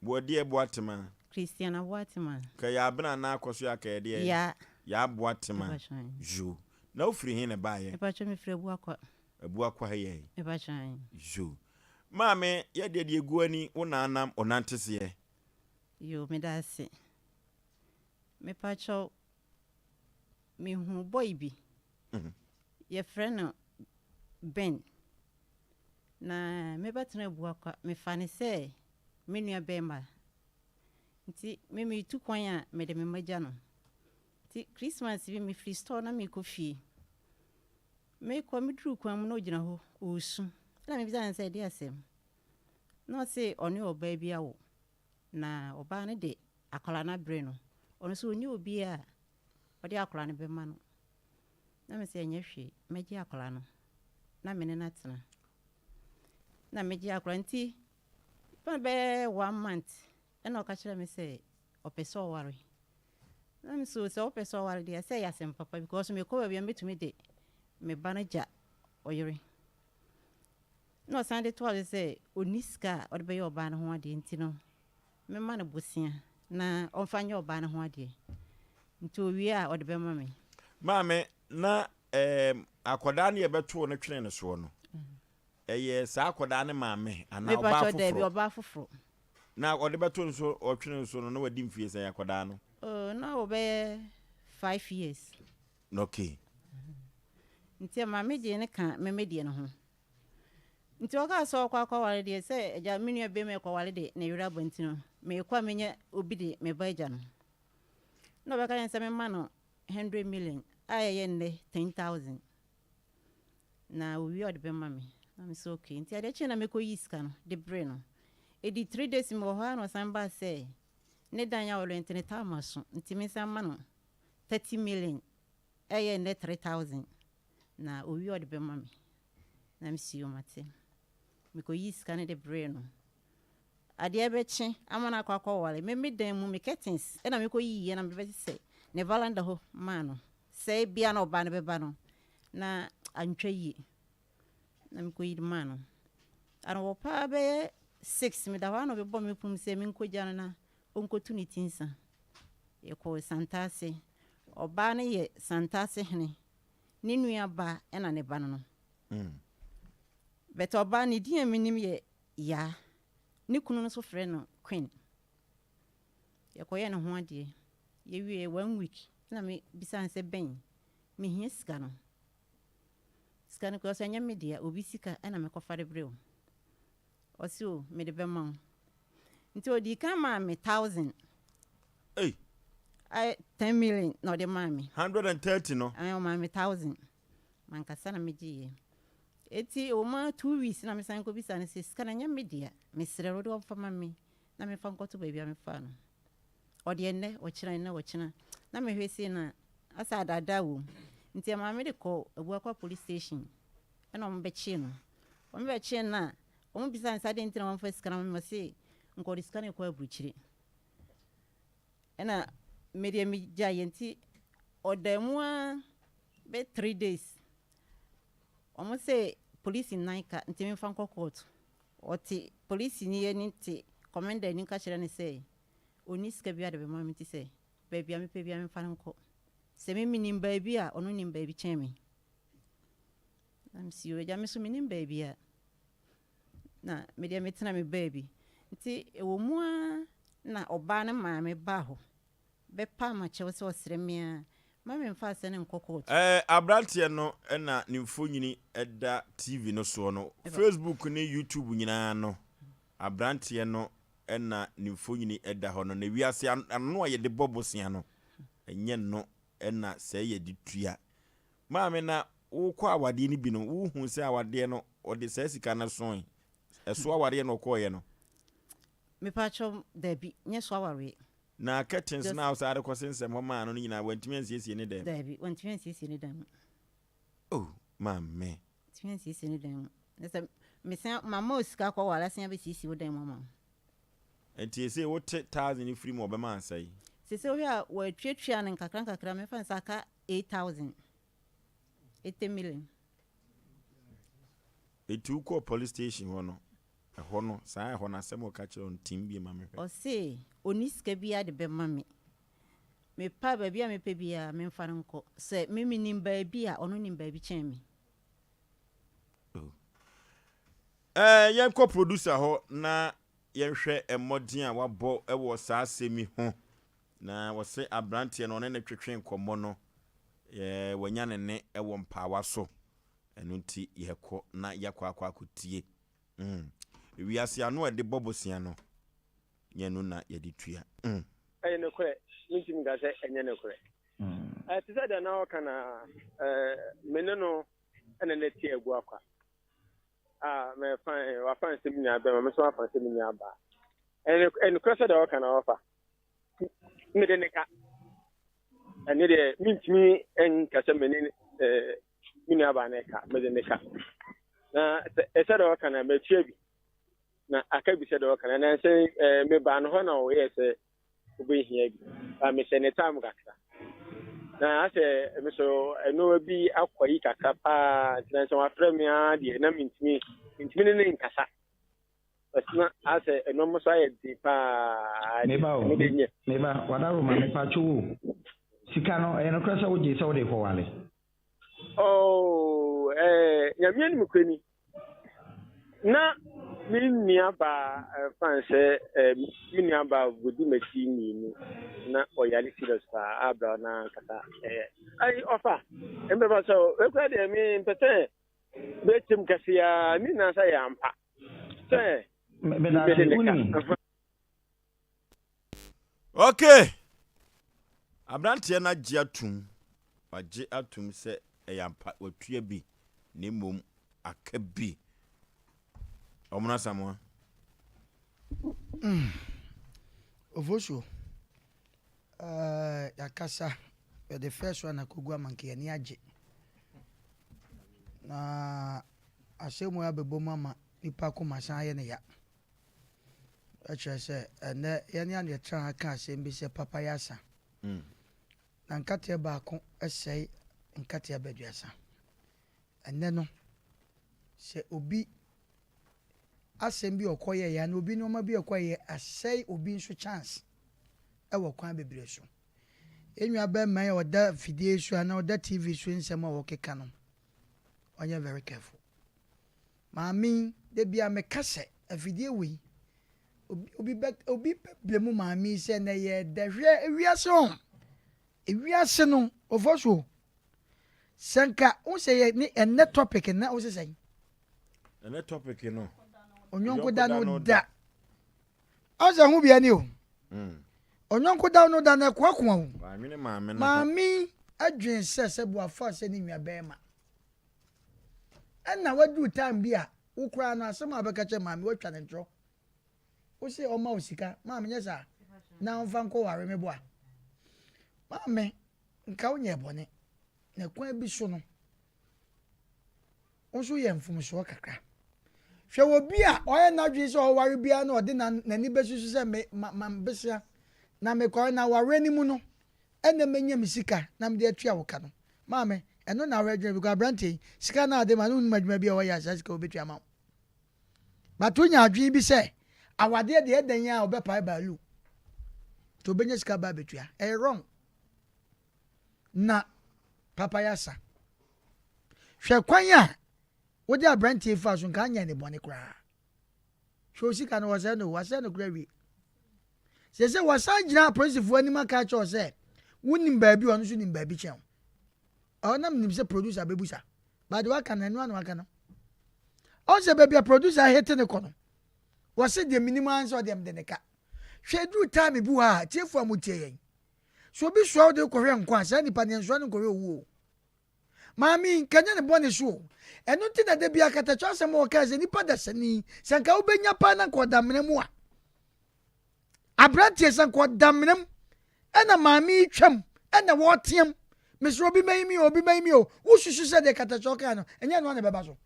Boade boatema. Christiana boatema. Ka ya bena na akoso ya ka ye. Ya boatema. Jo. Na ofri hin ne ba ye. Papa cha me frɛ buakwa. Buakwa ha ye. Papa cha. Jo. Maame ye de egu ani wo na anam onantese ye. Yo me da se. Me pa cha me hu boy bi. Your friend Ben na me batena buakwa me fane se me nua bemba nti me tu kwan a me de me magya no nti Christmas bi me free store na me ko fie me ko me dru kwan mu no gina ho osu na me bizan se de asem no se oni oba bi awo na oba ne de akola na bre no ono so oni obi a odi akola ne be ma no na me se nyehwe meji akola no na me ne natena na meji akola nti pa be 1 month ena o ka kire me se opeso ware na me so se opeso ware dia se yasem papa because me ko bia metumi de me banaja oyere no sande to ale say oniska o de be yo ba na ho ade ntino me ma na bosia na onfanya oba na ho ade nti owie a o de be ma me maame na akoda na ye beto no twene ne so no eye sa akoda ne maame ana oba foforo na o de beto so o twene so no na wadi mfie sa akoda no na obe 5 years okay nti maame je ne ka memedie no ho nti oka so kwa wale de se eja menu be me kwa wale de na yura bantino me kwa menye obi de me ba eja no no be ka yen se me ma no 100 million aye nne 10,000 na we od be ma me am so okay nti ade chi na me ko yiska no de bre no edi 3 days mo ho no samba se ne danya wolo ntene ta maso nti me sa ma no 30 million aye nne 3,000 na we od be ma me na me si o mate miko yiska ne de bre no ade ebechi amana kwakwa wale me dan mu me curtains e na miko yiye na me be se ne valanda ho ma no se bia na oba ne beba no na antwa yi na miko yi ma no ana wo pa be 6 me da wa no be bo me pum se me nko jana na onkotu ni tinsa e ko santase oba ne ye santase hene ni nua ba e na ne ba no but oba ni dia minim ye ya ni kunu no so frɛ no queen ye ko ye no ho ade ye wie 1 week na me bisan se ben me hia sika no ko so anya media obi sika na me ko fare breo o si o me de be ma nti odi ka ma me 1,000 I 10 million no de ma me 130 no I ma me 1,000 man ka sana me ji eti o ma 2 weeks na me san ko bisa ne sika na nya media me sere ro do fa ma me na me fa nkoto ba bia me fa no o de enne o kira enne o kira na me hwesi na asa dada wo nti ma me de ko abu akwa police station na o mbe chi no o mbe chi na o mu bisa nsa de ntina o fa sika na me se nko de sika ne ko abuchire na media mi giant o da mu a be 3 days o mo se police in Naika nti me fan court oti police ni ye nti commander ni ka kire ne say oni sika bia de be ma me ti say ba bia me pe bia me fan nko se me minim ba bia ono nim ba bi chen me am si o ja me so minim ba bia na media me tena me baby nti e wo mu a na oba ne ma me ba ho be pa ma che wo se osire me a ma me mfa se ne nkokot abrantie no na nimfo nyini eda TV no so no Facebook ni YouTube nyina no abrantie no na nimfo nyini eda ho no na wiase ano ye de bobosia no enye no na se ye de tua ma me na wo kwa awade ni bi no wo hu se awade no o de se sika na so eso awade no ko ye no me pa cho debi nye so aware na curtains na outside ko sense mama no nyina wantimi ansiesie ne dem debi wantimi ansiesie ne dem oh mamme wantimi ansiesie ne dem nese me sen mama osika ko wala sen be sisi wo dem mama enti ese wo 10,000 free mo be ma ansai sese wo ya wo twetwea ne nkakra me fa saka 8,000 80 million etu ko police station wono hono saa hono asemo ka kire on timbi mama o se oniska bia de be mame me pa ba bia me pe bia me mfa nko se me minim ba bia ono nim ba bi chen me yen ko producer ho na yen hwe emodin a wabo e wo saa semi ho na wo se abrantie no ne twetwe nkomo no wanya ne e wo mpawa so eno nti yeko na yakwa akotie wiase ano de bobosia no nyenu na ye de tua ayi ne kore minti mi ga se enye ne kore ti say da na o kana mene no ene ne tie egu akwa me fan wa fan seminar ba me so fan seminar ba ene Crusade o kana ofa me de ne ka ene de minti mi en ka se mene mini aba ne ka me de ne ka na ese da o kana me tie bi na aka bi se da o kana na se me ba no ho na o ye se obi hia bi me se ne time gakra na ase me so eno bi akwayi kaka pa na so afre me a de na mintimi ne nkasa asna ase eno mo so ayedi pa meba wadaro ma mepa chu sika no eno krasa wo je se wo de ko wale nyamia ni mkwani na mini aba fanse mini aba gudi machine ni na oyali serious pa abra na kata ai ofa embe ba so e kwa de mi mpete be tim kasia ni na sa ya mpa okay abrante na gye atum wagye atum se eyampa watua bi ne mom aka bi omuna samwa Ovosho yakasa the first one akogwa manke ni age na asemu ya bebo mama nipa ko masan ye ne ya acha se ene ye ne ya tra aka asem bi se papa yasa na nkate ba ko esei nkate abaduasa ene no se obi asem bi okoye ya na obi no ma bi okoye asei obi nso chance e wo kwan bebre so enwa ba man ya oda fidie so na oda tv so nsem a wo keka no onye very careful mami de bia me kase afidie wi obi blemu mami se na ye de hwe ewiase no ofosho sanka o se ye ni ene topic na o se say ene topic no onyonko da no da o se hu bia ni o onyonko da no da na kwakwa o mami adwen se bo afa se ni nwa bema enna wadu time bia wo kra no asem abeka che mami watwa ne ntro o se o ma osika mami nyesa na onfa nko ware me bo a mami nka onye bone na kwa bi so no onso ye mfum so kakra hwe wo bia oye na dwi so o ware bia na ode na ni besusu se me besia na me kwa na ware ni mu no ene menya misika na me de atua wo ka no mami eno na ware because branty sika na ade ma no madwuma bia wo ya sika obetua ma batu nya adwi bi se awade de eden ya obepa balu to benya sika ba betua wrong na papa yasa hwe kwan a wodi abrantie fa so nka anya ne bone kra hwe sika no wase no kra wi se wasa gina principal ani maka cha se wunim ba bi ono so nim ba bi chen ona mnim se producer bebusa but wa kana no anu aka no o se be bia producer hete ne kono wase de minimum answer dem de ne ka hwe du time bi wa tiefu amutie yen so bi so de kohwe nkwa sa nipa ne nso ne kohwe owu mami kanya ne bone so eno ti na de bia kata cho asem o ka se nipa da sani sanka ubenya pa na ko da mene mu a abrantie sanka da mene ena mami twam ena wo tiem mesro obi mayimi o wo susu se de kata cho ka no enya no na beba so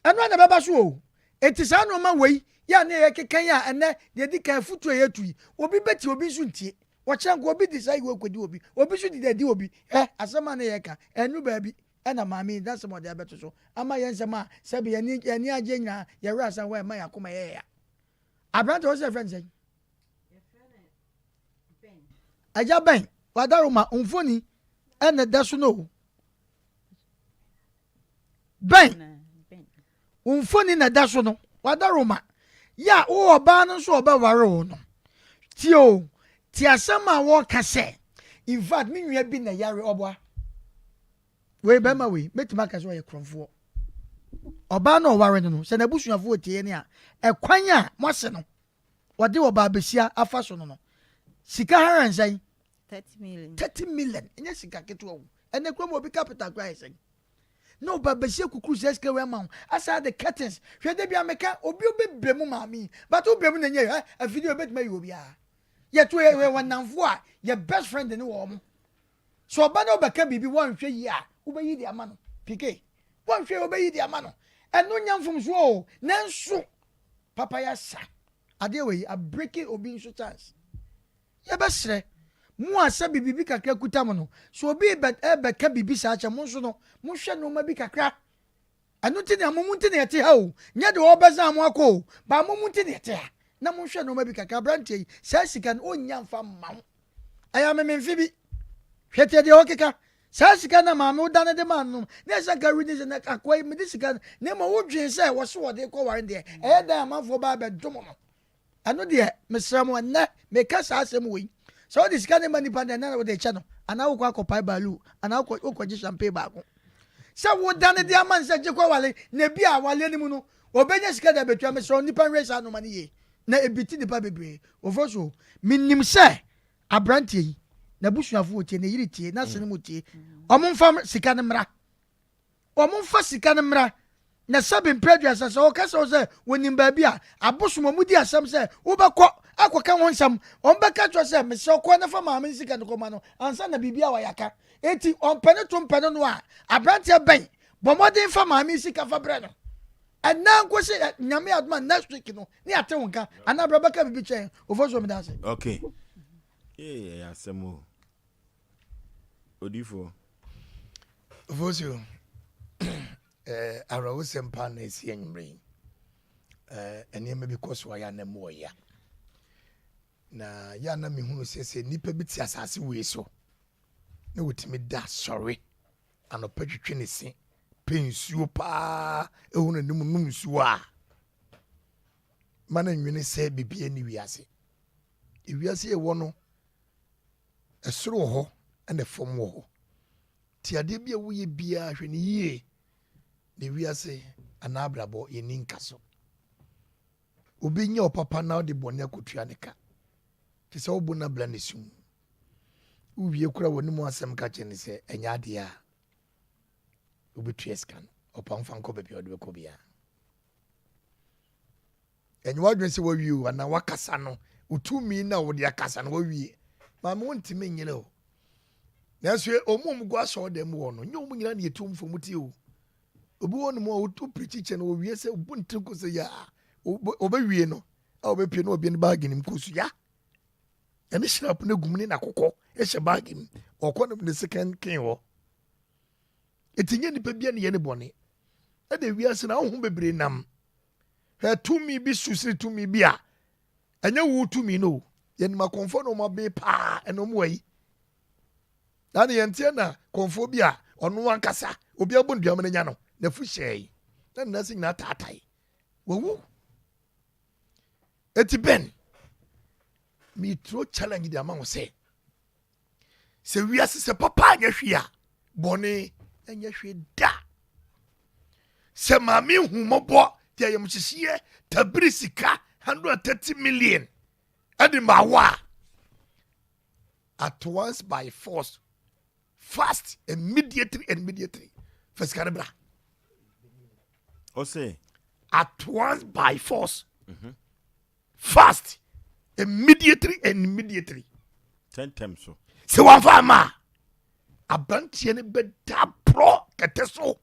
eno na beba so o etisa no ma wei ya na ye kekan ya ene de di kan futu yetui obi beti obi su ntie wachango obi decide we kwedi obi su di obi asema na ye ka enu ba bi ena mami that's what they better so ama ye nsema sabi yani aje nya ye rasa we ma yakoma ye ya abrante o se friend say aja ben wadaruma umfoni ena dasu no ben umfoni na dasu no wadaruma ya o oba no so oba ware o no tio ti asama wo kase in fact me nwa bi na yare obwa we be ma we metima kase wo ye kromfo oba na ware no se na busuafo tie ne a ekwan a mose no wode oba besia afa so no sika haran sai 30 million enya sika keto wo ene krom obi capital cry sai no ba besia kukuru seske we ma asa the curtains hwe de bia meka obi bremu maami but obremu na nye a video betima yi obi a ye to we wanamfo a ye best friend ni wo mo so ba na obaka bibi won hwe yi a wo be yi di ama no pk won hwe wo be yi di ama no eno nyamfom so o nanso papa ya sa ade we a breaking obi nso chance ye be sre mu asa bibi kakra kuta mo no so obi be ka bibi sa acha mo so no mo hwe no ma bi kakra anu ti na mo mu ti na yete ha o nya de obeza mo akọ ba mo mu ti na yete ha na mo hwe no ma bi kakra brantie yi sa sika no onya mfa ma mo aya me mfi bi hwete de okeka sa sika na ma me udane de man no na sa gari ni na akwai me de sika na ma wodwen se wo so wo de ko ware de e da amafo ba be dom no anu de mesra mo na me ka sa asem we so this kind of money panda na wo de cha no ana wo kwa kopai balu ana wo kwaji champagne ba ko sa wo dane de aman se je ko wale na bi a wale ni mu no obenya sika da betua me so nipa resa no mani ye na ebiti nipa bebre ofoso minim se abrantie yi na busuafo otie na yiri tie na sene motie omumfa sika ne mra omumfa sika ne mra na sabin prejudice se o kasa o se wonim ba bia abosumo mudi asam se wo bekọ akoka won sam on beka tro se me se ko na fa ma me sika ne ko ma no ansa na bibia wa yaka eti on pene to mpene no a abrantie ben bomodin fa ma me sika fa bre no ana nko se nyame aduma next week no ni ate wonka ana bra beka bibi chen ofoso me da se okay ya semo odifo ofoso arawo sempa na esi enyimre enema bi koso ya na mo ya na ya na me hunu sese nipa bi ti asase we so na wotimi da sorry anopa twetwe ne se pensuo pa ehunu nim num nsuo a mana nwene se bibia ni wiase ewiase e wo no esoro ho ene fom wo ti ade bia wo ye bia hwe ne yie ne wiase anabrabo ye ninkaso obi nya opapa na de bone akotua ne ka ti se obo na bla ne sum uwie kura woni mu asem ka che ne se enya ade a obi tueskan opamfa nko be bi ko bia enyi wadwen se wo wie ana wakasa no utumi na wo de akasa no wo wie ma mo ntime nyele o na so omum gwa so dem wo no nyom nyina na yetum fo muti o obi won mo o tu preach no wie se buntu ko se ya obe wie no a obe pie no obi ne bag nim ko su ya ene shrap na gumni na kokọ e hye bag nim okọ no second king ho etinye nipa bia ne ye ne bone e de wiase na ho bebre nam he tumi bi susiri tumi bia anya wu tumi no ye ni makonfo no mo be pa eno mo yi na ne yentie na konfo bia ono ankasa obi abondua me nya no na fu hyei na nasi na tatai wo eti ben mi tro challenge di ama wo se wiase se papa anya hwia bone anya hwe da se mami hu mobo dia yem hyehyie tabrisika 130 million adi mawa at once by force fast immediately first canabra Osei at once by force fast immediately 10 times so se wan fama abantie ne beda pro keteso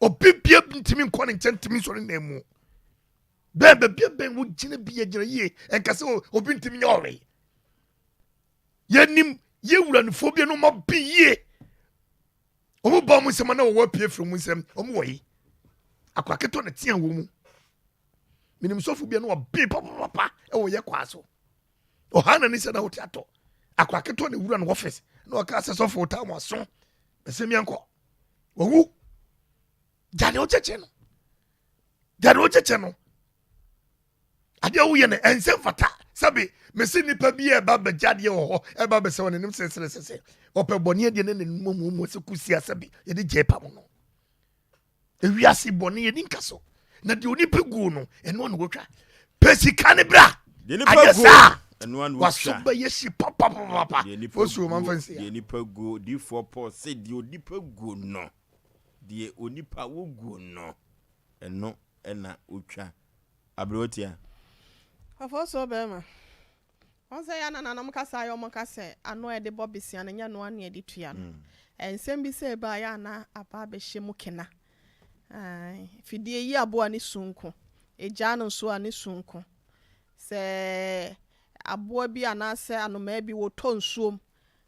obibia ntimi nkone ntimi so ne mu bebe bia wo gine bia gina ye enkase obi ntimi nyore yenim ye wura ne phobia no mabie omo ba mu sema na wo pie firi mu nsem omo wo yi akwaketo na tia wo mu minim sofu bia no obi papa e wo ye kwaso ohana ni se na hotiato akwaketo na wura no office na o ka se sofu ta mo so besemi enko wo jade o cheche no ade wo ye na ensem fata sabe mesi nipa bi e ba ba jade ho e ba be se won nim sese opebone de ne mu se kusi asabe ye de jepa mo no ewiase bone ye ni nkaso na de oni pegu no eno no wotwa pesika ne bra ayesa eno an waso ba yeshi papa osu man fancy de ni pegu di for po se de oni pegu no de oni pa wogu no eno ena otwa abrotia afoso bema onse ya na nam kasa yo mokase ano e de bobisia na nya no ane de tua no ensem bi se ba ya na apa be hye mu kena fidie yi abo ani sunko eja no so ani sunko se aboa bi anaasɛ anomaa bi wɔtɔ nsuom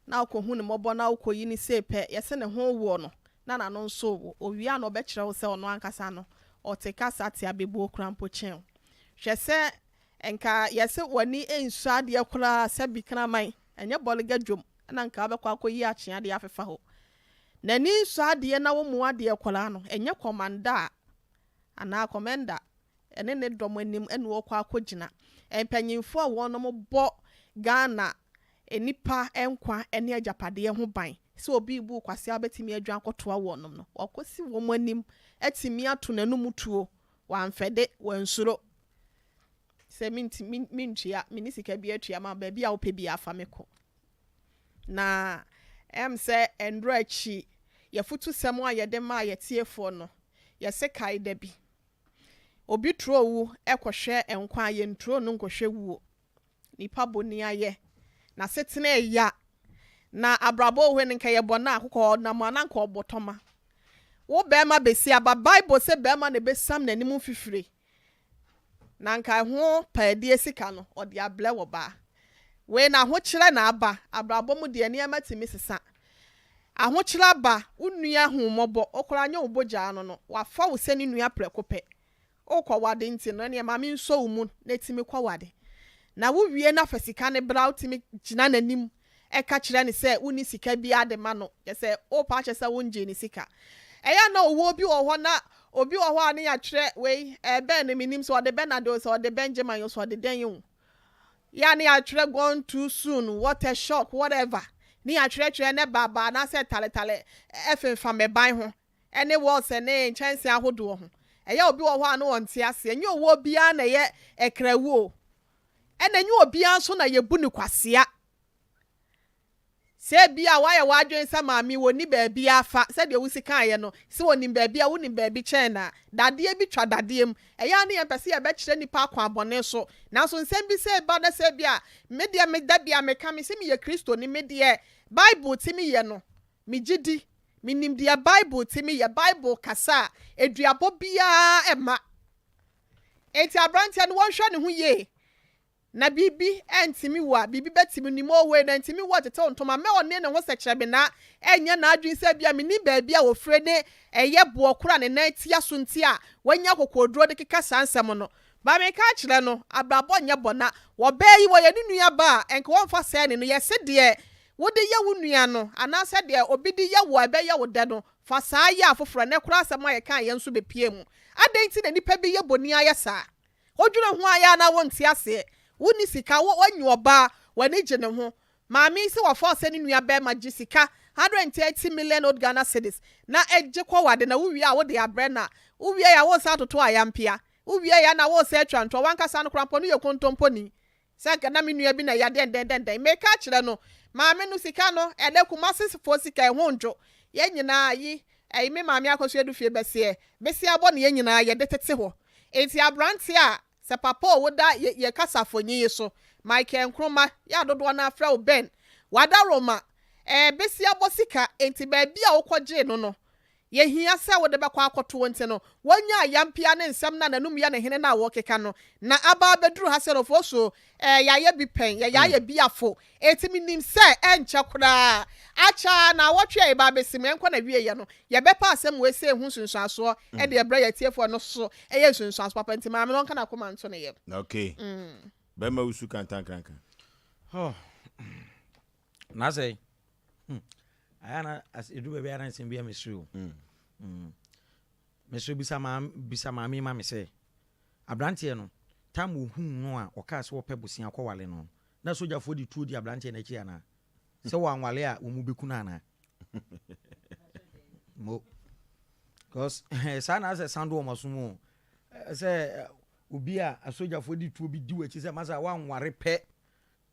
na wokɔhu ne mmɔbɔ na wokɔyi ne seepɛ yɛsɛ ne ho woɔ no na nano nso wo owia na ɔbɛkyerɛ wo sɛ ɔno ankasa no ɔte kasa te abɛbuo kora mpo kyɛn hwɛ sɛ nka yɛsɛ w'ani nsu adeɛ koraa sɛ bi kraman ɛnyɛ bɔlega dwom na nka wobɛkɔ akɔyi akyea adeɛ afefa hɔ n'ani nsu adeɛ na wo mu adeɛ koraa no ɛnyɛ kɔmanda anaa kɔmanda ɛne ne dɔm anim ɛne wɔkɔ akɔgyina mpanyimfo a wɔnom bɔ Ghana enipa enkwa ɛne agyapadeɛ ho ban sɛ obi bu kwase abetimi adwan kɔtoa wɔnom no wɔkɔsi wɔn anim etimi ato n'anum tuo wɔamfɛde wɔnsuro sɛ mintua minisika bi atua ma ba bi a wopɛ bi afa meko na sɛ endro achi yɛfutu sɛm a yɛde ma yɛtiefo no yɛse kai da bi obi trowu ɛkɔhwɛ enkwa yɛ ntro no nkɔhwɛ wuo nipa boni ayɛ na setena ya na abrabo hwe nka yebona akokɔ na mana nka obotoma wo bema besi aba bible se bema na besam nanim fifire na nka ho paadie sika no ode ablɛ wo ba we na ho kyerɛ na aba abrabo mu de ne matimi sesa aho kyerɛ ba unua hu mɔbɔ okora nya obogya no wafa wo sɛ ne nua prɛkopɛ okɔ wade nti no ne ma me nso wo mu na timi kɔ wade na wo wie na fasika ne bra utimi gina nanim eka kyerɛ ne sɛ woni sika bi ade ma no yɛ sɛ o pa kyerɛ sɛ wonje ne sika ɛya na owo bi wɔ hɔ na obi wɔ hɔ a ne ya kyerɛ wei ben ne minim so ɔde benado so ɔde benjamin so ɔde den yu ya ne ya kyerɛ gone too soon what a shock whatever ne ya kyerɛ ne baba na sɛ tale efenfa me ban ho ɛne wɔ sɛ ne nkyɛnse ahodo ho ɛya obi wɔ hɔ a no wɔnte ase enye owo bia na yɛ ekrawu ena nyi obi anso na yebu ne kwasea se bia wa ya wadwen sa maami woni ba bia afa se de wusi kan ye no se woni ba bia woni ba bi chen na dade bi twa dade em eya ne yempese ye be kire nipa akwa abone so na so nsem bi se ba na se bia me de me da bia me ka me se me ye Kristo ni me de Bible ti me ye no me gidi me nim de Bible ti me ye Bible kasa eduabo bia ema enti abrantia no wonhwe ne ho ye na bibi entimi wa bibi betimi ni mo we na entimi wa tete ontoma me one ne ho sekyerebe na enye na adwin se bia me ni ba bia wo fre ne eye bo kora ne na tia so nti a wanya kokodro de keka sansem no ba me ka kyerɛ no abrabɔ nye bona wo ba yi wo ye ni nua ba enka won fa se ne no ye se de wo de ye wo nua no ana se de obi de ye wo ebe ye wo de no fa saa ye afoforo ne kora asɛm a ye kan ye nso be pie mu adanti na nipa bi ye boni aye saa odwuna ho aya na won ti ase woni sika wanyu oba wani gene ho maami se wa force ni nua be ma sika 130 million old Ghana cedis na eje kwa wade na wuwie a wo de abre na wuwie ya wo sa toto ayampia wuwie ya na wo sa atwanto wankasa no krampo no ye kontompo ni saka na me nua bi na ya den me ka kire no maami no sika no ele kumase fo sika ho njo ye nyina yi me maami akoso edu fie bese abo ne ye nyina ye de tete ho enti abrante a se papa woda ye kasafonyi so Michael Nkrumah ya dodo na afra o Ben wada Roma besi abosika enti ba bia wokɔgye no ye hia se wode bekɔ akɔto enti no wanya yampia ne nsɛm na nanum ya ne hene na wɔkeka no na aba beduru ha se no fo so ya ye bi pen ya ye bi afo enti minim se enche kora acha na wɔtwe e ba besim enkɔ na wie ye no ye bepa asɛm we se hu sunsuaso e de ebra ye tiefo no so e ye sunsuaso papa enti ma me no nka na koma nto ne ye okay bema usu kan tankranka oh na say ayana as edu be ara nsem bia mesru mesru bisa ma mi ma me say abrante no tam wo hu no a oka se wo pɛ bosia kwale no na soja fo di tuo di abrante na chi ana se wo anwale a wo mu beku na ana mo cause sana se sando mo sumo se obi a soja fo di tuo bi di wachi se masa wa anware pɛ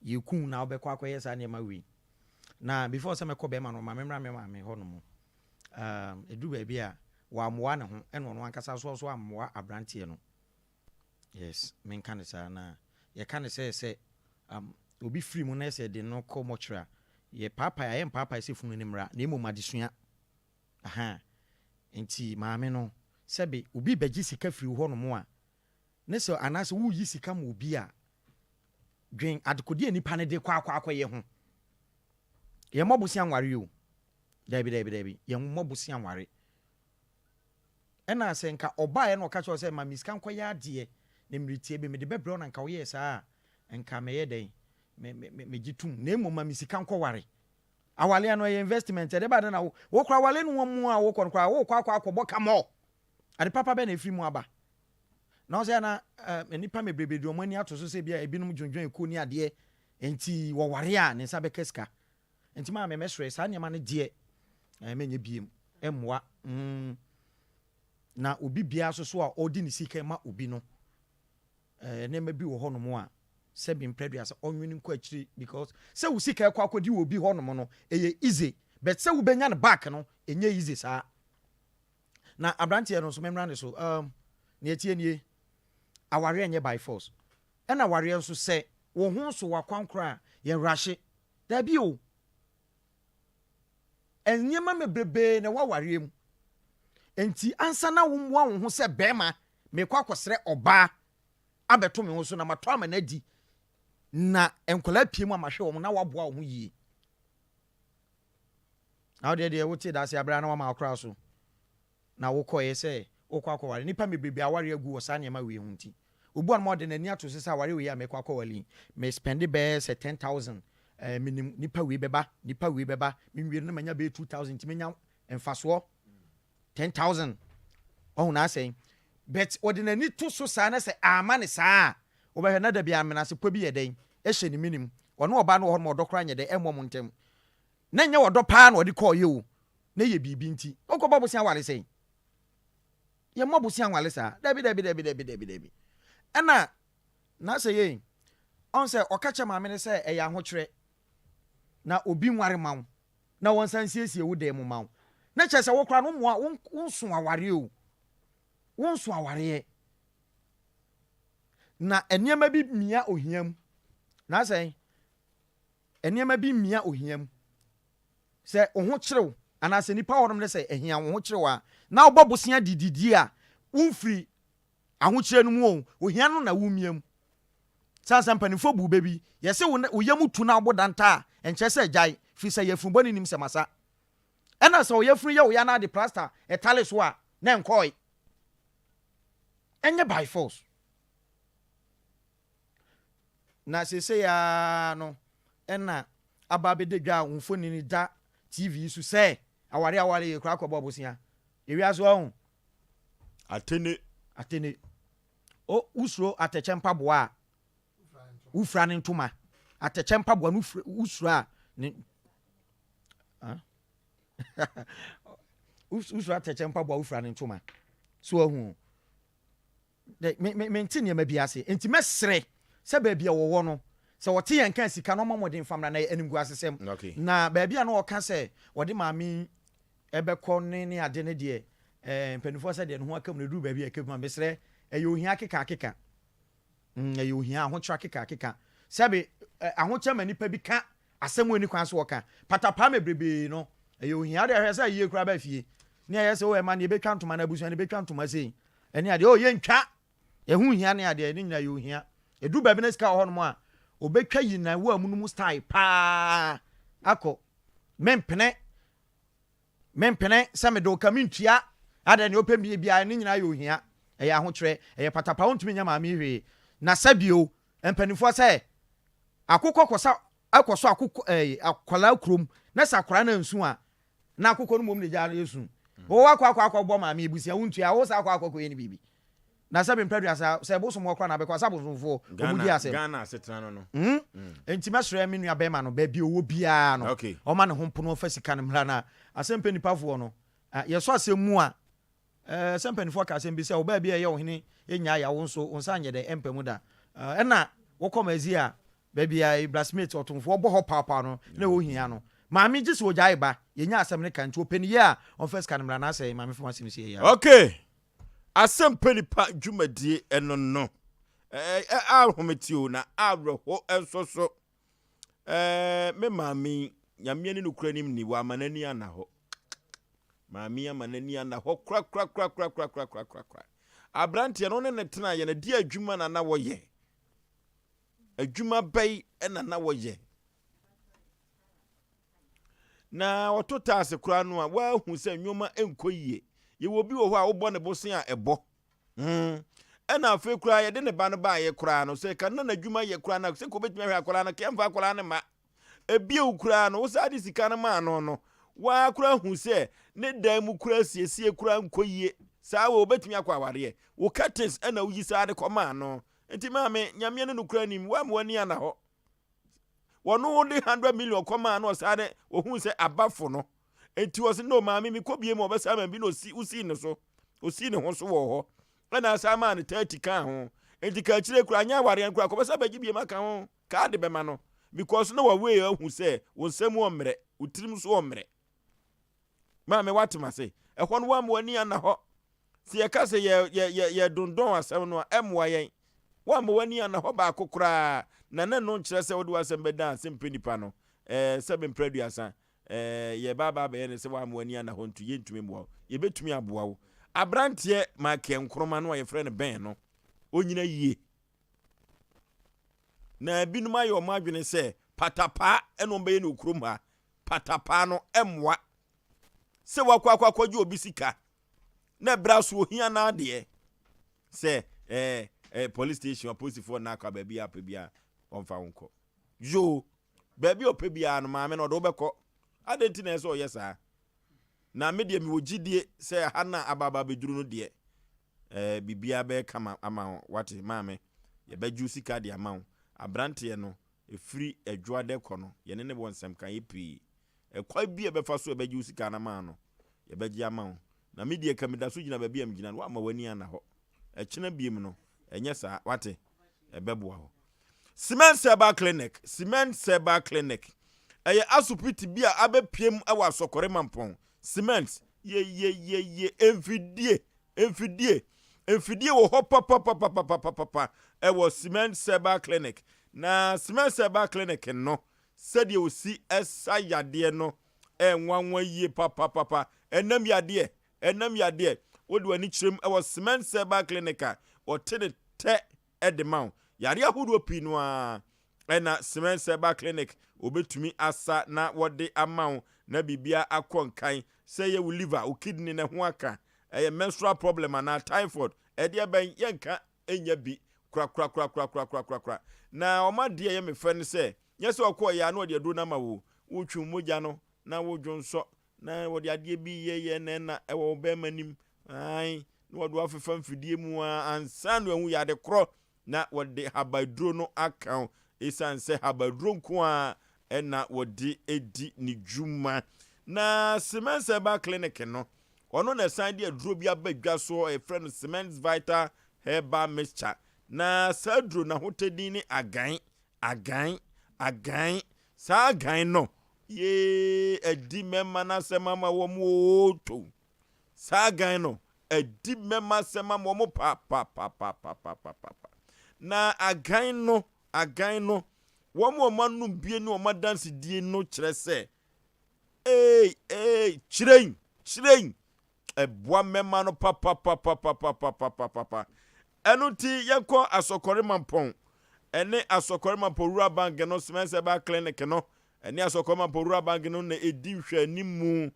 yekun na obekɔ akɔyɛ sa ne ma wi na before some ko be ma no ma memra me ho no mo edu ba bia wa moa ne ho eno no ankasa so amoa abrante no yes men kan sa na ye kan se obi free mu na se de no ko mochra ye papa ya papa se funu ni mra na emo madesua aha enti maame no sebe obi bagi sika free ho no mo a ne se anase wo yi sika mo obi a dwen adekodi nipa ne de kwa ye ho ye mobusia nware o dabi ye mobusia nware ena se nka oba ye no ka cho se ma miskan koya ade ne mritie be me de bebre na nka wo ye saa nka me ye den me gitum na emo ma miskan kware awale no ye investment de ba na wo kra wale no mu a wo kra wo kwa akobọ kamo ade papa be na efiri mu aba na o se na nipa me bebedu o mani ato so se bia ebinum dwondwon eku ni ade enti wo ware a ne nsa be keska enti ma me mesre sa nyama ne de menye biem emwa na obi bia so a odi ni sika ma obi no na ma bi wo hono a se bi mpredua se onwini nko akiri because se wo sika ekwa akodi wo bi hono no eye easy but se wo benya ne back no enye easy saa na abrante no so memra ne so ne etie nie aware enye by force na aware nso se wo ho so wakwankora ye rahye da bi o enyema mebrebe na waware mu enti ansa na wo mwa wo ho se bema me kwa kwosere oba abeto me ho so na mato ama na di na enkola pie mu amahwe wo na waboa wo ho yie na de wote da se abra na wa ma akra so na wo koye se wo kwa kware nipa mebrebe aware agu wo sa nyema we hu nti obu an mo de nani ato se sa aware we ya me kwa kwale me spend be se 10,000 minim nipa we beba minwie na manya be 2,000 ti menya emfaso 10,000 oh na say bet ordinary to so sa na say amane saa obehwe na da bia amena se po bi yeden ehye ni minim ono oba no ho mo dokora nyede emmom ntem na nya wodo pa na odi call ye o na ye bibi nti okoba bosia wale say ye mo bosia wale saa dabi ana na say ye on say okache ma amene say eya ahokere na obi nware mawo na won san siesie wo dem mawo na chese wo kra no mo wonso aware o wonso aware na eniema bi mia ohiam na say eniema bi mia ohiam se oho kirew ana se nipa wonom ne se ehia wo ho kirew a na obobosia dididi a wonfiri aho kire no mu o ohia no na wumiam sansan panifo bu bebi yese wo yamu tu na obodanta enche se jai fi se yefun boni nim se masa ena se wo yefun ye wo ya na de plaster etale so a na enkoi enye by force na se ya no ena ababe de dwa wonfoni ni da TV su se aware ye kra kobo bosia ewia so ohun atene o usro atechempa boa ufra ne ntoma atechempa boa no usra ne usra atechempa boa ufra ne ntoma so ohun de me ntine ma biase enti mesre se ba bia wo no se wote yen kan sika no momodin famra na enimgu asesem na ba bia no oka se wode maami ebekọ ne ade ne de mpanifo se de no ho akam ne du ba bia ekema mesre eyo hia keka eyo hia ho tra keka sebe ahocha manipa bi ka asem oni kwan so woka patapa mebrebe no eyo hia de hwese aye kura ba fie ne aye se wo e ma ne betwa ntoma na busu ne betwa ntoma sei ene ade o ye ntwa ehu hia ne ade ne nyina yo hia edu ba bi na sika ho no a obetwa yi na wo amunum style pa akọ mempene se me do kamintua ade ne opem bia ne nyina yo hia eye ahokyere eye patapa wontumi nya ma me hwe na sabio empanifo se akokọ kosa akoso akokọ akwala krom na sakora na nsu a na akokọ no mom ne jare yesu wo akwa bo ma me ebusia wontua wo sa akwa ye ni bibi na sabe mpredua sa se bo so mo kra na be kwa sa bo so omudi ase Ghana asetran no enti mesre me nua be ma no ba bi owo bia no o ma ne hompo no fa sika ne mra na asempe nipafo no ye so asemu a sempenifo ka asem bi se o ba bia ye wo hene enya ya wo nso onsa anye de empemu da ena wo komazi a ba bia blasmate otomfo obo ho papa no na wo hia no maami gise o jai ba ye nya asem ne kan ti openi ya on first kan mra na ase maami fo asem se ya okay asempeni pa dwumadie eno no ahometio na awreho ensoso me maami nyame ni nukura nim ni wa manani ana ho maami amanani ana ho kra abrante no ne tena ye na di adwuma na wo ye adwuma bɛyi ɛna na wɔyɛ na ɔto taase kora no a wahu sɛ nnwoma ɛnkɔ yie yɛwɔ bi wɔ hɔ a wobɔ ne bosen a ɛbɔ ɛna afei kora yɛde ne ba no baayɛ kora no sɛ ka na n'adwuma yɛ kora no sɛ kɔbɛtumi ahwɛ akora no kɛmfa akora no ma ebiew kora no wo saa de sika no maa no waa kora hu sɛ ne dan mu kora siesie kora nkɔ yie saa wɔ obɛtumi akɔ awareɛ wo curtains ɛna woyi saa de kɔmaa no nti maame nyame ne no kora nim wa mo ani ana hɔ wɔno de 100 million kɔmaa no saa de wo hu sɛ abafo no nti wɔ se no maame mi kɔ bie mu ɔbɛsa ma bi no osi ne so osi ne ho so wɔ hɔ ɛna saa maa ne 30 ka ho nti ka kyire kora anya awareɛ kora kɔbɛsa bɛgye bie maka ho ka de bɛma no because no wɔwe ahu sɛ wo nsɛm wɔ mmerɛ wo tirim so wɔ mmerɛ maame watema se ɛhɔ no wa mo ani ana hɔ si yɛka sɛ yɛ dondon asɛm no a ɛmmoa yɛn wa mo ani ana hɔ baako koraa na ne no nkyerɛ sɛ wode wasɛm bɛda asɛm pɛ nipa no sɛ bɛmprɛduasa yɛ baba bɛyɛ ne sɛ wa mo ani ana hɔ nto yɛntumi mmoa wo yɛbɛtumi aboa wo abranteɛ ma kɛ nkroma no a yɛfrɛ no bɛn no onyina yie na binom ayɛ ɔmo adwene sɛ patapa ɛna ɔmbɛyɛ no okurom ha patapa no ɛmmoa sɛ wakɔ obi sika na bra so ohia na adeɛ sɛ police station aposifoɔ na akɔ baabi apɛ bia ɔmfa wonkɔ yo baabi ɔpɛ bia no maame no ɔde wobɛkɔ adɛnti na ɛsɛ ɔyɛ saa na me deɛ mi wɔ gyidie sɛ ha na ababa bɛduru no deɛ bibia bɛyɛ kama ama wate maame yɛbɛgye sika de ama wo abranteɛ no efiri adwoa de kɔ no yɛne ne bɔ nsɛm kan yɛ pii ɛkwa bi ɛbɛfa so ɛbɛgye sika na ma no yɛbɛgye ama wo na me deɛ kamida so gyina baabi am gyina no ama wani ana hɔ ɛkyena biem no ɛnyɛ saa wate ɛbɛboa hɔ cement serba clinic ɛyɛ asopiti bi a abɛpiem ɛwɔ asɔkɔre mampɔn cement ye emfidie wɔ hɔ papa ɛwɔ cement serba clinic na cement serba clinic no sɛdeɛ osi ɛsa yadeɛ no ɛnwanwa yie papa ɛnam yadeɛ wode wani kyerem ɛwɔ cement serba clinic a ɔte ne tɛ ɛde ma wo yare ahodoɔ pii no a ɛna cement serba clinic obɛtumi asa na wɔde ama wo na bibia akɔ nkan sɛ yɛ wo liver wo kidney ne ho aka ɛyɛ menstrual problem ana typhoid ɛdeɛ bɛn yɛnka ɛnya bi kura na ɔma deɛ yɛ mefɛ ne sɛ nyɛ sɛ ɔkɔ yɛ ano ɔde aduro na ma wo wotwu mogya no na wodwo nsɔ na wɔde adeɛ bi yɛ na ɛwɔ bɛma nim ai na wɔde afefa mfidie mu a ansa no ahu yade korɔ na wɔde habaduro no aka ɛsan sɛ habaduro nko a ɛna wɔde edi ne dwuma na cement serba clinic no ɔno na san de aduro bi abadwa so ɛfrɛ no cement vital herbal mixture na saa aduro na hotedin ne agan saa agan no ye edi mema na sema ma wo mu to saa agan no edi mema sema mo mo pa na agan no wo mo manum bie ni o madanse die no kyerɛ sɛ kyerɛn ɛboa mema no pa ɛno ti yɛkɔ asɔkɔre mampɔn ɛne asɔkɔre mampɔn rural bank no cement serba clinic no ɛne asɔkɔre mampɔn rural bank no na edi hwɛ ni mu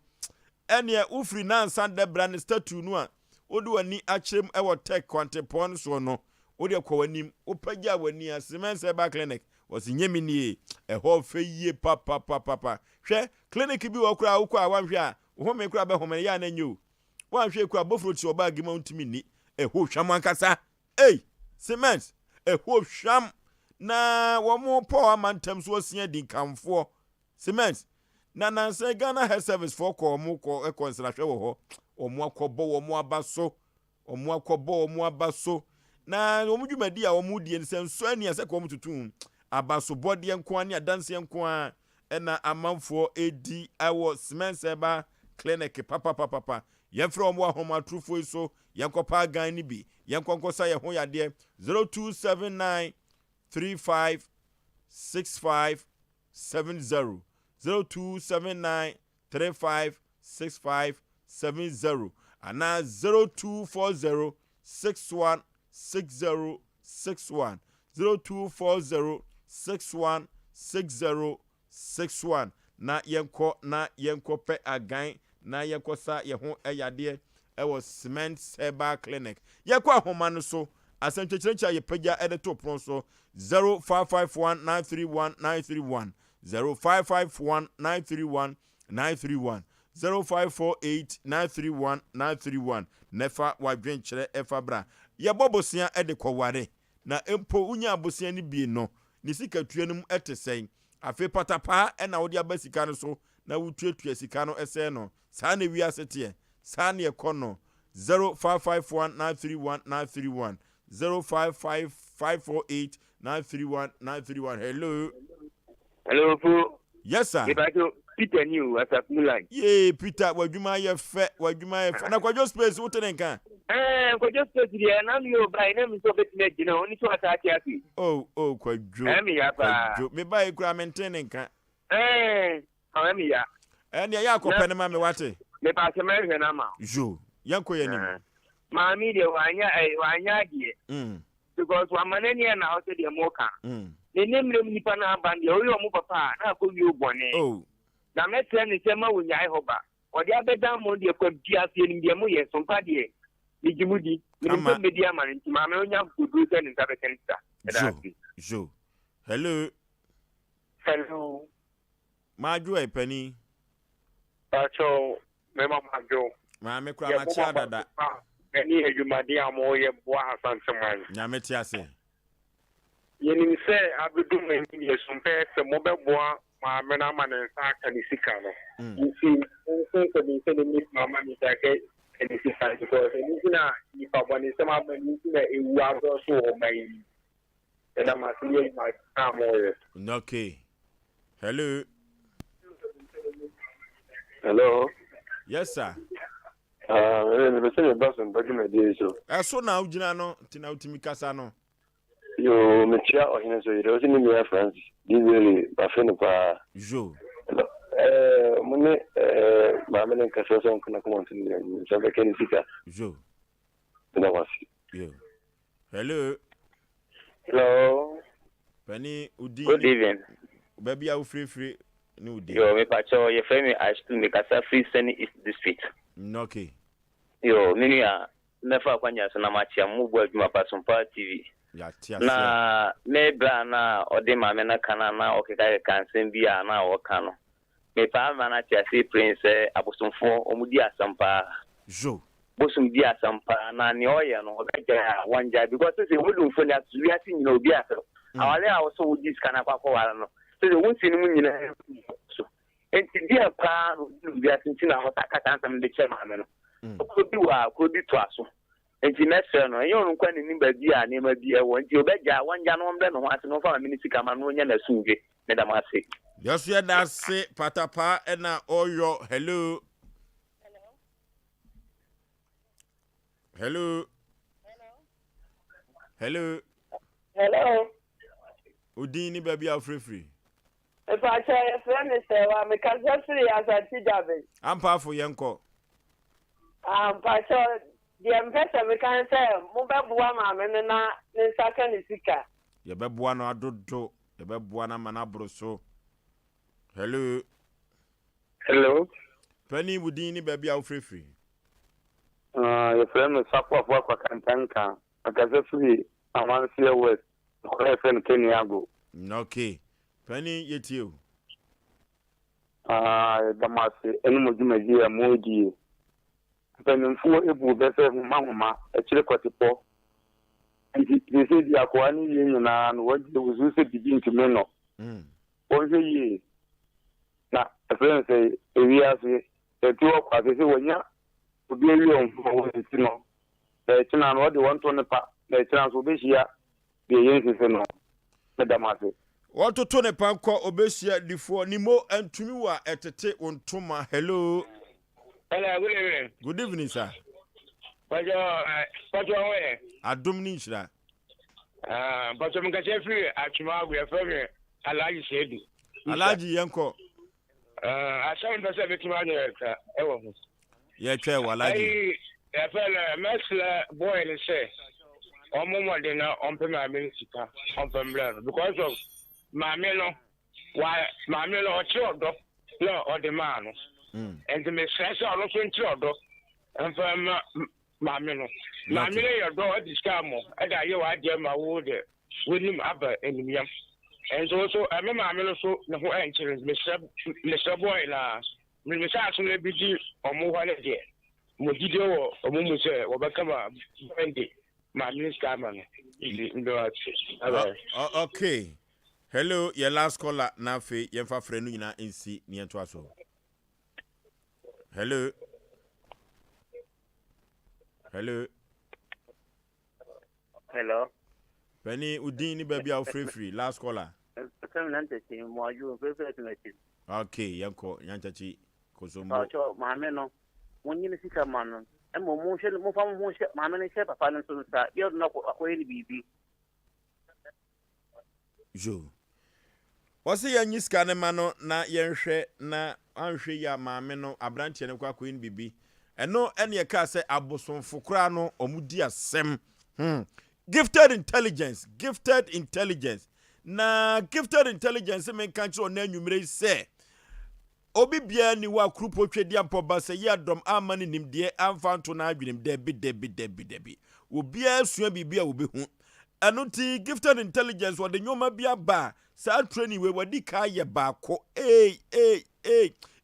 ɛne ufiri na ansan de bra ne statue no a wode wani akyerem ɛwɔ tech kwantepɔn so no wode kɔ wanim wopagya wani a cement serba clinic wɔsi nyemi nie ɛhɔ fɛ yie pa hwɛ clinic bi wɔ kora wokɔ a wanhwɛ a wo me kora bɛ home ya na nyo wanhwɛ kora bofro ti oba agima ntimi ni ɛhɔ hwam ankasa cement ɛhɔ hwam na wɔn pɔ amantam so osia din kamfo cement na nanse Ghana Health Service for kɔ ɔmo kɔ ɛkɔnsrahwɛ wɔ hɔ ɔmo akɔbɔ ɔmo aba so na ɔmo dwumadi a ɔmo die nse nso ani asɛ kɔ ɔmo tutu abasobɔdeɛ nko ani adanseɛ nko a ɛna amanfoɔ edi ɛwɔ cement serba clinic papa yɛmfrɛ ɔmo ahomatrufo so yɛnkɔpa gan ni bi yɛnkɔnkɔsa yɛ ho yadeɛ 0279 35 65 70 0279 35 65 70 ana 0240 61 60 61 0240 616061 na yenko pe agan na yenko sa ye ho eyade ewo cement herbal clinic yekọ ahoma no so asantwekyerecha ye pagya edeto pron so 0551931931 0551931931 0548931931 nefa wadwenkyere efa bra ye bobosia ede kwaware na empo unya abosia ni bie no ni sika tuanum etesen afi patapa na wodi abasika no so na wutuatua sika no ese no saa na wi asete saa na ekono 0551931931 055548931931 hello po yes sir Peter new as a mulan Peter wadwuma ye fe na kwajo space wotenenka kwajo space dia na mi o bai na mi so betina gina oni so atati afi kwajo mi ya pa kwajo me bai kura mentenenka mi ya ne ya akopene ma me wate me pa se me na ma jo yanko ye ni ma mi de wanya die because wa manani na o se de moka ne nemre nipa na aba de o yo mu papa na ko wi obone na metre ni se ma wonya hoba odi abeda mo de kwa bia se ni de mo ye sompa de ni jimudi ni mpe media man nti ma me onya kudu se ni tabe kenista jo hello majo e pani pacho me mama jo ma me kura ma chia dada ni ejumade amo ye bo asanteman nya me tia se yeni se abedu me ni sompa se mo be bo ma me na ma ne sa ka ni sika no nti so ni se ni mama ni ta ke ni sika because ni na ni pa bo ni se ma ni na ewu aso so o mai ena ma si ye ma amo okay hello yes sir me se boss on bagi me dey so so na ugina no tina utimi kasa no yo me chia o hina so yero sini mi France dizeli ba fe no pa jo mune ma me kasa so kuna kuma tin so be ken sika jo na wasi yo hello Penny Udi good evening baby I free ni Udi yo me pacho ye fe me ashtu me kasa free send is district okay yo mini ya nefa kwanya so na machia mubu adwuma pasompa TV na mebra na ode mame na kana na okeka kansen bia na woka no me pa ma na tia si prince abosomfo omudi asampa jo bosum di asampa na ni oye no obeja wanja because say we do phone as we are seeing no bia so awale a so wudi skana kwa wala no so the one sinu nyina so enti dia pa no bia tintina hota kansam de chema me no ko bi to aso enti mesre no enyo nkwa ni ba bi a ne ma bi e won ti obeja wanja no mbe no ho ase no fa ma sika ma no nya na sunje ne da ma se yes ya da se patapa na oyo hello Udini baby free if I say a friend is me can just free as a tijabe I'm powerful yanko pacho the ambassador we can say mo be bua ma me na ne saka ni sika ye be bua no adodo ye be bua na mana broso hello Penny Udini baby free your friend is sakwa kwa kantanka akaza free amansia west kwa friend Kenyago okay Penny yetio damase enu mojumaji ya modi Penny mfuo ebu bese huma echire kwatipo nti se dia kwa ni yenyu na no wadi uzuse bigi ntimeno onje yi na friend say area se etuo kwa se wonya obi ewi onfo wonti no china no de won to ne pa china so be hia be yen se no medamase won to ne pa ko obehia difo nimo antumi wa etete ontoma hello good evening sir pajo we adom ni nshira pajo mga free atuma agu e fere alaji shedu alaji yanko asan pese betima anya ka ewo ho ye twa walaji e fele mesle boy le say omo mo de na on pe ma me sika on pe mblano because of maame no ɔkye ɔdɔ na ɔde maa no nti mesrɛ sɛ ɔno so nkye ɔdɔ mfa ma maame no maame no yɛ dɔ ɔde sika mmɔ ɛde ayɛ w'adeɛ ma wo de wonim aba animuam nso so ɛme maame no so ne ho ɛnkyere mesrɛ bɔɔe na memesa so no bi di ɔmo hɔ ne deɛ mogidie wɔ ɔmo mu sɛ wɔbɛka ma bɛnde maame no sika ama no okay. Hello, your last caller na fe yemfa frɛ no nyina nsi ne yento aso. Hello. Hello. Penny udin ni baby a free last caller. Okay, yanko nyanchachi kosomo. Maame no. Wonyi ne sika ma no. Emo mo hwe mo fa mo hwe maame ne hwe papa no so sa. Bi no akoye ni bibi. Jo. Wose yanyi sika ne ma no na yenhwe na anhwe ya maame no abrantie ne kwa akoye ni bibi. Eno ene ye ka se abosonfo kra no omudi asem. Gifted intelligence. Na gifted intelligence men kan kire na anwumre se obi bia ni wa krupo twedi ampoba se ye adom amane nimde amfanto na adwenem debi obi asua bibia obehu eno ti gifted intelligence wo de nyoma bia ba sa training we wadi ka ye baako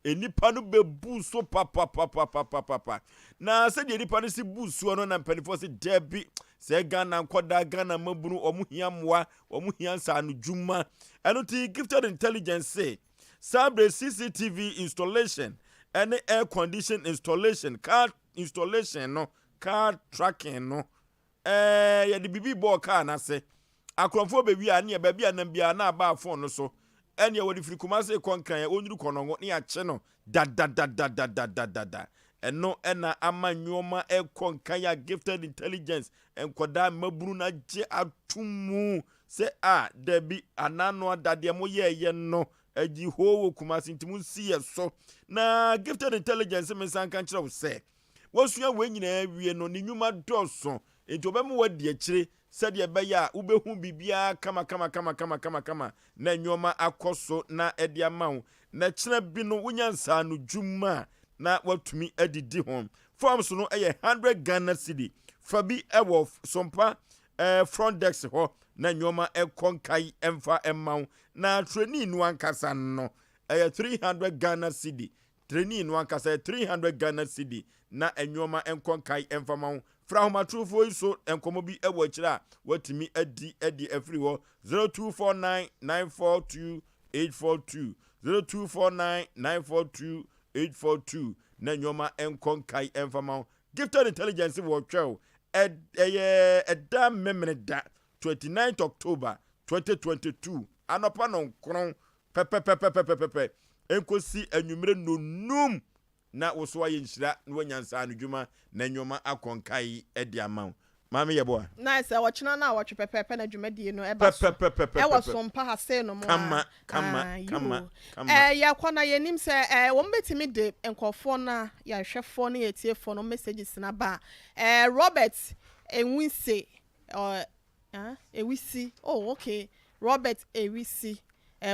enipa no bebu so papa na se de nipa no si busuo no na mpanifo se debi se Ghana nkoda Ghana mabunu omu hiamwa omu hiansa no dwuma eno ti gifted intelligence say sabre CCTV installation and air condition installation car installation no car tracking no ya de bibi bo car na se akromfo be wi ane ba bia na bia na ba phone no so ene ya wodi frikuma se konkan ya onuru konongo ne ya che no da eno ena amanyoma konkan ya gifted intelligence enkoda mabunu na je atumu se debi anano adade mo ye no aji ho kumasi ntimu si so na gifted intelligence me san kan kire wo se wosua we nyina wie no ne nyuma doso enti obemu wadi akire sede be ya ubehu bibia kama na nyoma akoso na ede amawo na kire bi no wonyansa no dwuma na watumi adidi hom forms no 100 Ghana cedi fabi ewo sompa front desk ho na nyoma konkai emfa emaw na trainee no ankasa no 300 Ghana cedi trainee no ankasa 300 Ghana cedi na enyoma konkai emfa maw fra homa trufo iso enkomo bi ewo akira watimi adi afri ho 0249942842 0249942842 na nyoma konkai emfa maw gifted intelligence wo twel da memreda 29th October 2022 anopa no nkron pepe enkosi anwumre nonum na wo so aye nhira na wanyansa anodwuma na nyoma akonkai edi amaw mama yeboa nice watchina na watch pepe na dwumadie no eba so ewo so mpa ha se no mo kama ya kwana yenim se wo mbetimi de enkofo na ya hwefo na yetiefo no messages na ba Robert Enwise Ewisi okay Robert Ewisi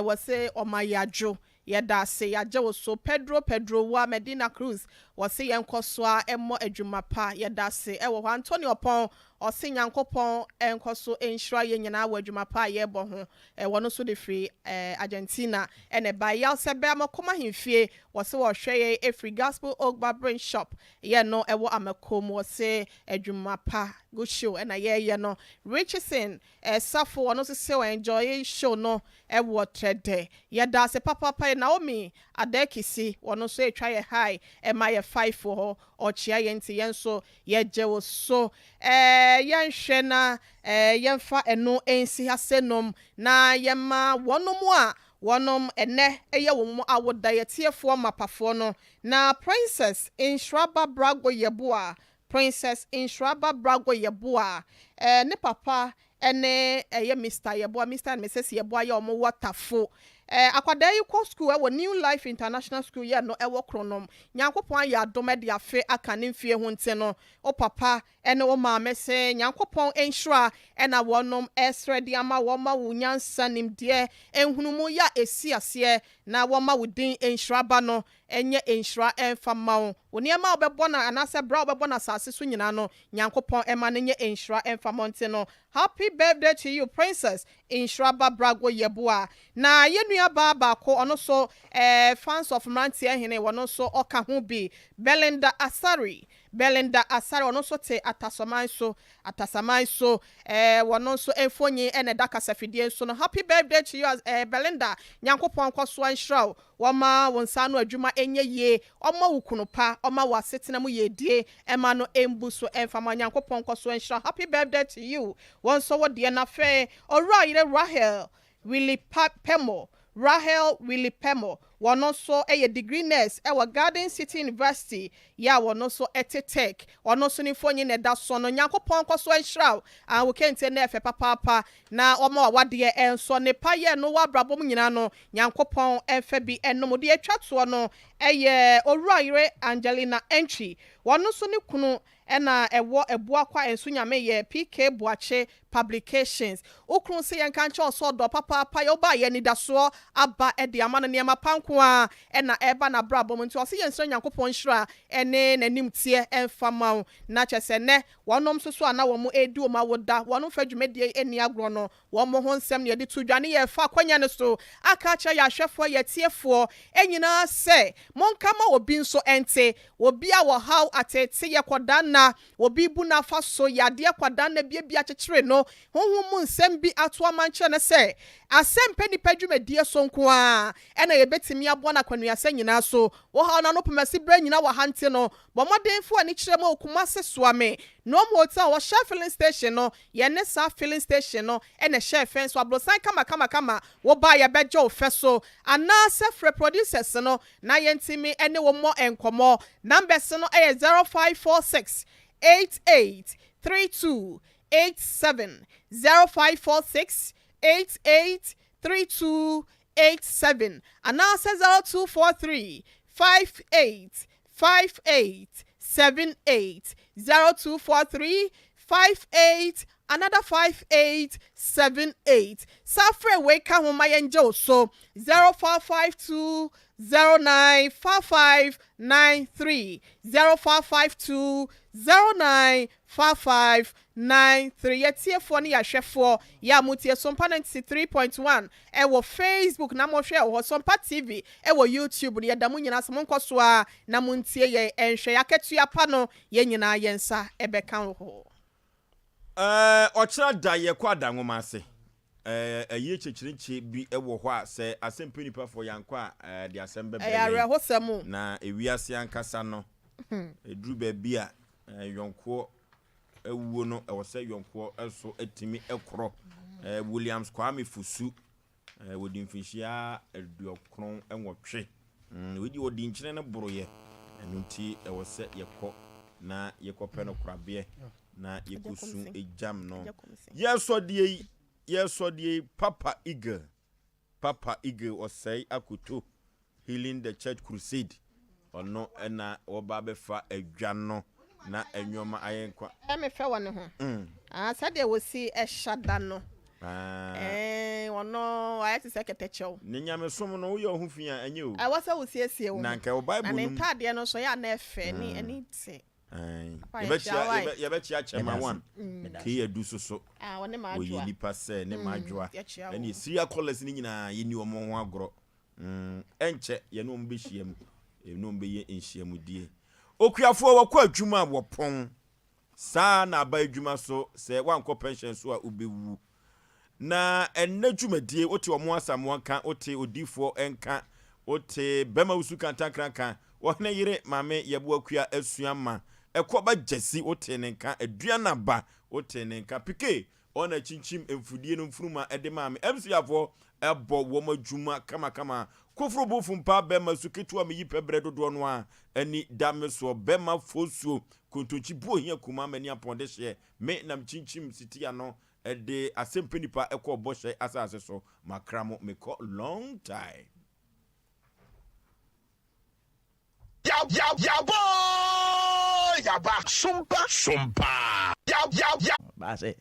wase omayajo yeda se yaje wo so Pedro wa Medina Cruz wase yenkoso a emo adwuma pa yeda se wo Antonio Pon ose Nyankopon enkoso enhira ye nyina wa adwuma pa ye bo ho wono so de free Argentina ene ba ya se be amakoma himfie wase wo hweye Every Gospel Ogba Brain Shop ye no wo amakom wase adwuma pa go show ena ye no Richardson safo wono se enjoy show no wo trede yeda se papa Naomi Adekisi wono so etwa ye high ema ye 5 for ho ochia ye nti yen so ye jewo so yen hwe na yemfa eno ensi hasenom na yema wonom ene eye wo mu awoda ye tiefo mapafo no na Princess Inshraba Brago Yeboa ne papa ene eye Mr. Yeboa Mr. and Mrs. Yeboa ye omo watafo akwada yi kɔ school ɛwɔ New Life International School yɛ no ɛwɔ Kronom Nyankopɔn ayɛ adom de afe aka ne mfie ho nte no o papa ɛne o maame se Nyankopɔn enhira ɛna wɔnom ɛsrɛ de ama wɔma wo nyansa nimdeɛ enhunumu ya esi aseɛ na wɔma wo din enhira ba no enye enhira ɛmfa ma wo oniema obɛbɔ na anase bra obɛbɔ na asase so nyina no Nyankopɔn ɛma ne nye enhira ɛmfa mo nte no happy birthday to you princess enhira ba brago yeboa na yenua ba ko ono so fans of Mrantie hene wono so oka ho bi Belinda Asari ono so te atasaman so wono so enfonyi ene da kasafidie so no happy birthday to you Belinda Nyankopɔn kwaso anhira woma wonsa no adwuma enye ye oma wukunu pa oma wasetena mu yedie ema no embu so emfama Nyankopɔn kwaso anhira happy birthday to you won so wo de na fe ora yire Rahel Willie Pemo wono so degree nurse Garden City University ya wono so tech wono so ni fonyi ne da so no Nyankopɔn kwaso anhira wo kente na efe papa na oma wade enso ne pa ye no wabrabom nyina no Nyankopɔn enfa bi enom de atwato no Owurayire Angelina Entry wono so ni kunu ena ewo ebua kwa enso nyame ye PK Boache Publications ukru se yenka nche oso do papa ye oba ye ni daso aba de ama no niema panko a ena eba na brabom nti ose yenso Nyankopɔn hira ene nanim tie emfama na chese ne wonom soso ana wo mu edi o ma woda wonom fa dwumedie eni agro no wo mo ho nsem ne de to dwane ye fa kwanya ne so aka cha ya hwefo ye tiefo enyina se monka ma obi nso ente obi a wo how atete ye koda na obi bu na fa so yade koda na bia kyekere no honhom nsem bi ato amanche ne se asem penipa dwumedie so nko a ena ye betimi abo na kwanu asa nyina so wo ha na no pemasi bra nyina wa hante no bomodenfo ani kire ma okuma se soame no mo hotel wo share filling station no ye ne sa filling station no ena share fence so abrosan kama wo ba ye beje ofe so ana se free producers no na ye ntimi ene wo mo enkomo numbers no 0546 883287 0546 883287 and now says 0243 585878 0243 58 another 5878 Safre wake home my angel so 0552 095593 0552 095593 yetie fo ne yahwefo ya mutie sompa 93.1 ewo Facebook na mo hwe wo sompa TV ewo YouTube ne yadamu nyina so monkoso a na muntie ye enhwe yaketua pa no ye nyina yensa ebeka ho ochira da ye kwada nwoma ase ayi chechirinche bi ewo ho a se asempenipa fo yankwa de asembe be na ewiase ankasa no edru ba bia yonko ewuo no ewose yonko eso etimi ekro Williams Kwame Fusu wodi mfinhia eduokron enwotwe wedi wodi nkyene ne boroye enunti ewose yekọ na yekọpẹ no krabe na yekosu ejam no yesodie Papa Eagle Osei Akoto Healing the Church Crusade ono ena oba befa adwa no na enwoma ayenkwa me fe wone ho sade wosi ehada no ono ayete seketechew ne nyame som no wo ye ohufia enye o wasa wosi esie wo na nke o bible na ntade no so ya na efe ni eni ti ye be chia chema one ke edu soso wone ma adwa wo nipa se ne ma adwa eni siria college ni nyina ye ni omo ho agro enche ye no mbe hyiam no mbe ye nhyiam die okuafo wakọ adwuma wopon saa na aba adwuma so se wankọ pension so a ubewu na enne dwumadie ote omo asamo anka ote odifo enka ote bema usu kantankranka wona yire mame yebo akua asuama ekoba jesi ote nenka aduana ba ote nenka pike ona chinchim emfudie no mfuruma ede mame emsiafo ebo wo madwuma kama kofro bofumpa bema suketu am yipe bredo do no a ani dameso bema fosuo kontochi bo hia kuma mani aponde hye me nam chinchim sitia no de asɛmpa nipa ɛkɔ bɔhyɛ asase so makra mo mekɔ long time. Yaba sumpa. Ba say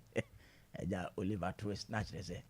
eja Oliver twist na kyerɛ sɛ